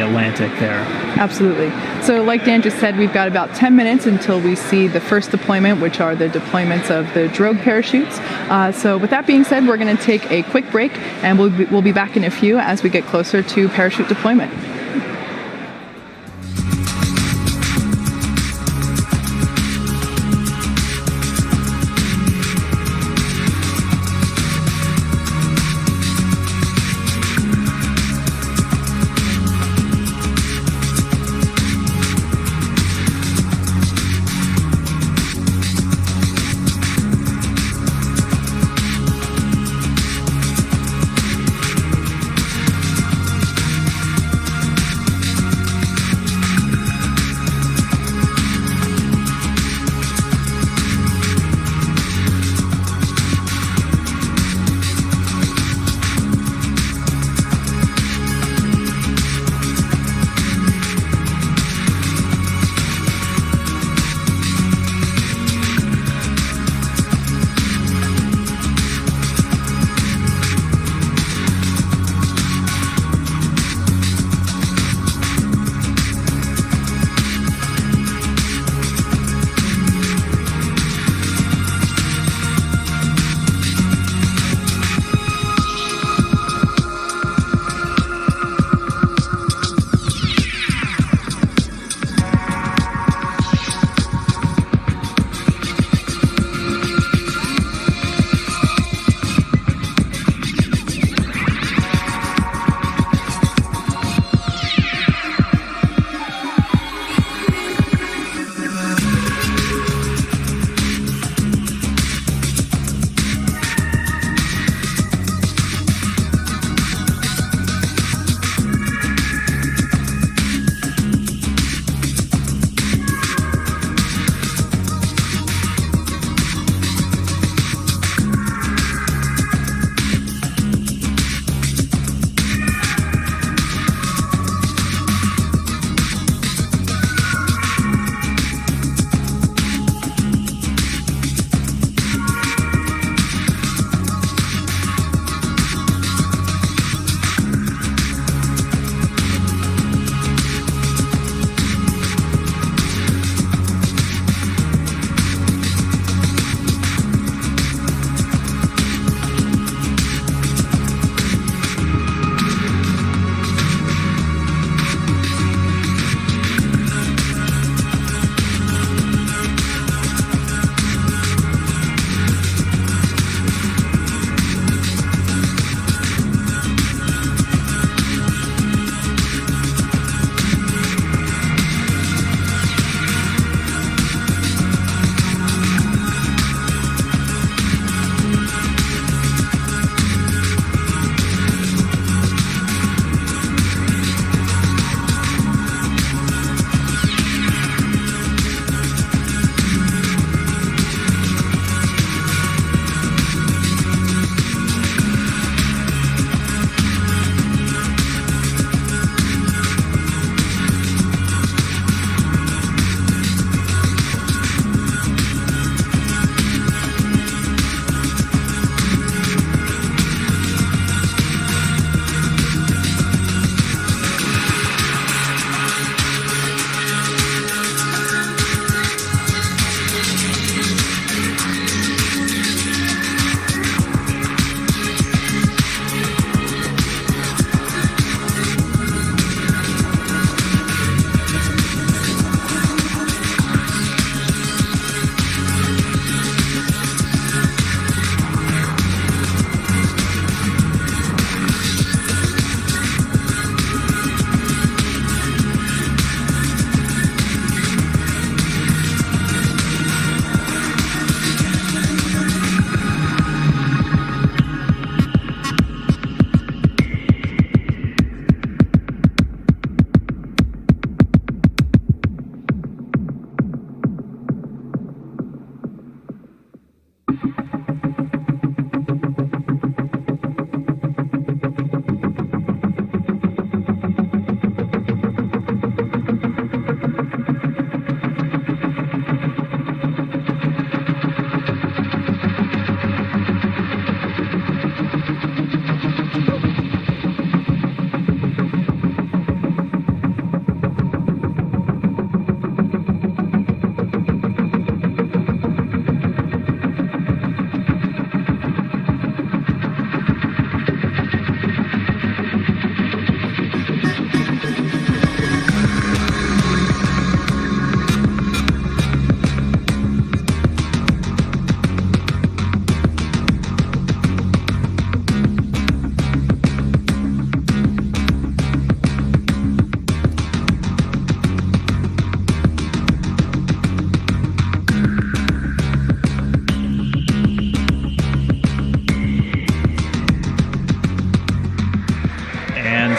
Atlantic there. Absolutely. So like Dan just said, we've got about 10 minutes until we see the first deployment, which are the deployments of the drogue parachutes. So with that being said, we're going to take a quick break, and we'll be back in a few as we get closer to parachute deployment.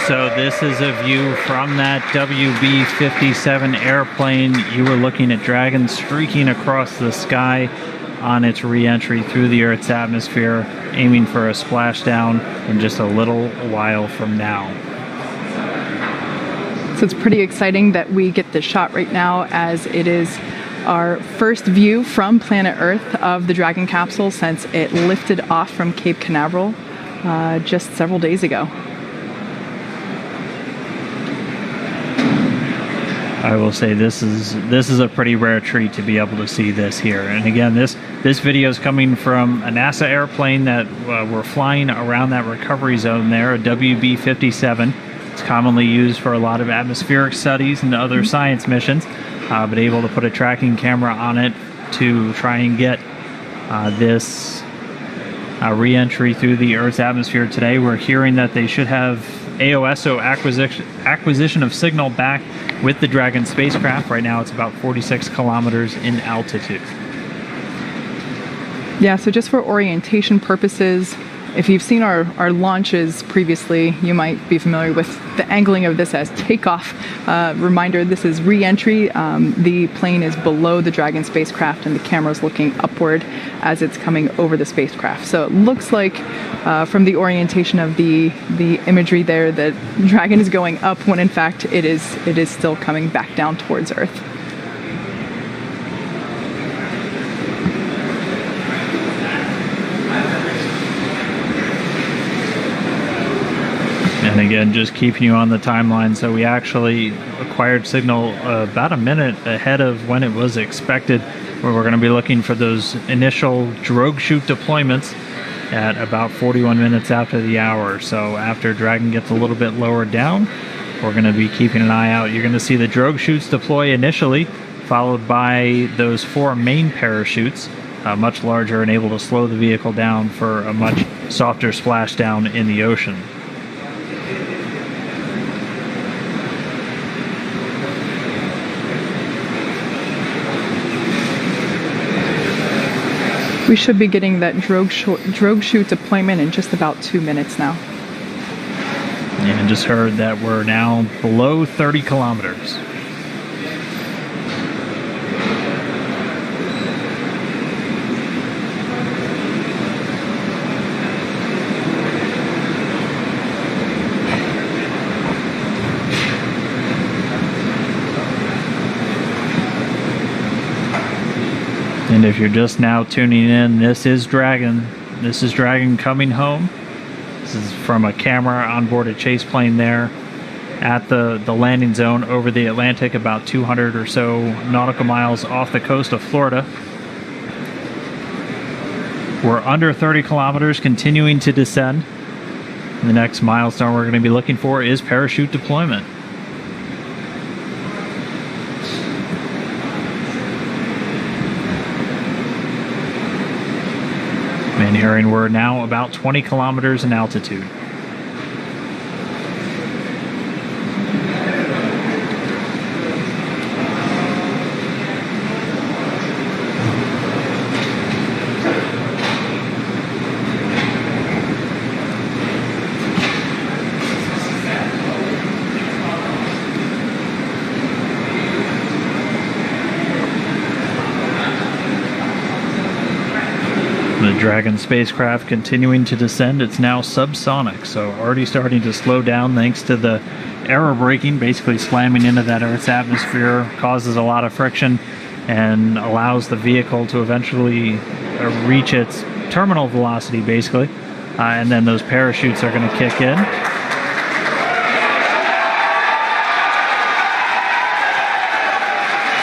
So this is a view from that WB-57 airplane. You were looking at Dragon streaking across the sky on its re-entry through the Earth's atmosphere, aiming for a splashdown in just a little while from now. So it's pretty exciting that we get this shot right now, as it is our first view from planet Earth of the Dragon capsule since it lifted off from Cape Canaveral just several days ago. I will say this is a pretty rare treat to be able to see this here. And again, this video is coming from a NASA airplane that were flying around that recovery zone there, a WB-57. It's commonly used for a lot of atmospheric studies and other science missions, but able to put a tracking camera on it to try and get this re-entry through the Earth's atmosphere today. We're hearing that they should have AOSO acquisition of signal back with the Dragon spacecraft. Right now it's about 46 kilometers in altitude. Yeah, so just for orientation purposes, if you've seen our launches previously, you might be familiar with the angling of this as takeoff. Reminder, this is re-entry. The plane is below the Dragon spacecraft and the camera is looking upward as it's coming over the spacecraft. So it looks like from the orientation of the imagery there that Dragon is going up when in fact it is still coming back down towards Earth. And again, just keeping you on the timeline, so we actually acquired signal about a minute ahead of when it was expected, where we're going to be looking for those initial drogue chute deployments at about 41 minutes after the hour. So after Dragon gets a little bit lower down, we're going to be keeping an eye out. You're going to see the drogue chutes deploy initially, followed by those 4 main parachutes, much larger and able to slow the vehicle down for a much softer splashdown in the ocean. We should be getting that drogue chute deployment in just about 2 minutes now. And just heard that we're now below 30 kilometers. And if you're just now tuning in, this is Dragon. This is Dragon coming home. This is from a camera on board a chase plane there at the landing zone over the Atlantic, about 200 or so nautical miles off the coast of Florida. We're under 30 kilometers, continuing to descend. The next milestone we're going to be looking for is parachute deployment. And hearing we're now about 20 kilometers in altitude. The Dragon spacecraft continuing to descend. It's now subsonic, so already starting to slow down thanks to the aerobraking, basically slamming into that Earth's atmosphere, causes a lot of friction and allows the vehicle to eventually reach its terminal velocity, basically. And then those parachutes are going to kick in.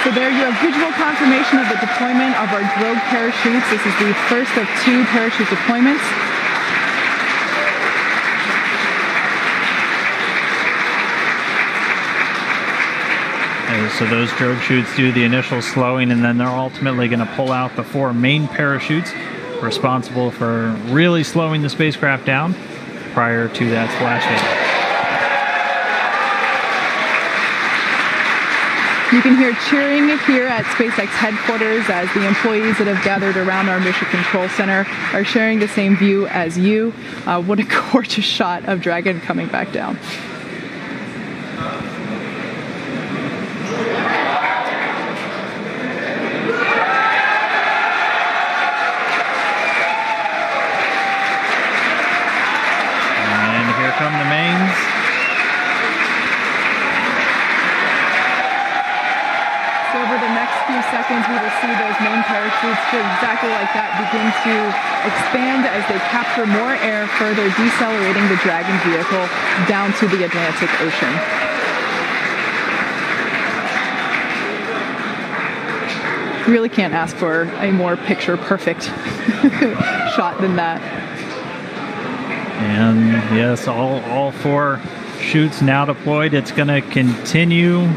So there you have visual confirmation of the deployment of our drogue parachutes. This is the first of 2 parachute deployments. And so those drogue chutes do the initial slowing, and then they're ultimately going to pull out the 4 main parachutes responsible for really slowing the spacecraft down prior to that splashdown. You can hear cheering here at SpaceX headquarters as the employees that have gathered around our Mission Control Center are sharing the same view as you. What a gorgeous shot of Dragon coming back down. parachutes, exactly like that, begin to expand as they capture more air, further decelerating the Dragon vehicle down to the Atlantic Ocean. Really can't ask for a more picture-perfect shot than that. And yes, all 4 chutes now deployed. It's going to continue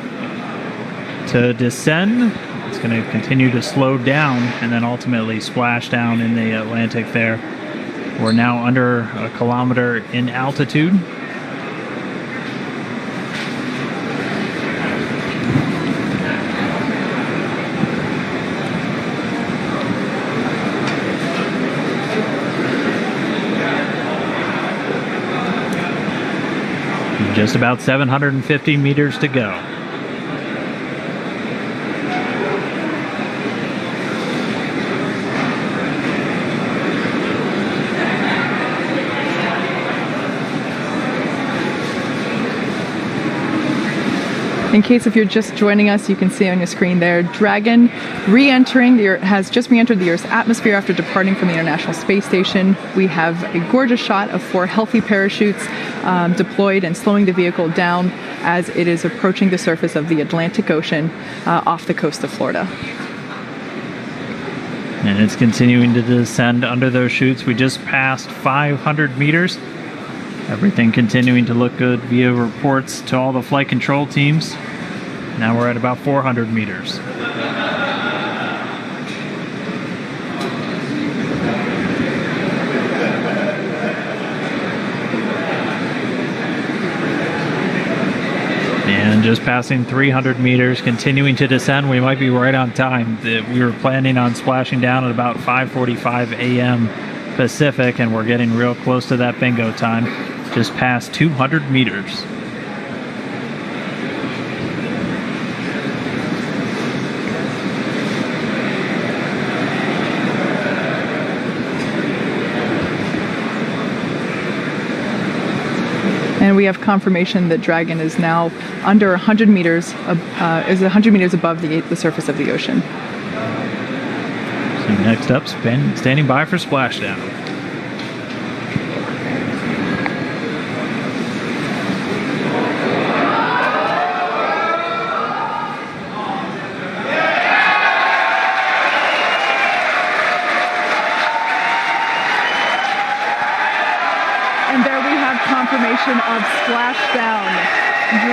to descend. It's going to continue to slow down and then ultimately splash down in the Atlantic there. We're now under 1 kilometer in altitude. Just about 750 meters to go. In case if you're just joining us, you can see on your screen there, Dragon has just re-entered the Earth's atmosphere after departing from the International Space Station. We have a gorgeous shot of 4 healthy parachutes deployed and slowing the vehicle down as it is approaching the surface of the Atlantic Ocean off the coast of Florida. And it's continuing to descend under those chutes. We just passed 500 meters. Everything continuing to look good via reports to all the flight control teams. Now we're at about 400 meters. And just passing 300 meters, continuing to descend. We might be right on time. We were planning on splashing down at about 5:45 a.m. Pacific, and we're getting real close to that bingo time. Just past 200 meters. And we have confirmation that Dragon is now under 100 meters, is 100 meters above the surface of the ocean. So next up, standing by for splashdown. Of Splashdown.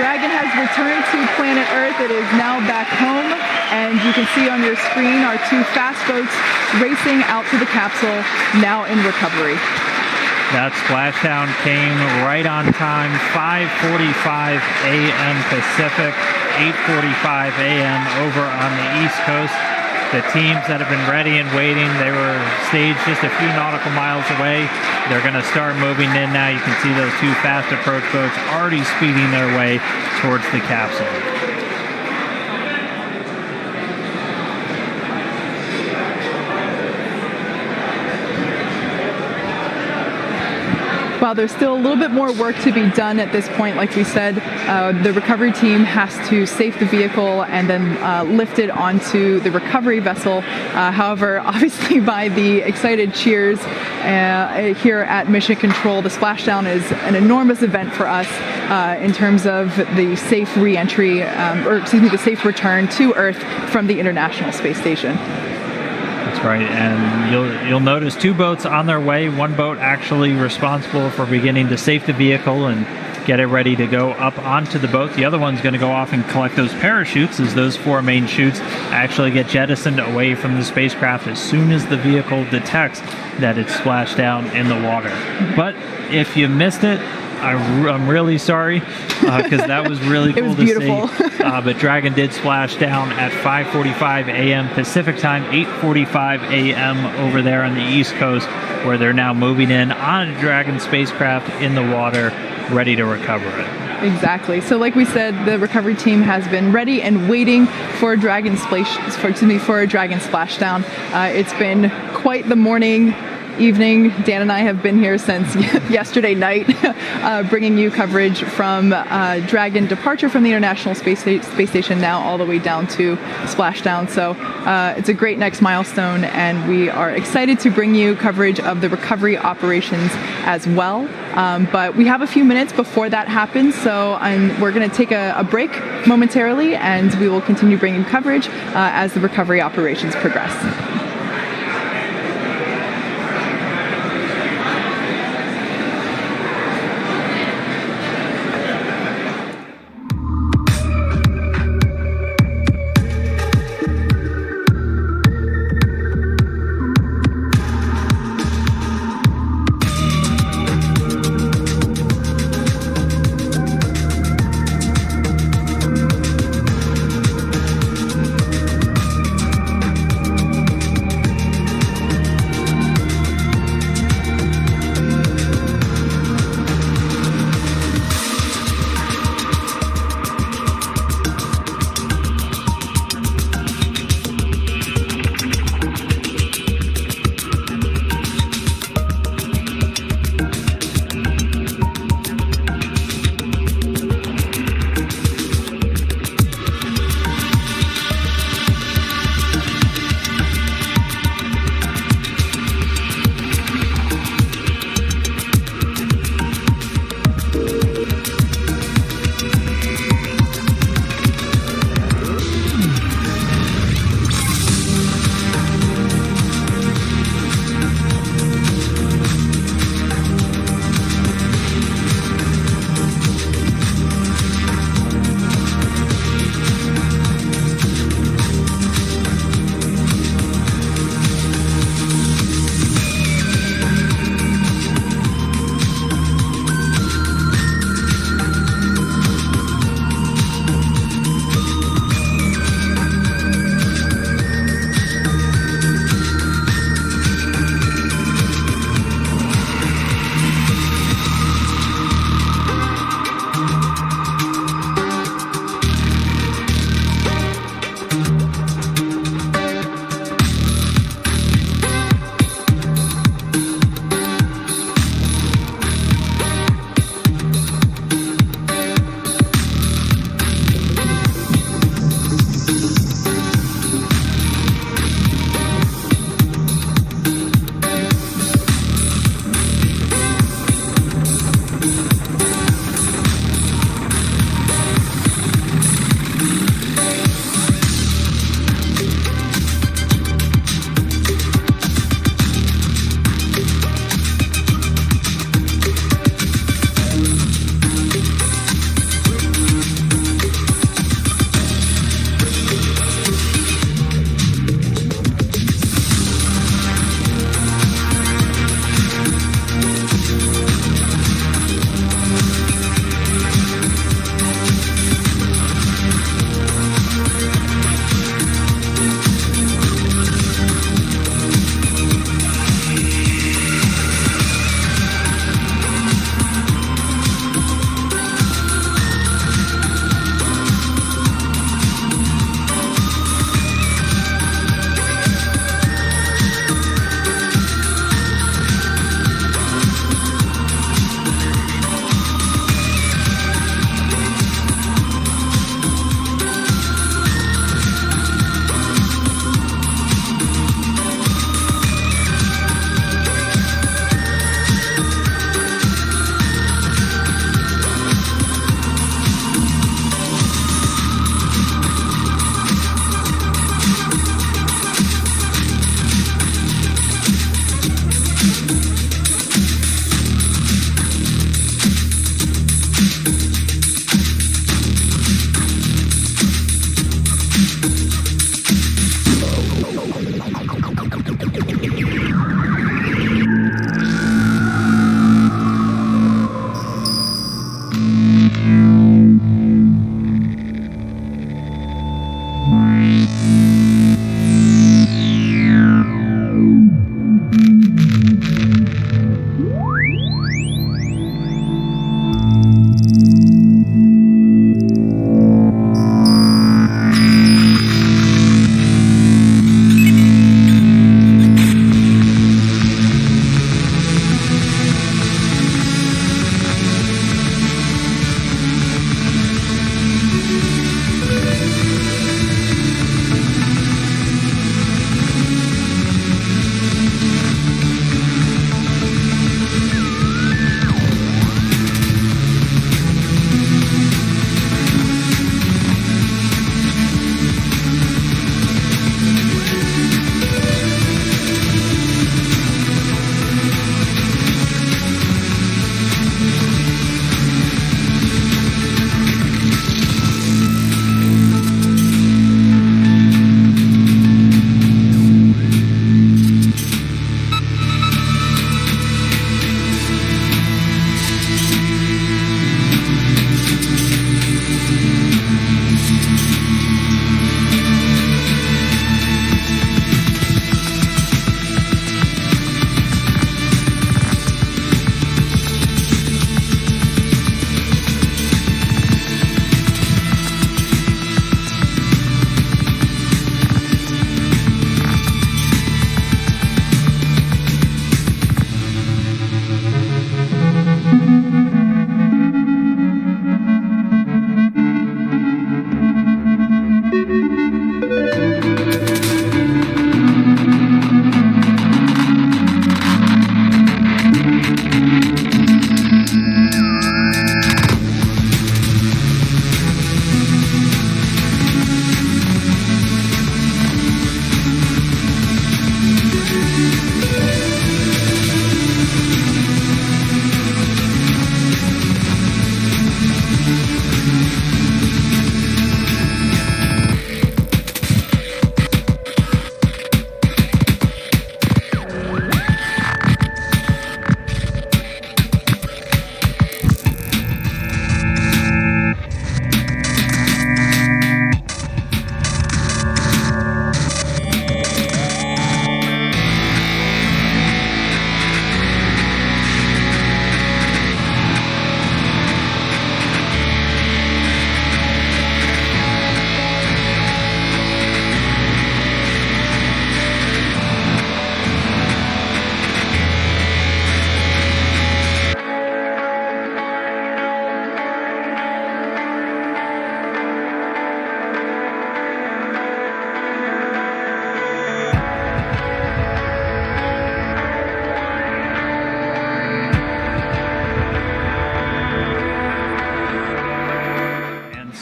Dragon has returned to planet Earth. It is now back home, and you can see on your screen our 2 fast boats racing out to the capsule, now in recovery. That splashdown came right on time, 5:45 a.m. Pacific, 8:45 a.m. over on the East Coast. The teams that have been ready and waiting, they were staged just a few nautical miles away. They're going to start moving in now. You can see those 2 fast approach boats already speeding their way towards the capsule. While there's still a little bit more work to be done at this point, like we said, the recovery team has to safe the vehicle and then lift it onto the recovery vessel. However, obviously by the excited cheers here at Mission Control, the splashdown is an enormous event for us in terms of the safe re-entry, the safe return to Earth from the International Space Station. That's right, and you'll notice 2 boats on their way. 1 boat actually responsible for beginning to safe the vehicle and get it ready to go up onto the boat. The other one's going to go off and collect those parachutes as those 4 main chutes actually get jettisoned away from the spacecraft as soon as the vehicle detects that it's splashed down in the water. But if you missed it, I'm really sorry because that was really cool to see. But Dragon did splash down at 5:45 a.m. Pacific time, 8:45 a.m. over there on the East Coast, where they're now moving in on a Dragon spacecraft in the water, ready to recover it. Exactly. So like we said, the recovery team has been ready and waiting for a Dragon splashdown. It's been quite the morning. evening. Dan and I have been here since yesterday night, bringing you coverage from Dragon departure from the International Space Station, now all the way down to Splashdown. So it's a great next milestone, and we are excited to bring you coverage of the recovery operations as well. But we have a few minutes before that happens, so we're going to take a break momentarily, and we will continue bringing coverage as the recovery operations progress.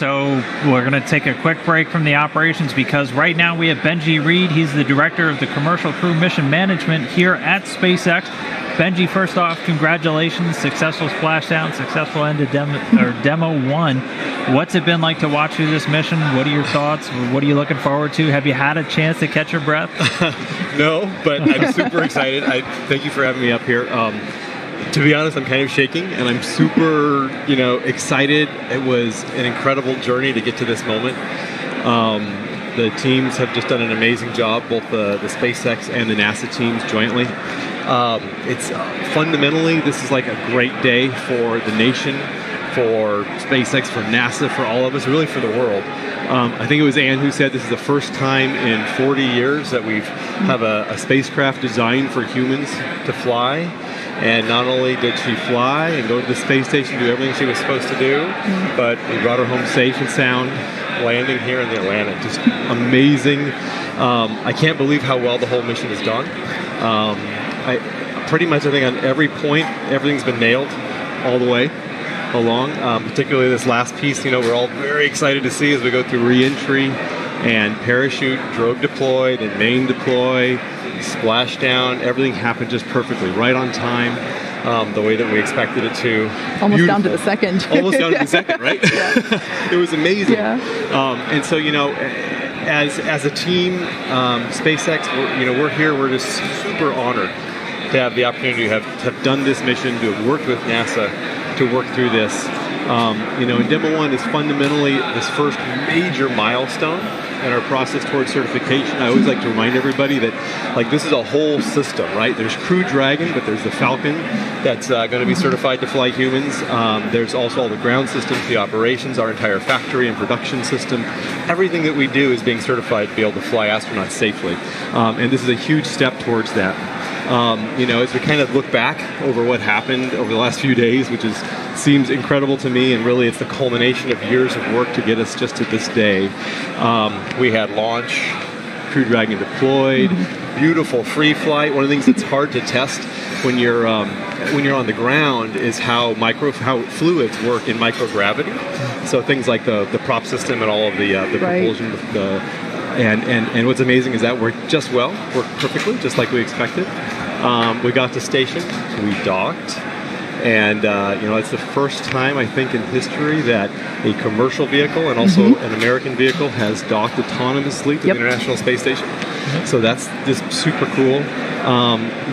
So we're going to take a quick break from the operations because right now we have Benji Reed. He's the director of the Commercial Crew Mission Management here at SpaceX. Benji, first off, congratulations. Successful splashdown, successful end of Demo 1. What's it been like to watch through this mission? What are your thoughts? What are you looking forward to? Have you had a chance to catch your breath? No, but I'm super excited. Thank you for having me up here. To be honest, I'm kind of shaking, and I'm super, excited. It was an incredible journey to get to this moment. The teams have just done an amazing job, both the SpaceX and the NASA teams jointly. It's fundamentally, this is like a great day for the nation, for SpaceX, for NASA, for all of us, really for the world. I think it was Ann who said this is the first time in 40 years that we've have a spacecraft designed for humans to fly. And not only did she fly and go to the space station, do everything she was supposed to do, but we brought her home safe and sound, landing here in the Atlantic. Just amazing. I can't believe how well the whole mission has gone. I think on every point, everything's been nailed all the way along. Particularly this last piece, we're all very excited to see as we go through re-entry and parachute, drogue deployed and main deploy, splashdown. Everything happened just perfectly, right on time, the way that we expected it to. Almost Beautiful. down to the second. Almost down to the second, right? It was amazing. Yeah. And so, as a team, SpaceX, we're here. We're just super honored to have the opportunity to have done this mission, to have worked with NASA to work through this. And Demo 1 is fundamentally this first major milestone in our process towards certification. I always like to remind everybody that, this is a whole system, right? There's Crew Dragon, but there's the Falcon that's going to be certified to fly humans. There's also all the ground systems, the operations, our entire factory and production system. Everything that we do is being certified to be able to fly astronauts safely. And this is a huge step towards that. As we kind of look back over what happened over the last few days, which seems incredible to me, and really it's the culmination of years of work to get us just to this day. We had launch, Crew Dragon deployed, beautiful free flight. One of the things that's hard to test when you're on the ground is how fluids work in microgravity. So things like the prop system and all of the propulsion, and what's amazing is that worked perfectly, just like we expected. We got to station, we docked, and it's the first time I think in history that a commercial vehicle and also an American vehicle has docked autonomously to the International Space Station. So that's just super cool.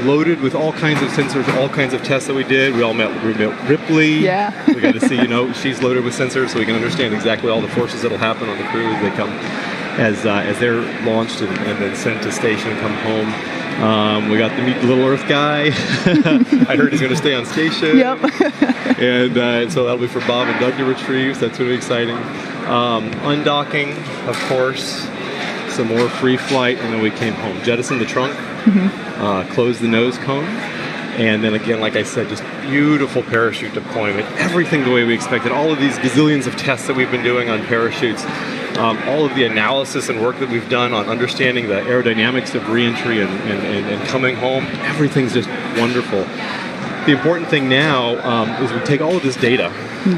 Loaded with all kinds of sensors, all kinds of tests that we did. We met Ripley. Yeah. We got to see, she's loaded with sensors, so we can understand exactly all the forces that'll happen on the crew as they come, as they're launched and then sent to station and come home. We got to meet the Little Earth guy. I heard he's going to stay on station. Yep. And so that'll be for Bob and Doug to retrieve. So that's really exciting. Undocking, of course. Some more free flight, and then we came home. Jettisoned the trunk, closed the nose cone, and then again, like I said, just beautiful parachute deployment. Everything the way we expected. All of these gazillions of tests that we've been doing on parachutes. All of the analysis and work that we've done on understanding the aerodynamics of reentry and coming home, everything's just wonderful. The important thing now is we take all of this data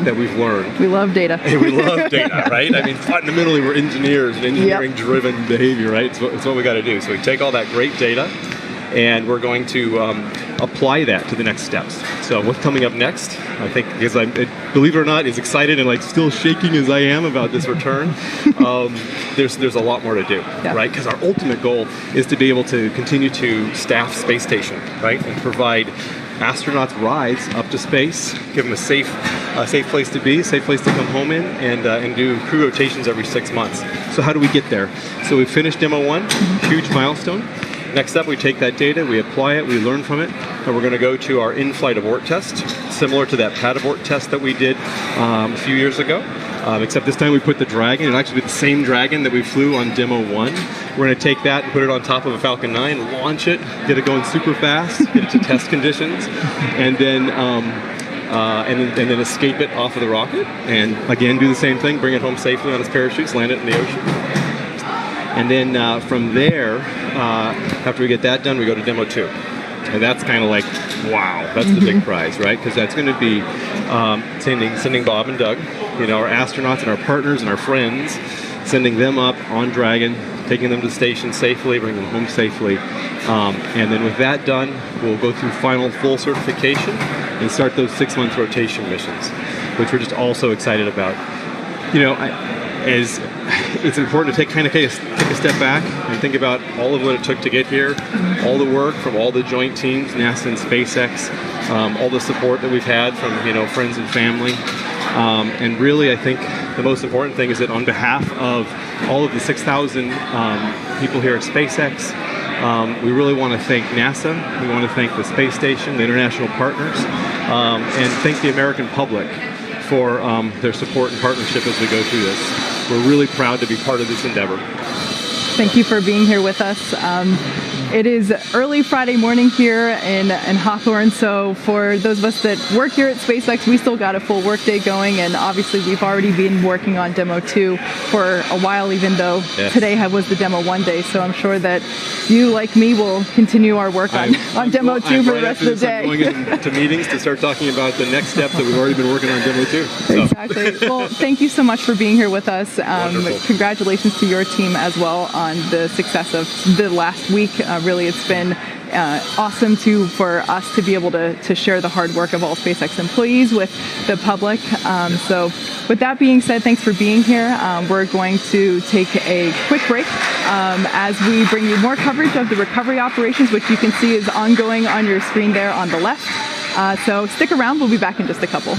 that we've learned. We love data. And we love data, right? I mean, fundamentally, we're engineers and engineering-driven behavior, right? It's what we got to do. So we take all that great data, and we're going to apply that to the next steps. So what's coming up next, I think, because believe it or not, as excited and still shaking as I am about this return, there's a lot more to do, right? Because our ultimate goal is to be able to continue to staff space station, right, and provide astronauts rides up to space, give them a safe place to be, a safe place to come home in, and do crew rotations every 6 months. So how do we get there? So we finished Demo 1, huge milestone. Next up, we take that data, we apply it, we learn from it, and we're going to go to our in-flight abort test, similar to that pad abort test that we did a few years ago, except this time we put the Dragon. It'll actually be the same Dragon that we flew on Demo 1. We're going to take that and put it on top of a Falcon 9, launch it, get it going super fast, get it to test conditions, and then escape it off of the rocket, and again do the same thing, bring it home safely on its parachutes, land it in the ocean. And then from there, after we get that done, we go to Demo 2. And that's kind of like, wow, that's the big prize, right? Because that's going to be sending Bob and Doug, our astronauts and our partners and our friends, sending them up on Dragon, taking them to the station safely, bringing them home safely. And then with that done, we'll go through final full certification and start those 6-month rotation missions, which we're just also excited about. As it's important to take a step back and think about all of what it took to get here, all the work from all the joint teams, NASA and SpaceX, all the support that we've had from friends and family, and really I think the most important thing is that on behalf of all of the 6,000 people here at SpaceX, we really want to thank NASA, we want to thank the space station, the international partners, and thank the American public for their support and partnership as we go through this. We're really proud to be part of this endeavor. Thank you for being here with us. It is early Friday morning here in Hawthorne, so for those of us that work here at SpaceX, we still got a full workday going, and obviously we've already been working on Demo 2 for a while, even though today was the Demo 1 day, so I'm sure that you, like me, will continue our work on Demo 2 for the rest of the day. I'm going into meetings to start talking about the next steps that we've already been working on Demo 2. So. Exactly. Well, thank you so much for being here with us. Congratulations to your team as well on the success of the last week. Really, it's been awesome for us to be able to share the hard work of all SpaceX employees with the public. So with that being said, thanks for being here. We're going to take a quick break as we bring you more coverage of the recovery operations, which you can see is ongoing on your screen there on the left. So stick around. We'll be back in just a couple.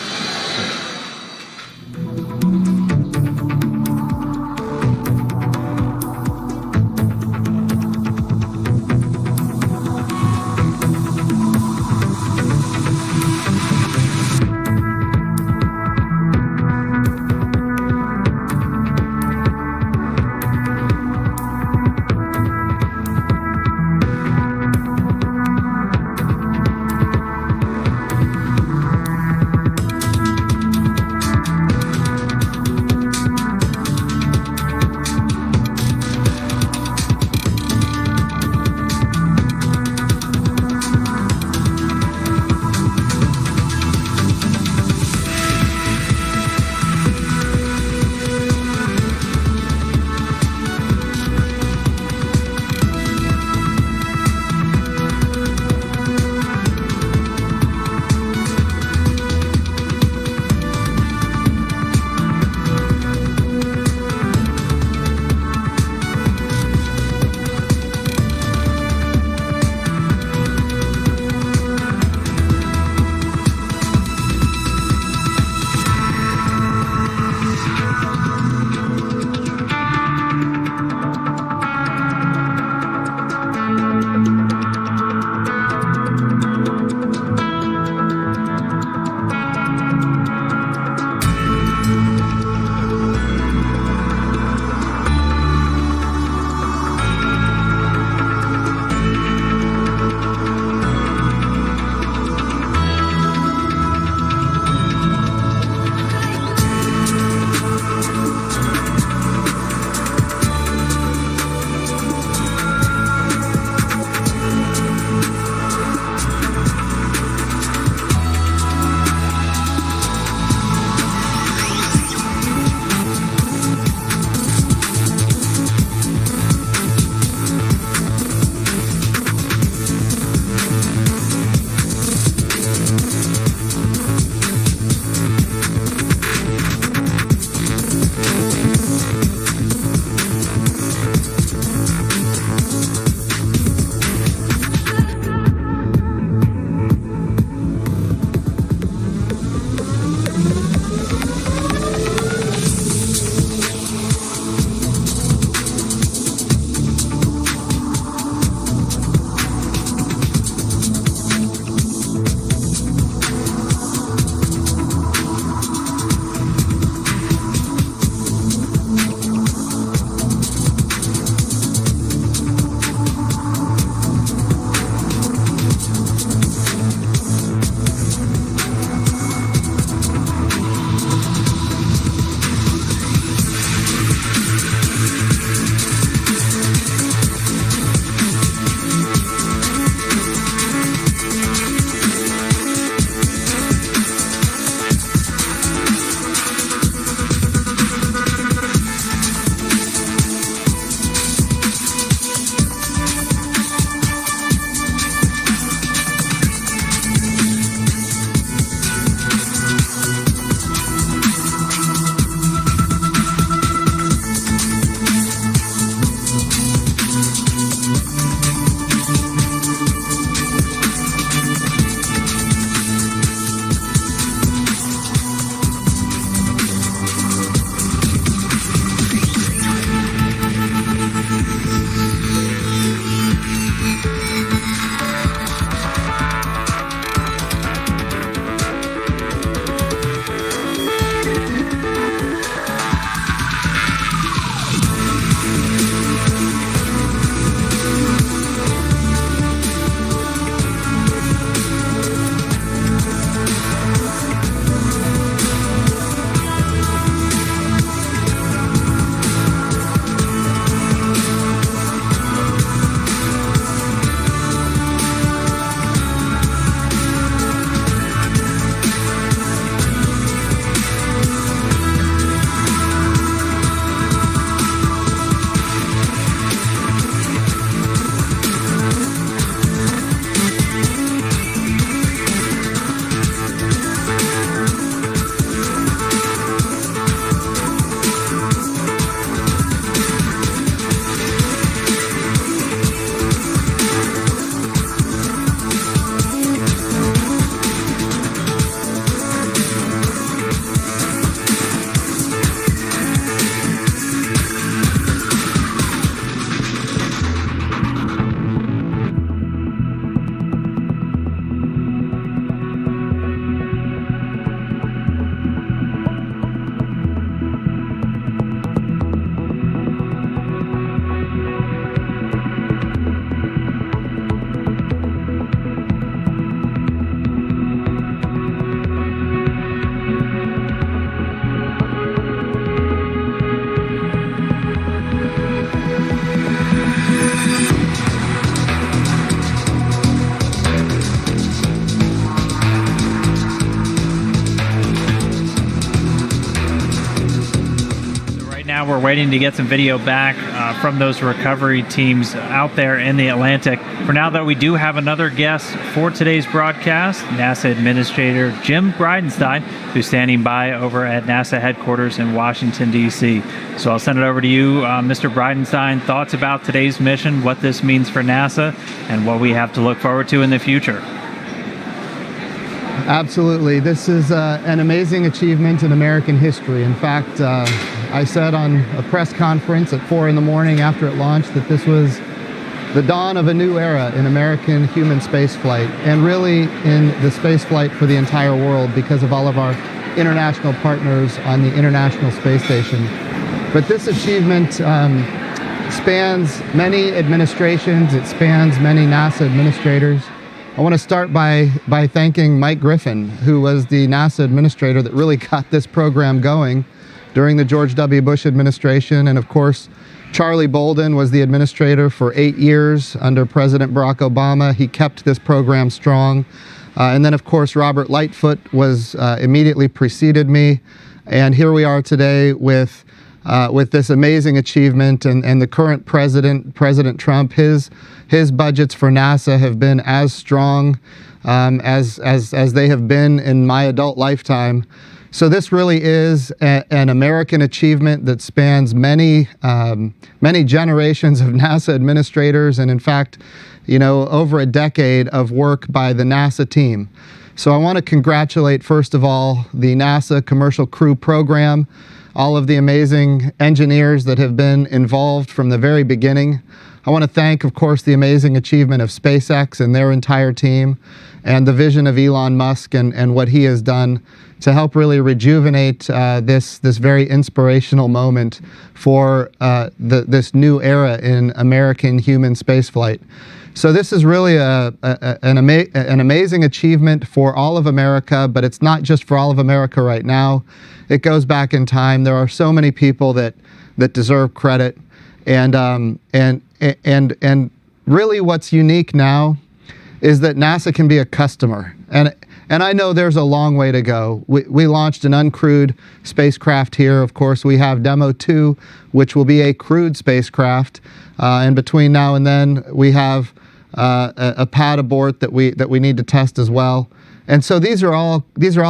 waiting to get some video back from those recovery teams out there in the Atlantic. For now, though, we do have another guest for today's broadcast, NASA Administrator Jim Bridenstine, who's standing by over at NASA headquarters in Washington, D.C. So I'll send it over to you, Mr. Bridenstine. Thoughts about today's mission, what this means for NASA, and what we have to look forward to in the future. Absolutely. This is an amazing achievement in American history. In fact, I said on a press conference at 4 in the morning after it launched that this was the dawn of a new era in American human spaceflight, and really in the spaceflight for the entire world because of all of our international partners on the International Space Station. But this achievement spans many administrations. It spans many NASA administrators. I want to start by thanking Mike Griffin, who was the NASA administrator that really got this program going during the George W. Bush administration. And of course, Charlie Bolden was the administrator for 8 years under President Barack Obama. He kept this program strong. And then, of course, Robert Lightfoot was immediately preceded me. And here we are today with this amazing achievement, and the current president, President Trump, his budgets for NASA have been as strong as they have been in my adult lifetime. So this really is an American achievement that spans many generations of NASA administrators, and in fact, over a decade of work by the NASA team. So I want to congratulate, first of all, the NASA Commercial Crew Program, all of the amazing engineers that have been involved from the very beginning. I want to thank, of course, the amazing achievement of SpaceX and their entire team, and the vision of Elon Musk and what he has done to help really rejuvenate this very inspirational moment for this new era in American human spaceflight. So this is really an amazing achievement for all of America, but it's not just for all of America right now. It goes back in time. There are so many people that deserve credit, and really what's unique now is that NASA can be a customer. And I know there's a long way to go. We launched an uncrewed spacecraft here. Of course, we have Demo 2, which will be a crewed spacecraft. And between now and then, we have a pad abort that we need to test as well. And so these are all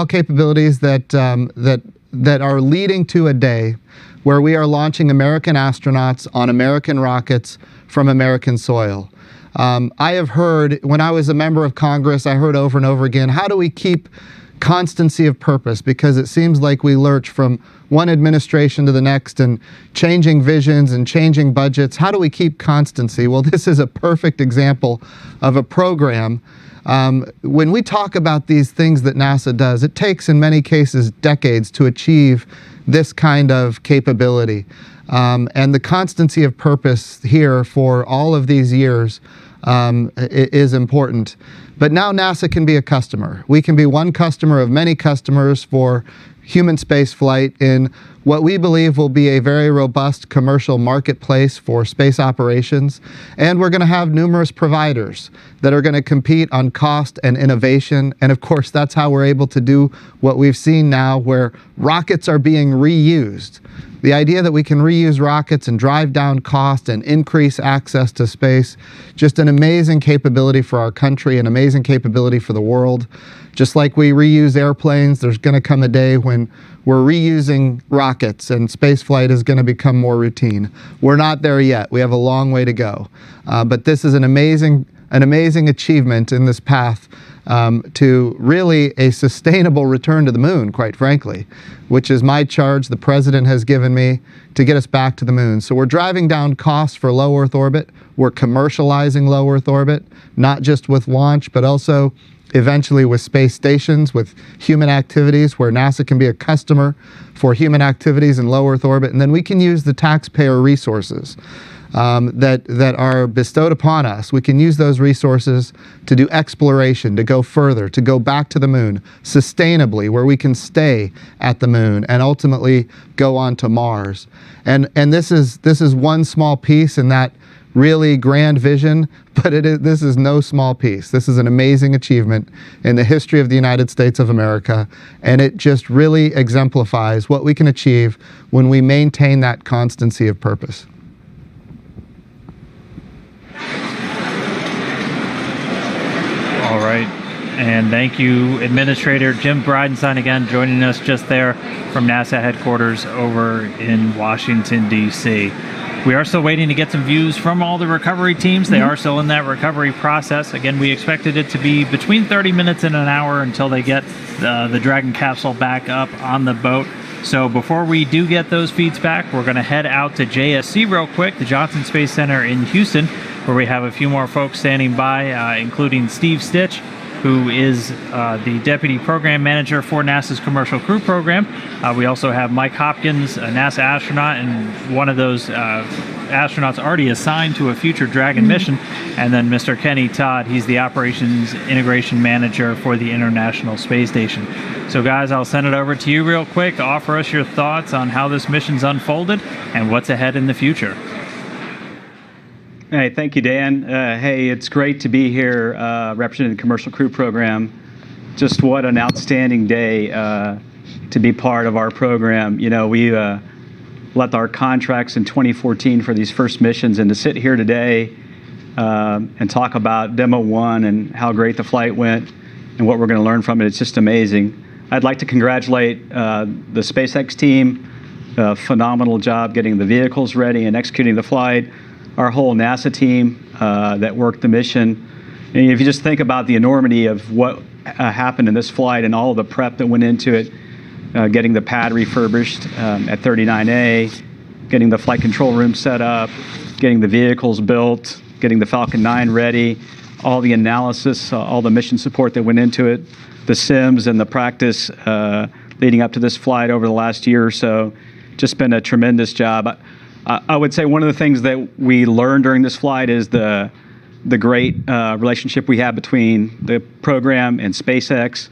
capabilities that are leading to a day where we are launching American astronauts on American rockets from American soil. I have heard, when I was a member of Congress, I heard over and over again, how do we keep constancy of purpose? Because it seems like we lurch from one administration to the next and changing visions and changing budgets. How do we keep constancy? Well, this is a perfect example of a program. When we talk about these things that NASA does, it takes in many cases decades to achieve this kind of capability. And the constancy of purpose here for all of these years is important. But now NASA can be a customer. We can be one customer of many customers for human spaceflight in what we believe will be a very robust commercial marketplace for space operations. And we're going to have numerous providers that are going to compete on cost and innovation. And of course, that's how we're able to do what we've seen now, where rockets are being reused. The idea that we can reuse rockets and drive down cost and increase access to space, just an amazing capability for our country, an amazing capability for the world. Just like we reuse airplanes, there's going to come a day when we're reusing rockets and spaceflight is going to become more routine. We're not there yet. We have a long way to go. But this is an amazing achievement in this path to really a sustainable return to the moon, quite frankly, which is my charge the president has given me to get us back to the moon. So we're driving down costs for low Earth orbit. We're commercializing low Earth orbit, not just with launch, but also eventually with space stations, with human activities, where NASA can be a customer for human activities in low Earth orbit. And then we can use the taxpayer resources that are bestowed upon us. We can use those resources to do exploration, to go further, to go back to the moon sustainably, where we can stay at the moon and ultimately go on to Mars. And this is one small piece in that really grand vision, but this is no small piece. This is an amazing achievement in the history of the United States of America, and it just really exemplifies what we can achieve when we maintain that constancy of purpose. All right. And thank you, Administrator Jim Bridenstine, again, joining us just there from NASA headquarters over in Washington, D.C. We are still waiting to get some views from all the recovery teams. They are still in that recovery process. Again, we expected it to be between 30 minutes and an hour until they get the Dragon capsule back up on the boat. So before we do get those feeds back, we're going to head out to JSC real quick, the Johnson Space Center in Houston, where we have a few more folks standing by, including Steve Stitch, who is the Deputy Program Manager for NASA's Commercial Crew Program. We also have Mike Hopkins, a NASA astronaut, and one of those astronauts already assigned to a future Dragon mission. And then Mr. Kenny Todd, he's the Operations Integration Manager for the International Space Station. So guys, I'll send it over to you real quick. Offer us your thoughts on how this mission's unfolded and what's ahead in the future. Hey, thank you, Dan. Hey, it's great to be here representing the Commercial Crew Program. Just what an outstanding day to be part of our program. You know, we let our contracts in 2014 for these first missions, and to sit here today and talk about Demo 1 and how great the flight went and what we're going to learn from it, it's just amazing. I'd like to congratulate the SpaceX team. Phenomenal job getting the vehicles ready and executing the flight. Our whole NASA team that worked the mission. And if you just think about the enormity of what happened in this flight and all of the prep that went into it, getting the pad refurbished at 39A, getting the flight control room set up, getting the vehicles built, getting the Falcon 9 ready, all the analysis, all the mission support that went into it, the sims and the practice leading up to this flight over the last year or so. Just been a tremendous job. I would say one of the things that we learned during this flight is the great relationship we have between the program and SpaceX.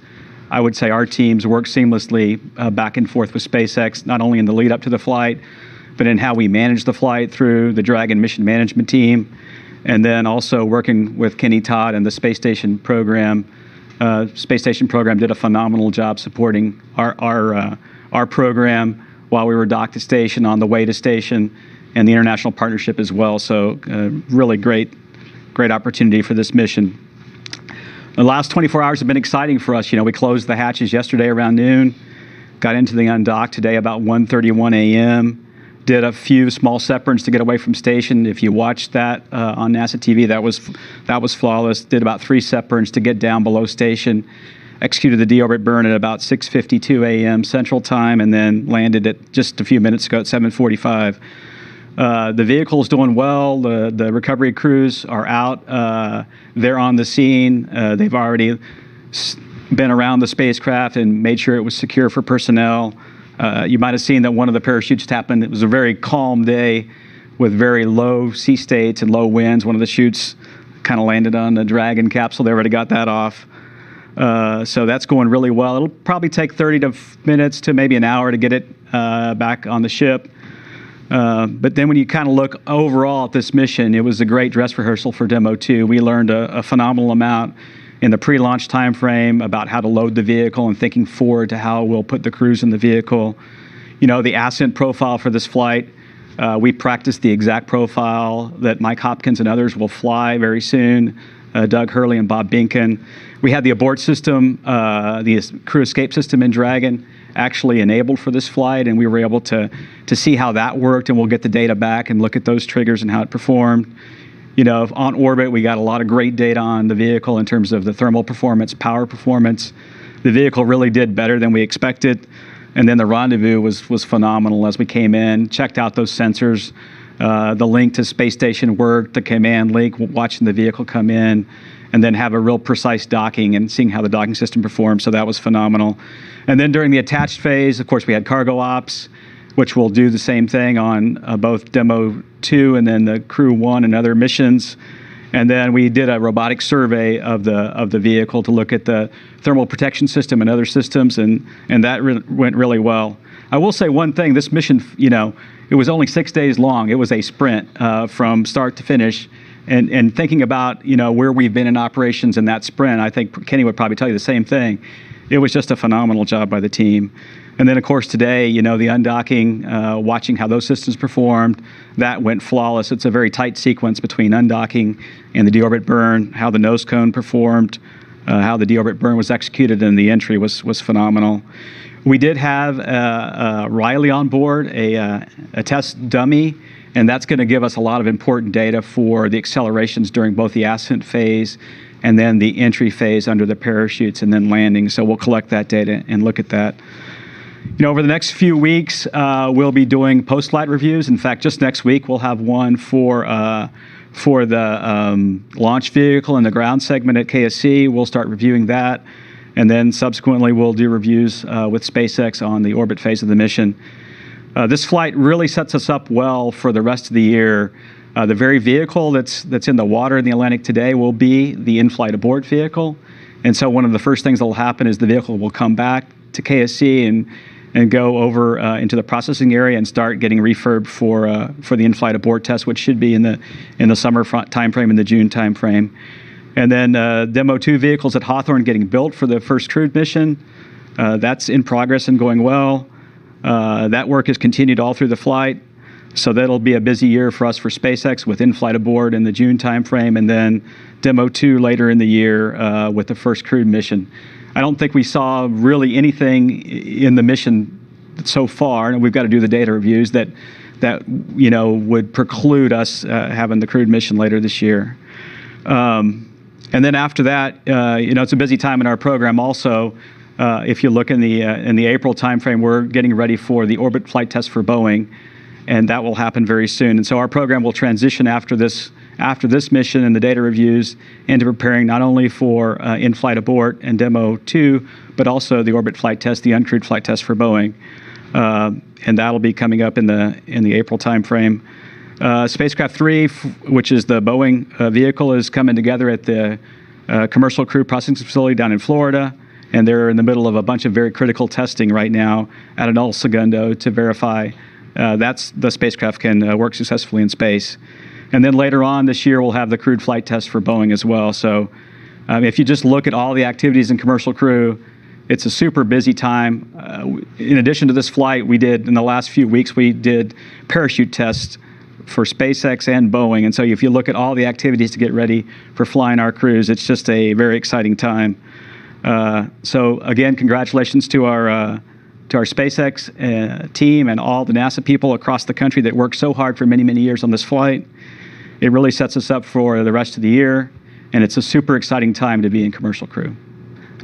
I would say our teams work seamlessly back and forth with SpaceX, not only in the lead up to the flight, but in how we manage the flight through the Dragon mission management team, and then also working with Kenny Todd and the Space Station program. Space Station program did a phenomenal job supporting our program while we were docked to station, on the way to station, and the international partnership as well. So really great opportunity for this mission. The last 24 hours have been exciting for us. You know, we closed the hatches yesterday around noon, got into the undock today about 1:31 a.m., did a few small separations to get away from station. If you watched that on NASA TV, that was flawless. Did about 3 separations to get down below station. Executed the deorbit burn at about 6:52 a.m. Central Time, and then landed at just a few minutes ago at 7:45. The vehicle's doing well. The recovery crews are out. They're on the scene. They've already been around the spacecraft and made sure it was secure for personnel. You might have seen that one of the parachutes happened. It was a very calm day with very low sea states and low winds. One of the chutes kind of landed on the Dragon capsule. They already got that off. So that's going really well. It'll probably take 30 minutes to maybe an hour to get it back on the ship. But then when you kind of look overall at this mission, it was a great dress rehearsal for Demo 2. We learned a phenomenal amount in the pre-launch time frame about how to load the vehicle and thinking forward to how we'll put the crews in the vehicle. You know, the ascent profile for this flight, we practiced the exact profile that Mike Hopkins and others will fly very soon. Doug Hurley and Bob Binkin. We had the abort system, the crew escape system in Dragon actually enabled for this flight, and we were able to see how that worked, and we'll get the data back and look at those triggers and how it performed. You know, on orbit, we got a lot of great data on the vehicle in terms of the thermal performance, power performance. The vehicle really did better than we expected, and then the rendezvous was phenomenal as we came in, checked out those sensors. The link to space station worked, the command link, watching the vehicle come in, and then have a real precise docking and seeing how the docking system performed. So that was phenomenal. And then during the attached phase, of course, we had cargo ops, which will do the same thing on both Demo 2 and then the Crew 1 and other missions. And then we did a robotic survey of the vehicle to look at the thermal protection system and other systems, and that went really well. I will say one thing, this mission, you know, it was only 6 days long. It was a sprint from start to finish. And thinking about, where we've been in operations in that sprint, I think Kenny would probably tell you the same thing. It was just a phenomenal job by the team. And then, of course, today, the undocking, watching how those systems performed, that went flawless. It's a very tight sequence between undocking and the deorbit burn, how the nose cone performed, how the deorbit burn was executed, and the entry was phenomenal. We did have Riley on board, a test dummy, and that's going to give us a lot of important data for the accelerations during both the ascent phase and then the entry phase under the parachutes and then landing. So we'll collect that data and look at that. Over the next few weeks, we'll be doing post-flight reviews. In fact, just next week, we'll have one for the launch vehicle and the ground segment at KSC. We'll start reviewing that. And then subsequently, we'll do reviews with SpaceX on the orbit phase of the mission. This flight really sets us up well for the rest of the year. The very vehicle that's in the water in the Atlantic today will be the in-flight abort vehicle. And so one of the first things that will happen is the vehicle will come back to KSC and go over into the processing area and start getting refurbed for the in-flight abort test, which should be in the summer timeframe, in the June timeframe. And then Demo 2 vehicles at Hawthorne getting built for the first crewed mission. That's in progress and going well. That work has continued all through the flight. So that'll be a busy year for us for SpaceX with in-flight abort in the June timeframe, and then Demo 2 later in the year with the first crewed mission. I don't think we saw really anything in the mission so far, and we've got to do the data reviews that would preclude us having the crewed mission later this year. And then after that, it's a busy time in our program also. If you look in the April timeframe, we're getting ready for the orbit flight test for Boeing, and that will happen very soon. And so our program will transition after this mission and the data reviews into preparing not only for in-flight abort and Demo 2, but also the orbit flight test, the uncrewed flight test for Boeing. And that'll be coming up in the April timeframe. Spacecraft 3, which is the Boeing vehicle, is coming together at the Commercial Crew Processing Facility down in Florida. And they're in the middle of a bunch of very critical testing right now at an El Segundo to verify the spacecraft can work successfully in space. And then later on this year, we'll have the crewed flight test for Boeing as well. So if you just look at all the activities in Commercial Crew, it's a super busy time. In addition to this flight, in the last few weeks, we did parachute tests for SpaceX and Boeing. And so if you look at all the activities to get ready for flying our crews, it's just a very exciting time. So again, congratulations to our SpaceX team and all the NASA people across the country that worked so hard for many, many years on this flight. It really sets us up for the rest of the year, and it's a super exciting time to be in Commercial Crew.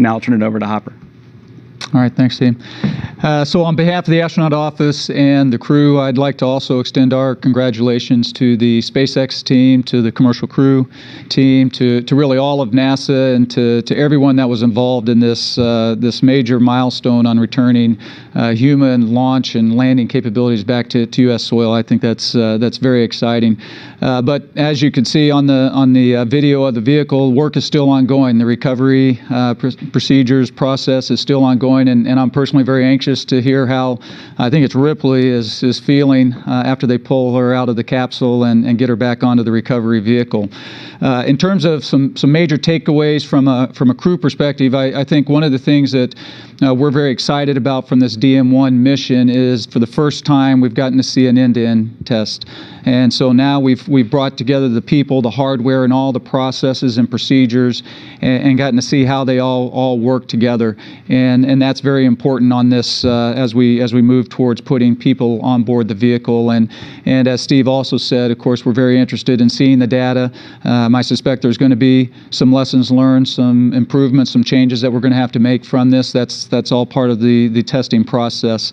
Now I'll turn it over to Hopper. All right, thanks, Steve. So on behalf of the astronaut office and the crew, I'd like to also extend our congratulations to the SpaceX team, to the Commercial Crew team, to really all of NASA, and to everyone that was involved in this major milestone on returning human launch and landing capabilities back to U.S. soil. I think that's very exciting. But as you can see on the video of the vehicle, work is still ongoing. The recovery procedures process is still ongoing, and I'm personally very anxious to hear how I think it's Ripley is feeling after they pull her out of the capsule and get her back onto the recovery vehicle. In terms of some major takeaways from a crew perspective, I think one of the things that we're very excited about from this DM1 mission is for the first time we've gotten to see an end-to-end test. And so now we've brought together the people, the hardware, and all the processes and procedures, and gotten to see how they all work together. And that's very important on this as we move towards putting people on board the vehicle. And as Steve also said, of course, we're very interested in seeing the data. I suspect there's going to be some lessons learned, some improvements, some changes that we're going to have to make from this. That's all part of the testing process.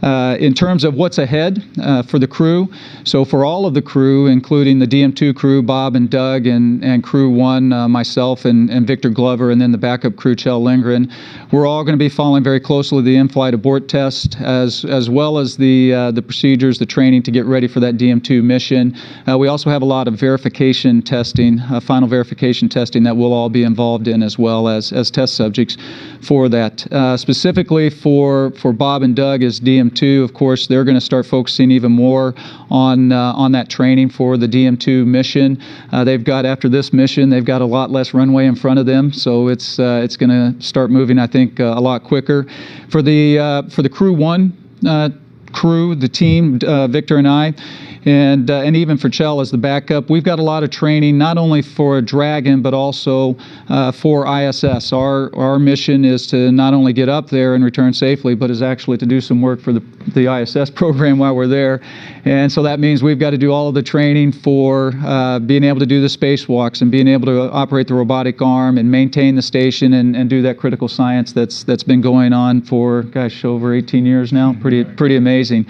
In terms of what's ahead for the crew, so for all of the crew, including the DM2 crew, Bob and Doug, and Crew 1, myself and Victor Glover, and then the backup crew, Chell Lindgren, we're all going to be following very closely the in-flight abort test, as well as the procedures, the training to get ready for that DM2 mission. We also have a lot of verification testing, final verification testing that we'll all be involved in, as well as test subjects for that. Specifically for Bob and Doug as DM2, of course, they're going to start focusing even more on that training for the DM2 mission. They've got, after this mission, they've got a lot less runway in front of them, so it's going to start moving, I think, a lot quicker. For the Crew 1 crew, the team, Victor and I, and even for Chell as the backup, we've got a lot of training, not only for Dragon, but also for ISS. Our mission is to not only get up there and return safely, but is actually to do some work for the ISS program while we're there. And so that means we've got to do all of the training for being able to do the spacewalks and being able to operate the robotic arm and maintain the station and do that critical science that's been going on for, gosh, over 18 years now. Pretty amazing.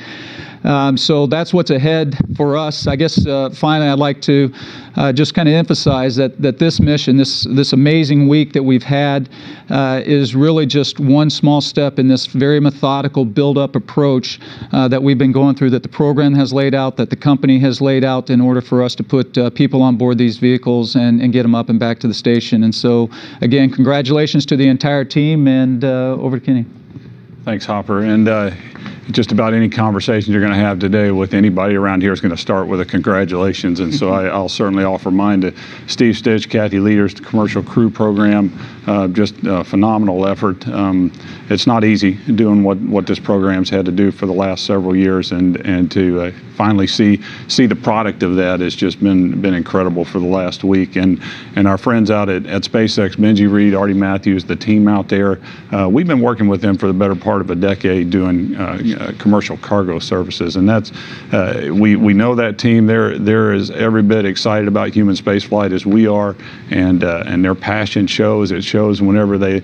So that's what's ahead for us. I guess finally I'd like to just kind of emphasize that this mission, this amazing week that we've had, is really just one small step in this very methodical build-up approach that we've been going through, that the program has laid out, that the company has laid out in order for us to put people on board these vehicles and get them up and back to the station. And so, again, congratulations to the entire team, and over to Kenny. Thanks, Hopper. And just about any conversation you're going to have today with anybody around here is going to start with a congratulations. And so I'll certainly offer mine to Steve Stitch, Kathy Leaders, the Commercial Crew Program. Just a phenomenal effort. It's not easy doing what this program's had to do for the last several years, and to finally see the product of that has just been incredible for the last week. And our friends out at SpaceX, Benji Reed, Artie Matthews, the team out there, we've been working with them for the better part of a decade doing commercial cargo services, and that's we know that team. They're as every bit excited about human spaceflight as we are, and their passion shows. It shows whenever they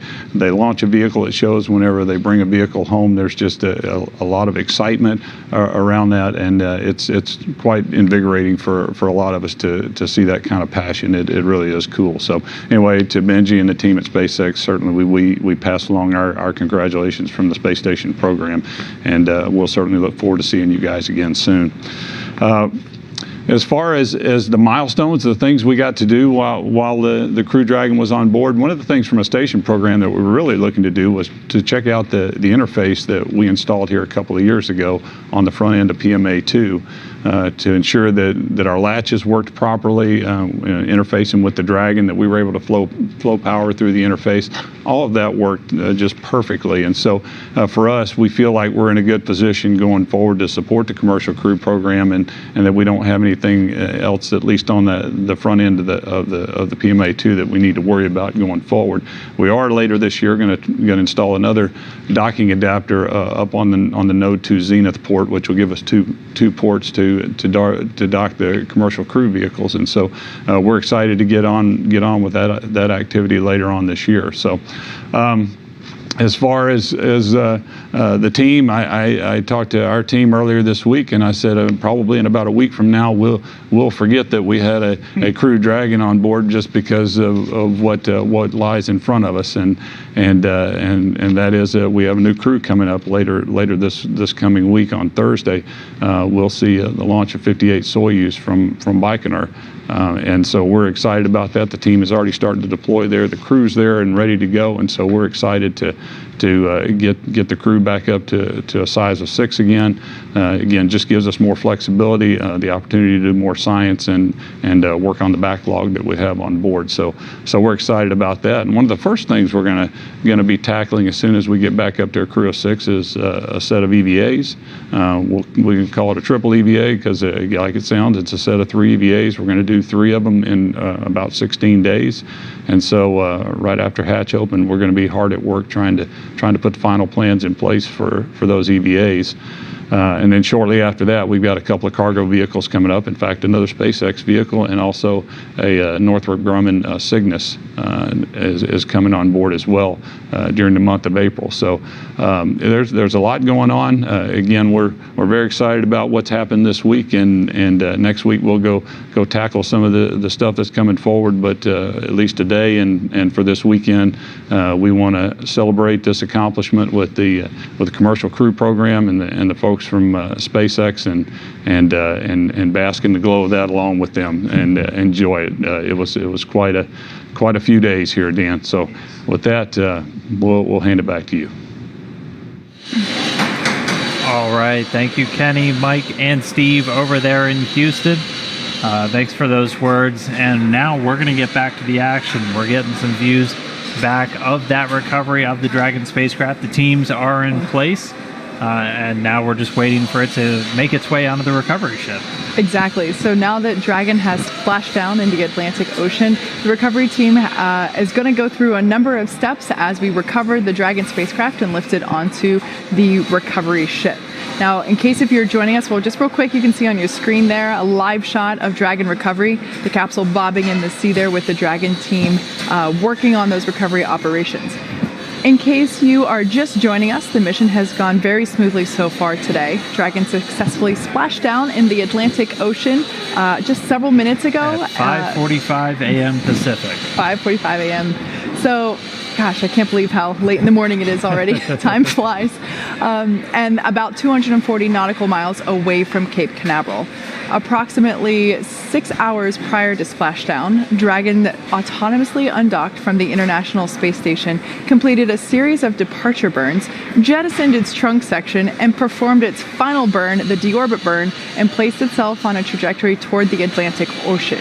launch a vehicle. It shows whenever they bring a vehicle home. There's just a lot of excitement around that, and it's quite invigorating for a lot of us to see that kind of passion. It really is cool. So anyway, to Benji and the team at SpaceX, certainly we pass along our congratulations from the space station program, and we'll certainly look forward to seeing you guys again soon. As far as the milestones, the things we got to do while the Crew Dragon was on board, one of the things from a station program that we were really looking to do was to check out the interface that we installed here a couple of years ago on the front end of PMA-2. To ensure that our latches worked properly, interfacing with the Dragon, that we were able to flow power through the interface. All of that worked just perfectly. And so for us, we feel like we're in a good position going forward to support the Commercial Crew Program, and that we don't have anything else, at least on the front end of the PMA-2, that we need to worry about going forward. We are later this year going to install another docking adapter up on the Node 2 Zenith port, which will give us two ports to dock the Commercial Crew vehicles, and so we're excited to get on with that activity later on this year. So. As far as the team, I talked to our team earlier this week, and I said probably in about a week from now we'll forget that we had a Crew Dragon on board, just because of what lies in front of us, and that is we have a new crew coming up later this coming week on Thursday. We'll see the launch of 58 Soyuz from Baikonur. And so we're excited about that. The team has already started to deploy there. The crew's there and ready to go, and so we're excited to get the crew back up to a size of 6 again. Again, just gives us more flexibility, the opportunity to do more science and work on the backlog that we have on board. So we're excited about that. And one of the first things we're going to be tackling as soon as we get back up to a crew of 6 is a set of EVAs. We can call it a triple EVA because, like it sounds, it's a set of 3 EVAs. We're going to do 3 of them in about 16 days. And so right after hatch open, we're going to be hard at work trying to put the final plans in place for those EVAs. And then shortly after that, we've got a couple of cargo vehicles coming up. In fact, another SpaceX vehicle and also a Northrop Grumman Cygnus is coming on board as well during the month of April. So there's a lot going on. Again, we're very excited about what's happened this week, and next week we'll go tackle some of the stuff that's coming forward. But at least today and for this weekend, we want to celebrate this accomplishment with the Commercial Crew Program and the folks from SpaceX and bask in the glow of that along with them and enjoy it. It was quite a few days here, Dan. So with that, we'll hand it back to you. All right. Thank you, Kenny, Mike, and Steve over there in Houston. Thanks for those words. And now we're going to get back to the action. We're getting some views back of that recovery of the Dragon spacecraft. The teams are in place. And now we're just waiting for it to make its way onto the recovery ship. Exactly. So now that Dragon has splashed down in the Atlantic Ocean, the recovery team is going to go through a number of steps as we recover the Dragon spacecraft and lift it onto the recovery ship. Now, in case if you're joining us, well, just real quick, you can see on your screen there a live shot of Dragon recovery, the capsule bobbing in the sea there with the Dragon team working on those recovery operations. In case you are just joining us, the mission has gone very smoothly so far today. Dragon successfully splashed down in the Atlantic Ocean just several minutes ago. At 5:45 a.m. Pacific. 5:45 a.m. So, gosh, I can't believe how late in the morning it is already. Time flies. And about 240 nautical miles away from Cape Canaveral. Approximately 6 hours prior to splashdown, Dragon autonomously undocked from the International Space Station, completed a series of departure burns, jettisoned its trunk section, and performed its final burn, the deorbit burn, and placed itself on a trajectory toward the Atlantic Ocean.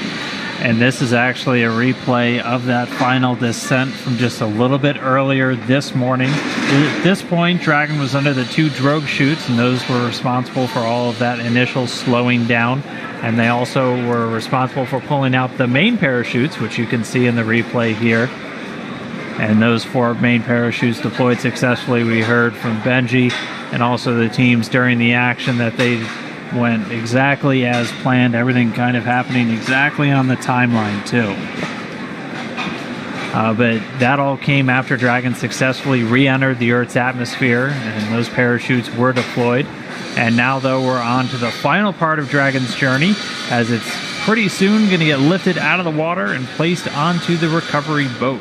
And this is actually a replay of that final descent from just a little bit earlier this morning. At this point, Dragon was under the 2 drogue chutes, and those were responsible for all of that initial slowing down. And they also were responsible for pulling out the main parachutes, which you can see in the replay here. And those 4 main parachutes deployed successfully. We heard from Benji and also the teams during the action that they went exactly as planned, everything kind of happening exactly on the timeline too. But that all came after Dragon successfully re-entered the Earth's atmosphere, and those parachutes were deployed. And now, though, we're on to the final part of Dragon's journey, as it's pretty soon going to get lifted out of the water and placed onto the recovery boat.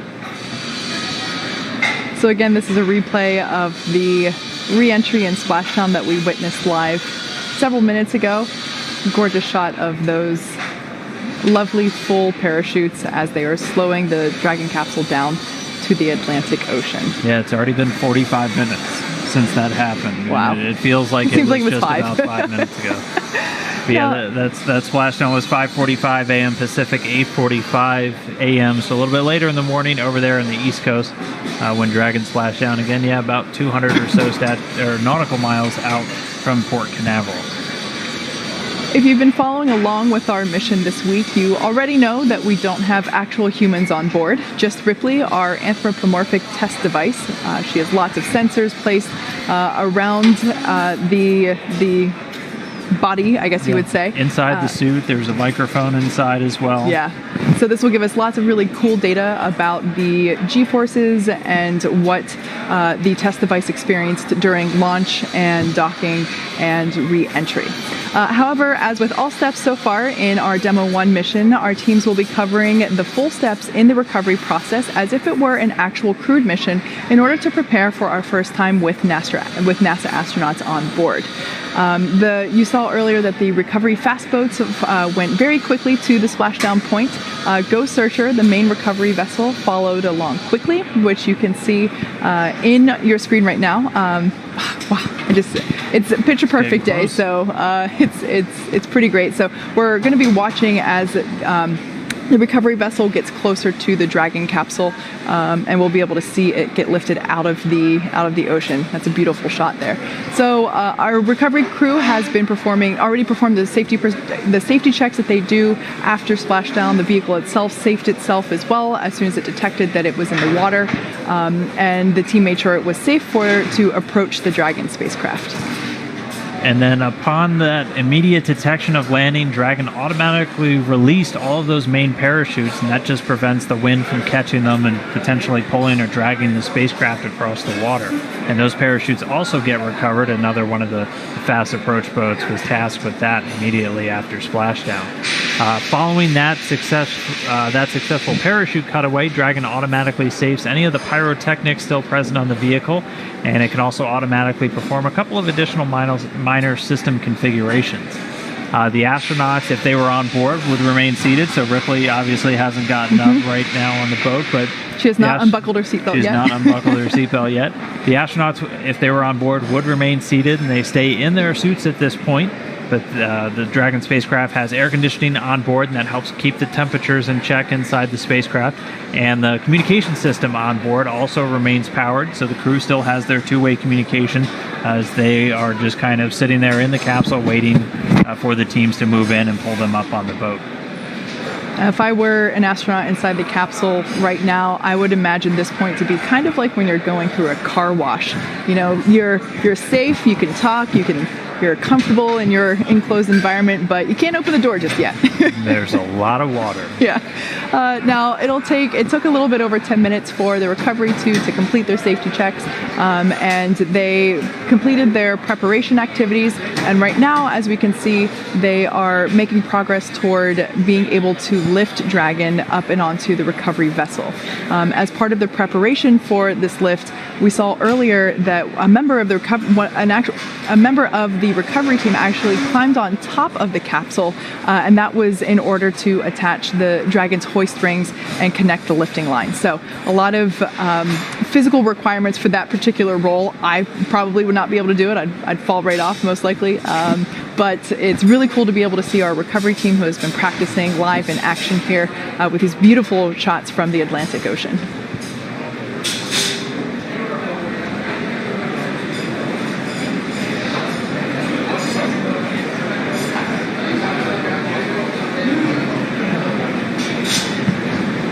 So again, this is a replay of the re-entry and splashdown that we witnessed live several minutes ago. Gorgeous shot of those lovely full parachutes as they are slowing the Dragon capsule down to the Atlantic Ocean. Yeah, it's already been 45 minutes since that happened. Wow. It feels like it was just about 5 minutes ago. But yeah, that splashdown was 5:45 a.m. Pacific, 8:45 a.m. So a little bit later in the morning over there on the East Coast when Dragon splashed down again. Yeah, about 200 or so nautical miles out from Port Canaveral. If you've been following along with our mission this week, you already know that we don't have actual humans on board, just Ripley, our anthropomorphic test device. She has lots of sensors placed around the body, I guess you would say. Inside the suit, there's a microphone inside as well. Yeah. So this will give us lots of really cool data about the G-forces and what the test device experienced during launch and docking and re-entry. However, as with all steps so far in our Demo 1 mission, our teams will be covering the full steps in the recovery process as if it were an actual crewed mission in order to prepare for our first time with NASA astronauts on board. You saw earlier that the recovery fast boats went very quickly to the splashdown point. Go Searcher, the main recovery vessel, followed along quickly, which you can see in your screen right now. Wow, it's a picture perfect day, so it's pretty great. So we're going to be watching as the recovery vessel gets closer to the Dragon capsule, and we'll be able to see it get lifted out of the ocean. That's a beautiful shot there. So our recovery crew has been already performed the safety checks that they do after splashdown. The vehicle itself safed itself as well as soon as it detected that it was in the water, and the team made sure it was safe to approach the Dragon spacecraft. And then upon that immediate detection of landing, Dragon automatically released all of those main parachutes, and that just prevents the wind from catching them and potentially pulling or dragging the spacecraft across the water. And those parachutes also get recovered. Another one of the fast approach boats was tasked with that immediately after splashdown. Following that successful parachute cutaway, Dragon automatically saves any of the pyrotechnics still present on the vehicle, and it can also automatically perform a couple of additional minor system configurations. The astronauts, if they were on board, would remain seated, so Ripley obviously hasn't gotten up right now on the boat, but she has not unbuckled her seatbelt yet. She has not unbuckled her seatbelt yet. The astronauts, if they were on board, would remain seated, and they stay in their suits at this point. But the Dragon spacecraft has air conditioning on board, and that helps keep the temperatures in check inside the spacecraft. And the communication system on board also remains powered, so the crew still has their two-way communication as they are just kind of sitting there in the capsule waiting for the teams to move in and pull them up on the boat. If I were an astronaut inside the capsule right now, I would imagine this point to be kind of like when you're going through a car wash. You know, you're safe, you can talk, you're comfortable in your enclosed environment, but you can't open the door just yet. There's a lot of water. Yeah. Now, it took a little bit over 10 minutes for the recovery to complete their safety checks, and they completed their preparation activities. And right now, as we can see, they are making progress toward being able to lift Dragon up and onto the recovery vessel. As part of the preparation for this lift, we saw earlier that a member of the recovery team actually climbed on top of the capsule, and that was in order to attach the Dragon's hoist rings and connect the lifting line. So a lot of physical requirements for that particular role. I probably would not be able to do it. I'd fall right off most likely. But it's really cool to be able to see our recovery team, who has been practicing live in action here with these beautiful shots from the Atlantic Ocean.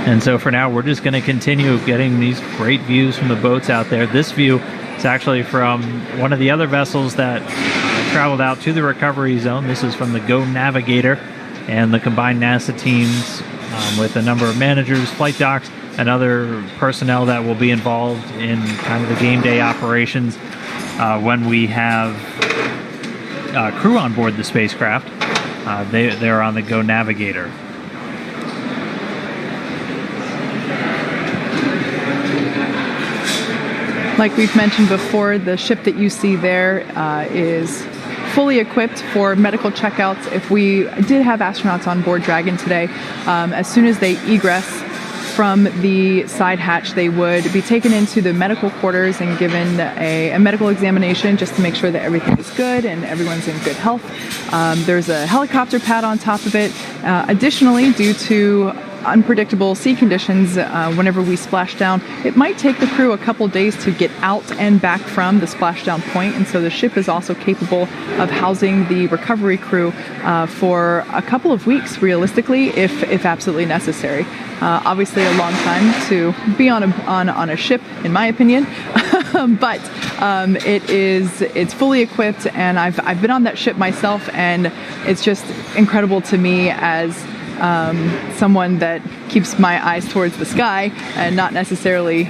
And so for now, we're just going to continue getting these great views from the boats out there. This view is actually from one of the other vessels that traveled out to the recovery zone. This is from the Go Navigator and the combined NASA teams with a number of managers, flight docs, and other personnel that will be involved in kind of the game day operations when we have crew on board the spacecraft. They're on the Go Navigator. Like we've mentioned before, the ship that you see there is fully equipped for medical checkouts. If we did have astronauts on board Dragon today, as soon as they egress from the side hatch, they would be taken into the medical quarters and given a medical examination just to make sure that everything is good and everyone's in good health. There's a helicopter pad on top of it. Additionally, due to unpredictable sea conditions whenever we splash down, it might take the crew a couple days to get out and back from the splashdown point, and so the ship is also capable of housing the recovery crew for a couple of weeks, realistically, if absolutely necessary. Obviously, a long time to be on a ship, in my opinion, but it's fully equipped, and I've been on that ship myself, and it's just incredible to me as someone that keeps my eyes towards the sky and not necessarily,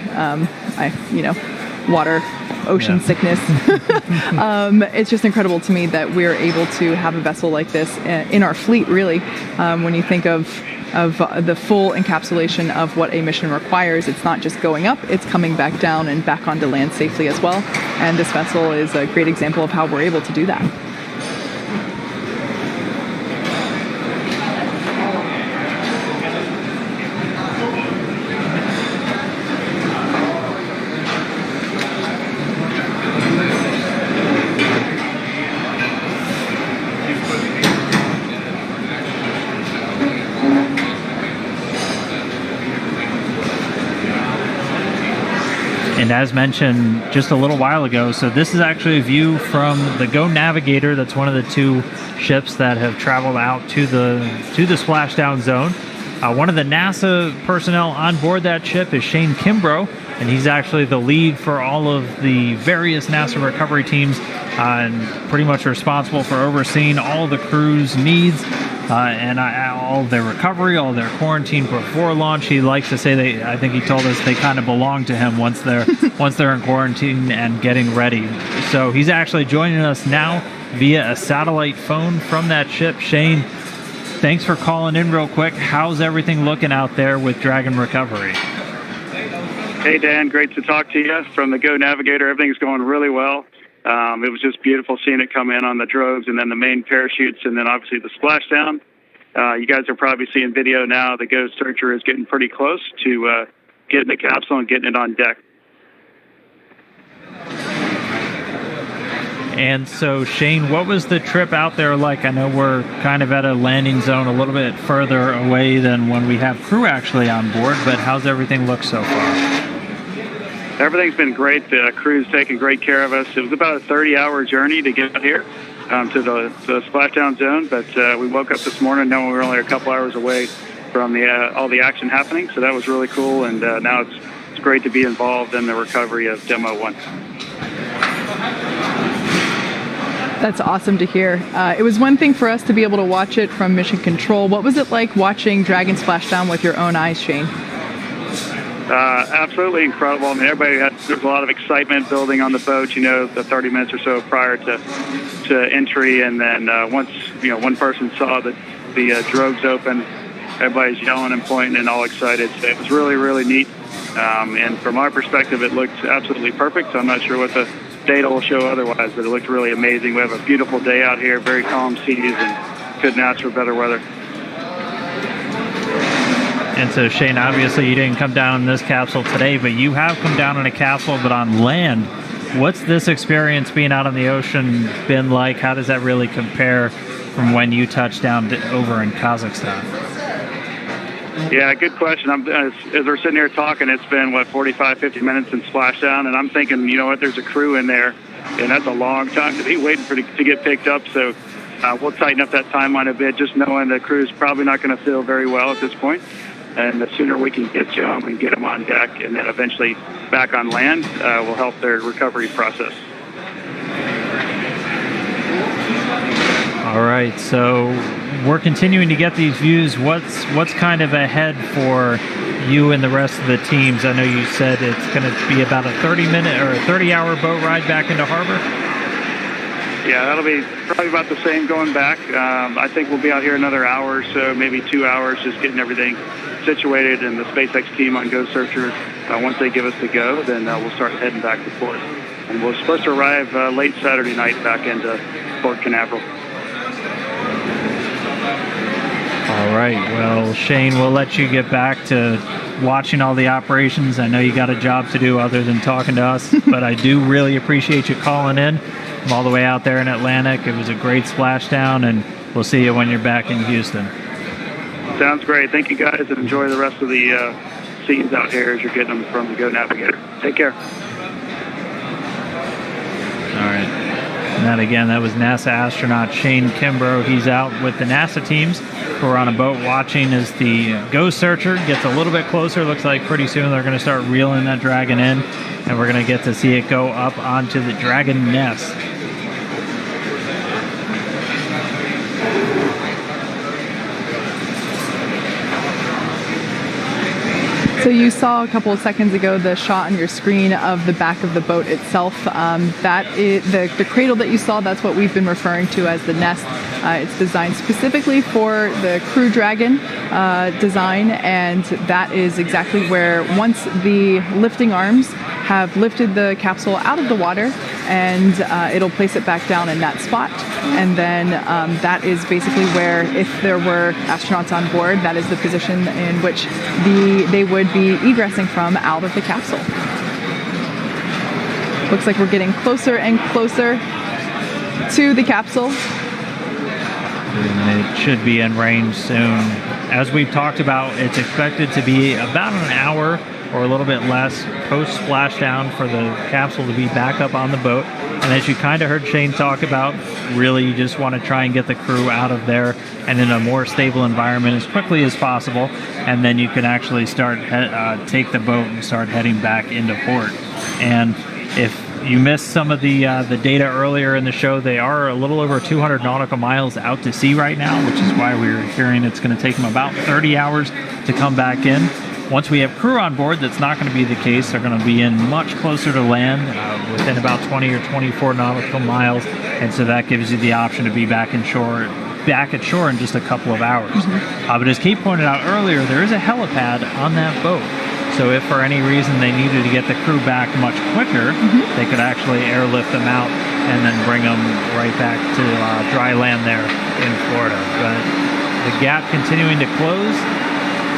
water, ocean sickness. It's just incredible to me that we're able to have a vessel like this in our fleet, really, when you think of the full encapsulation of what a mission requires. It's not just going up, it's coming back down and back onto land safely as well. And this vessel is a great example of how we're able to do that. And as mentioned just a little while ago, so this is actually a view from the Go Navigator. That's one of the two ships that have traveled out to the splashdown zone. One of the NASA personnel on board that ship is Shane Kimbrough, and he's actually the lead for all of the various NASA recovery teams and pretty much responsible for overseeing all the crew's needs and all their recovery, all their quarantine before launch. He likes to say I think he told us they kind of belong to him once they're in quarantine and getting ready. So he's actually joining us now via a satellite phone from that ship. Shane, thanks for calling in real quick. How's everything looking out there with Dragon Recovery? Hey, Dan. Great to talk to you. From the Go Navigator, everything's going really well. It was just beautiful seeing it come in on the drogues and then the main parachutes and then obviously the splashdown. You guys are probably seeing video now. The Go Searcher is getting pretty close to getting the capsule and getting it on deck. And so, Shane, what was the trip out there like? I know we're kind of at a landing zone a little bit further away than when we have crew actually on board, but how's everything look so far? Everything's been great. The crew's taken great care of us. It was about a 30-hour journey to get out here to the splashdown zone, but we woke up this morning knowing we were only a couple hours away from all the action happening, so that was really cool, and now it's great to be involved in the recovery of Demo 1. That's awesome to hear. It was one thing for us to be able to watch it from Mission Control. What was it like watching Dragon Splashdown with your own eyes, Shane? Absolutely incredible. I mean, there's a lot of excitement building on the boat, the 30 minutes or so prior to entry. And then once, one person saw the drogues open, everybody's yelling and pointing and all excited. So it was really, really neat. And from our perspective, it looked absolutely perfect. So I'm not sure what the data will show otherwise, but it looked really amazing. We have a beautiful day out here, very calm seas, and couldn't ask for better weather. And so, Shane, obviously you didn't come down in this capsule today, but you have come down in a capsule, but on land. What's this experience being out on the ocean been like? How does that really compare from when you touched down over in Kazakhstan? Yeah, good question. As we're sitting here talking, it's been, 45, 50 minutes in splashdown, and I'm thinking, there's a crew in there, and that's a long time to be waiting to get picked up, so we'll tighten up that timeline a bit, just knowing the crew's probably not going to feel very well at this point. And the sooner we can get to them and get them on deck and then eventually back on land will help their recovery process. All right, so we're continuing to get these views. What's kind of ahead for you and the rest of the teams? I know you said it's going to be about a 30-minute or a 30-hour boat ride back into harbor. Yeah, that'll be probably about the same going back. I think we'll be out here another hour or so, maybe 2 hours, just getting everything situated. And the SpaceX team on Go Searcher, once they give us the go, then we'll start heading back to port. And we're supposed to arrive late Saturday night back into Port Canaveral. All right. Well, Shane, we'll let you get back to watching all the operations. I know you got a job to do other than talking to us, but I do really appreciate you calling in from all the way out there in Atlantic. It was a great splashdown, and we'll see you when you're back in Houston. Sounds great. Thank you, guys, and enjoy the rest of the scenes out here as you're getting them from the Go Navigator. Take care. All right. And that was NASA astronaut Shane Kimbrough. He's out with the NASA teams who are on a boat watching as the Go Searcher gets a little bit closer. Looks like pretty soon they're going to start reeling that Dragon in, and we're going to get to see it go up onto the Dragon nest. So you saw a couple of seconds ago the shot on your screen of the back of the boat itself. That is the cradle that you saw. That's what we've been referring to as the nest. It's designed specifically for the Crew Dragon design, and that is exactly where once the lifting arms have lifted the capsule out of the water, and it'll place it back down in that spot. And then that is basically where, if there were astronauts on board, that is the position in which they would be egressing from out of the capsule. Looks like we're getting closer and closer to the capsule. And it should be in range soon. As we've talked about, it's expected to be about an hour or a little bit less post splashdown for the capsule to be back up on the boat. And as you kind of heard Shane talk about, really you just want to try and get the crew out of there and in a more stable environment as quickly as possible, and then you can actually start take the boat and start heading back into port. And if you missed some of the data earlier in the show, they are a little over 200 nautical miles out to sea right now, which is why we're hearing it's going to take them about 30 hours to come back in. Once we have crew on board, that's not going to be the case. They're going to be in much closer to land, within about 20 or 24 nautical miles, and so that gives you the option to be back at shore in just a couple of hours. But as Kate pointed out earlier, there is a helipad on that boat. So if for any reason they needed to get the crew back much quicker, they could actually airlift them out and then bring them right back to dry land there in Florida. But the gap continuing to close.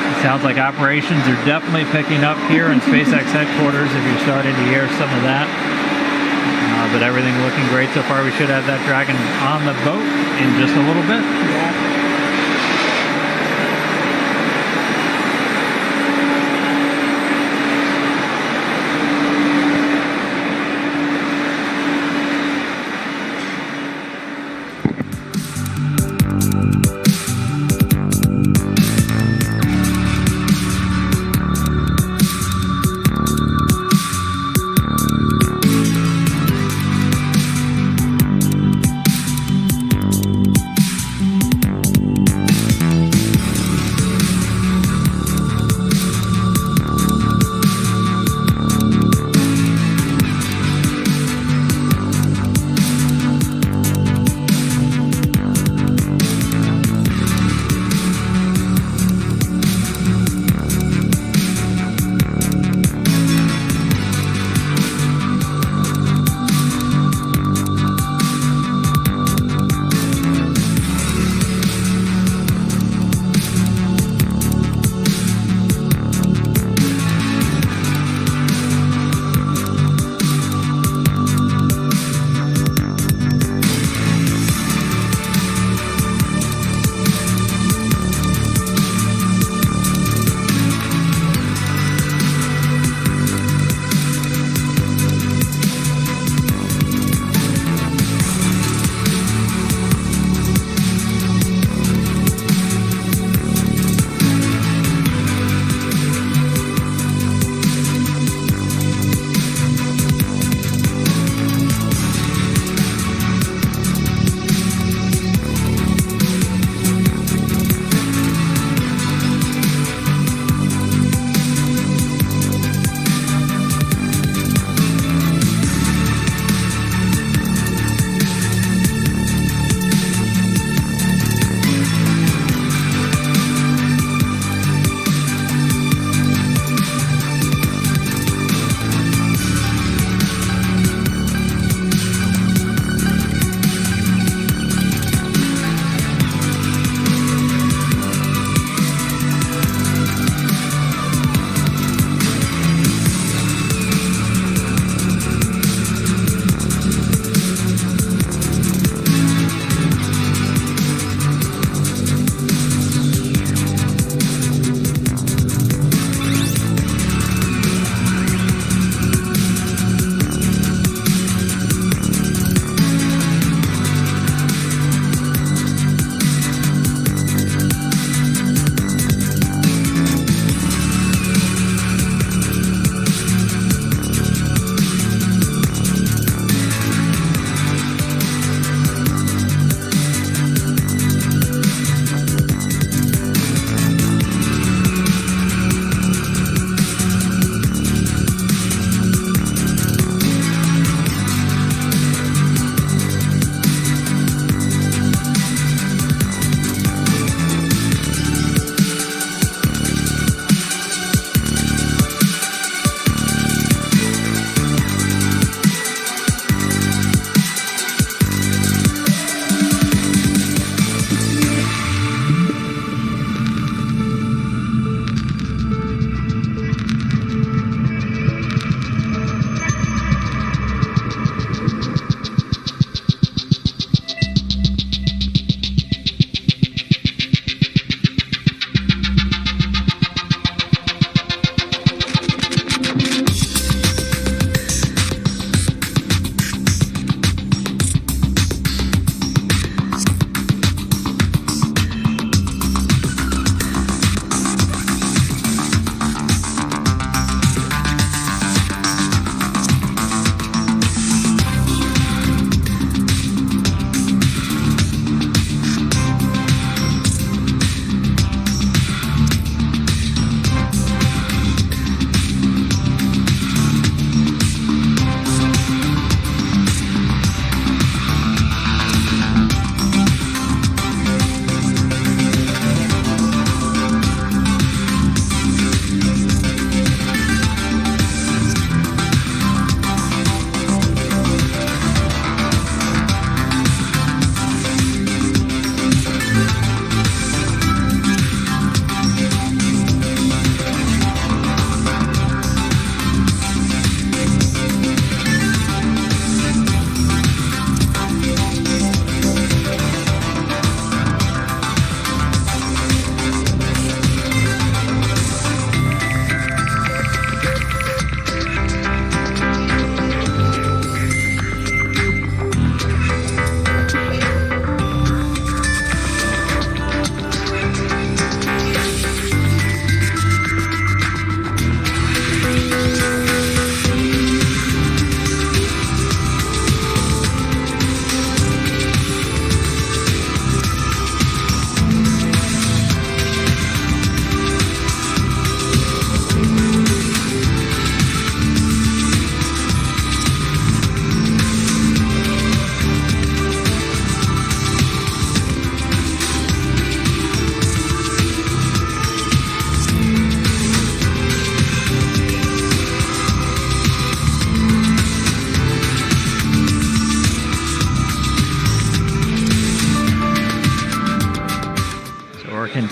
It sounds like operations are definitely picking up here in SpaceX headquarters if you're starting to hear some of that. But everything looking great so far. We should have that Dragon on the boat in just a little bit.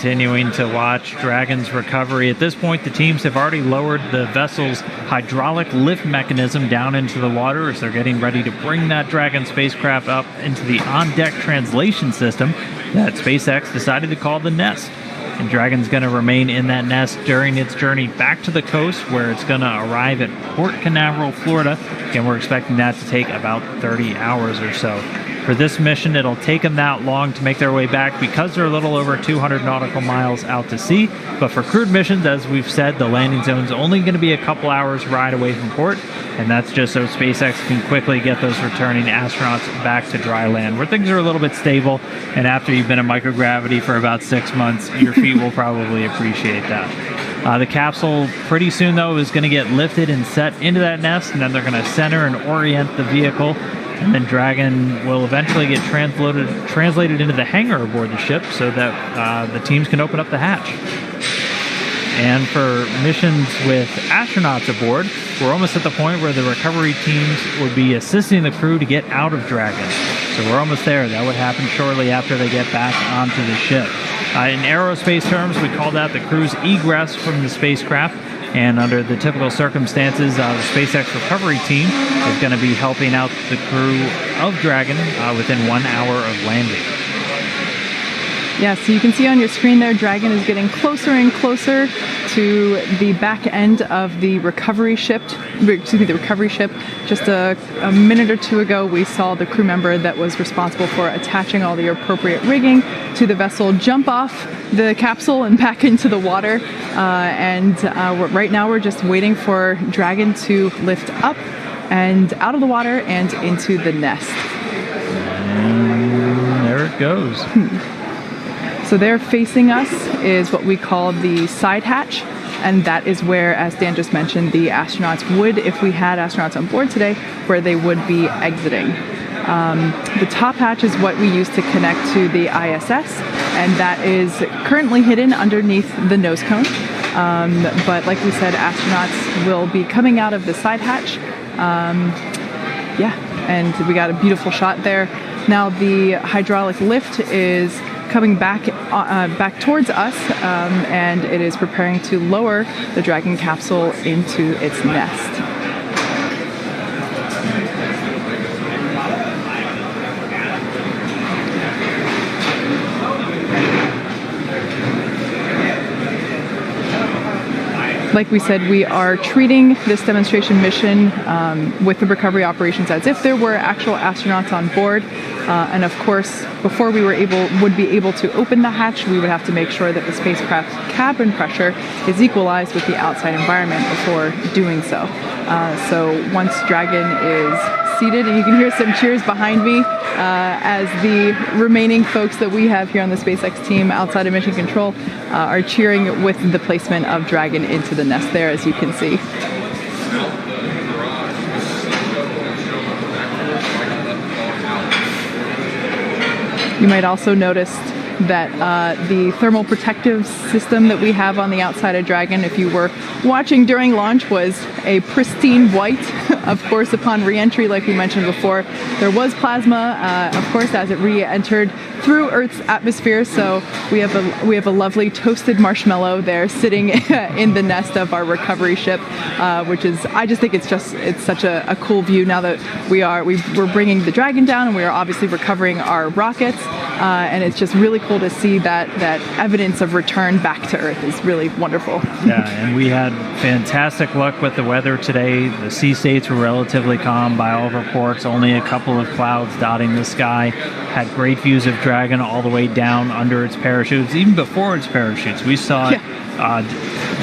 continuing to watch Dragon's recovery. At this point, the teams have already lowered the vessel's hydraulic lift mechanism down into the water as they're getting ready to bring that Dragon spacecraft up into the on-deck translation system that SpaceX decided to call the Nest. And Dragon's going to remain in that nest during its journey back to the coast, where it's going to arrive at Port Canaveral, Florida. And we're expecting that to take about 30 hours or so. For this mission, it'll take them that long to make their way back because they're a little over 200 nautical miles out to sea. But for crewed missions, as we've said, the landing zone's only going to be a couple hours ride away from port. And that's just so SpaceX can quickly get those returning astronauts back to dry land, where things are a little bit stable. And after you've been in microgravity for about 6 months, your feet will probably appreciate that. The capsule pretty soon, though, is going to get lifted and set into that nest, and then they're going to center and orient the vehicle. And then Dragon will eventually get translated into the hangar aboard the ship so that the teams can open up the hatch. And for missions with astronauts aboard, we're almost at the point where the recovery teams would be assisting the crew to get out of Dragon. So we're almost there. That would happen shortly after they get back onto the ship. In aerospace terms, we call that the crew's egress from the spacecraft. And under the typical circumstances, the SpaceX recovery team is going to be helping out the crew of Dragon within 1 hour of landing. Yeah, so you can see on your screen there, Dragon is getting closer and closer to the back end of the recovery ship. Just a minute or two ago, we saw the crew member that was responsible for attaching all the appropriate rigging to the vessel jump off the capsule and back into the water. Right now, we're just waiting for Dragon to lift up and out of the water and into the nest. And there it goes. So there facing us is what we call the side hatch, and that is where, as Dan just mentioned, the astronauts would, if we had astronauts on board today, where they would be exiting. The top hatch is what we use to connect to the ISS, and that is currently hidden underneath the nose cone. But like we said, astronauts will be coming out of the side hatch. And we got a beautiful shot there. Now the hydraulic lift is coming back towards us, and it is preparing to lower the Dragon capsule into its nest. Like we said, we are treating this demonstration mission with the recovery operations as if there were actual astronauts on board. And of course, before we would be able to open the hatch, we would have to make sure that the spacecraft cabin pressure is equalized with the outside environment before doing so. So once Dragon is seated, and you can hear some cheers behind me as the remaining folks that we have here on the SpaceX team outside of Mission Control are cheering with the placement of Dragon into the nest there, as you can see. You might also notice that the thermal protective system that we have on the outside of Dragon, if you were watching during launch, was a pristine white. Of course, upon re-entry, like we mentioned before, there was plasma, of course, as it re-entered through Earth's atmosphere. So we have a lovely toasted marshmallow there sitting in the nest of our recovery ship, which is, I just think it's such a cool view now that we're bringing the Dragon down, and we are obviously recovering our rockets, and it's just really cool to see that evidence of return back to Earth is really wonderful. Yeah, and we had fantastic luck with the weather today. The sea states were relatively calm by all reports, only a couple of clouds dotting the sky. Had great views of Dragon all the way down under its parachutes, even before its parachutes. We saw it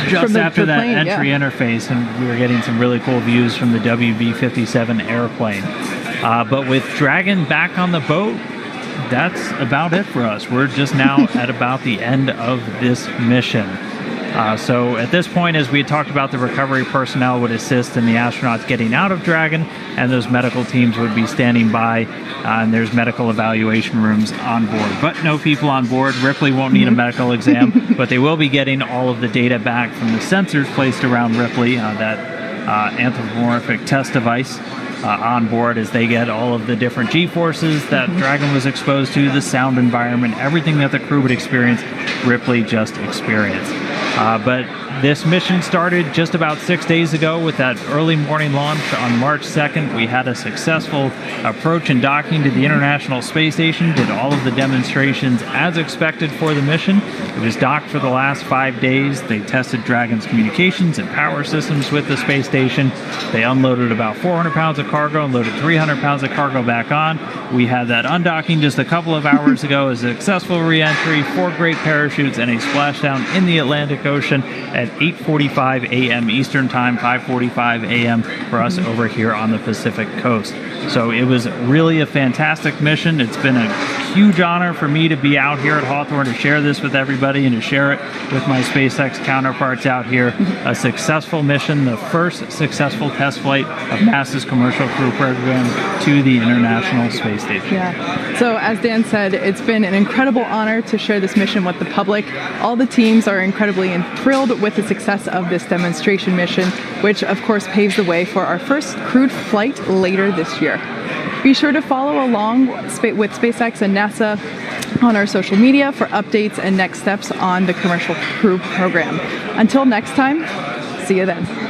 just after that plane, entry interface, and we were getting some really cool views from the WB-57 airplane. But with Dragon back on the boat, that's about it for us. We're just now at about the end of this mission. So at this point, as we had talked about, the recovery personnel would assist in the astronauts getting out of Dragon, and those medical teams would be standing by, and there's medical evaluation rooms on board. But no people on board. Ripley won't need a medical exam, but they will be getting all of the data back from the sensors placed around Ripley that anthropomorphic test device on board as they get all of the different G-forces that Dragon was exposed to, the sound environment, everything that the crew would experience, Ripley just experienced. But this mission started just about 6 days ago with that early morning launch on March 2nd. We had a successful approach and docking to the International Space Station, did all of the demonstrations as expected for the mission. It was docked for the last 5 days. They tested Dragon's communications and power systems with the space station. They unloaded about 400 pounds of cargo and loaded 300 pounds of cargo back on. We had that undocking just a couple of hours ago, a successful re-entry, 4 great parachutes, and a splashdown in the Atlantic Ocean at 8:45 a.m. Eastern Time, 5:45 a.m. for us over here on the Pacific Coast. So it was really a fantastic mission. It's been a huge honor for me to be out here at Hawthorne to share this with everybody and to share it with my SpaceX counterparts out here. A successful mission, the first successful test flight of NASA's Commercial Crew Program to the International Space Station. Yeah. So as Dan said, it's been an incredible honor to share this mission with the public. All the teams are incredibly thrilled with the success of this demonstration mission, which of course paves the way for our first crewed flight later this year. Be sure to follow along with SpaceX and NASA on our social media for updates and next steps on the Commercial Crew Program. Until next time, see you then.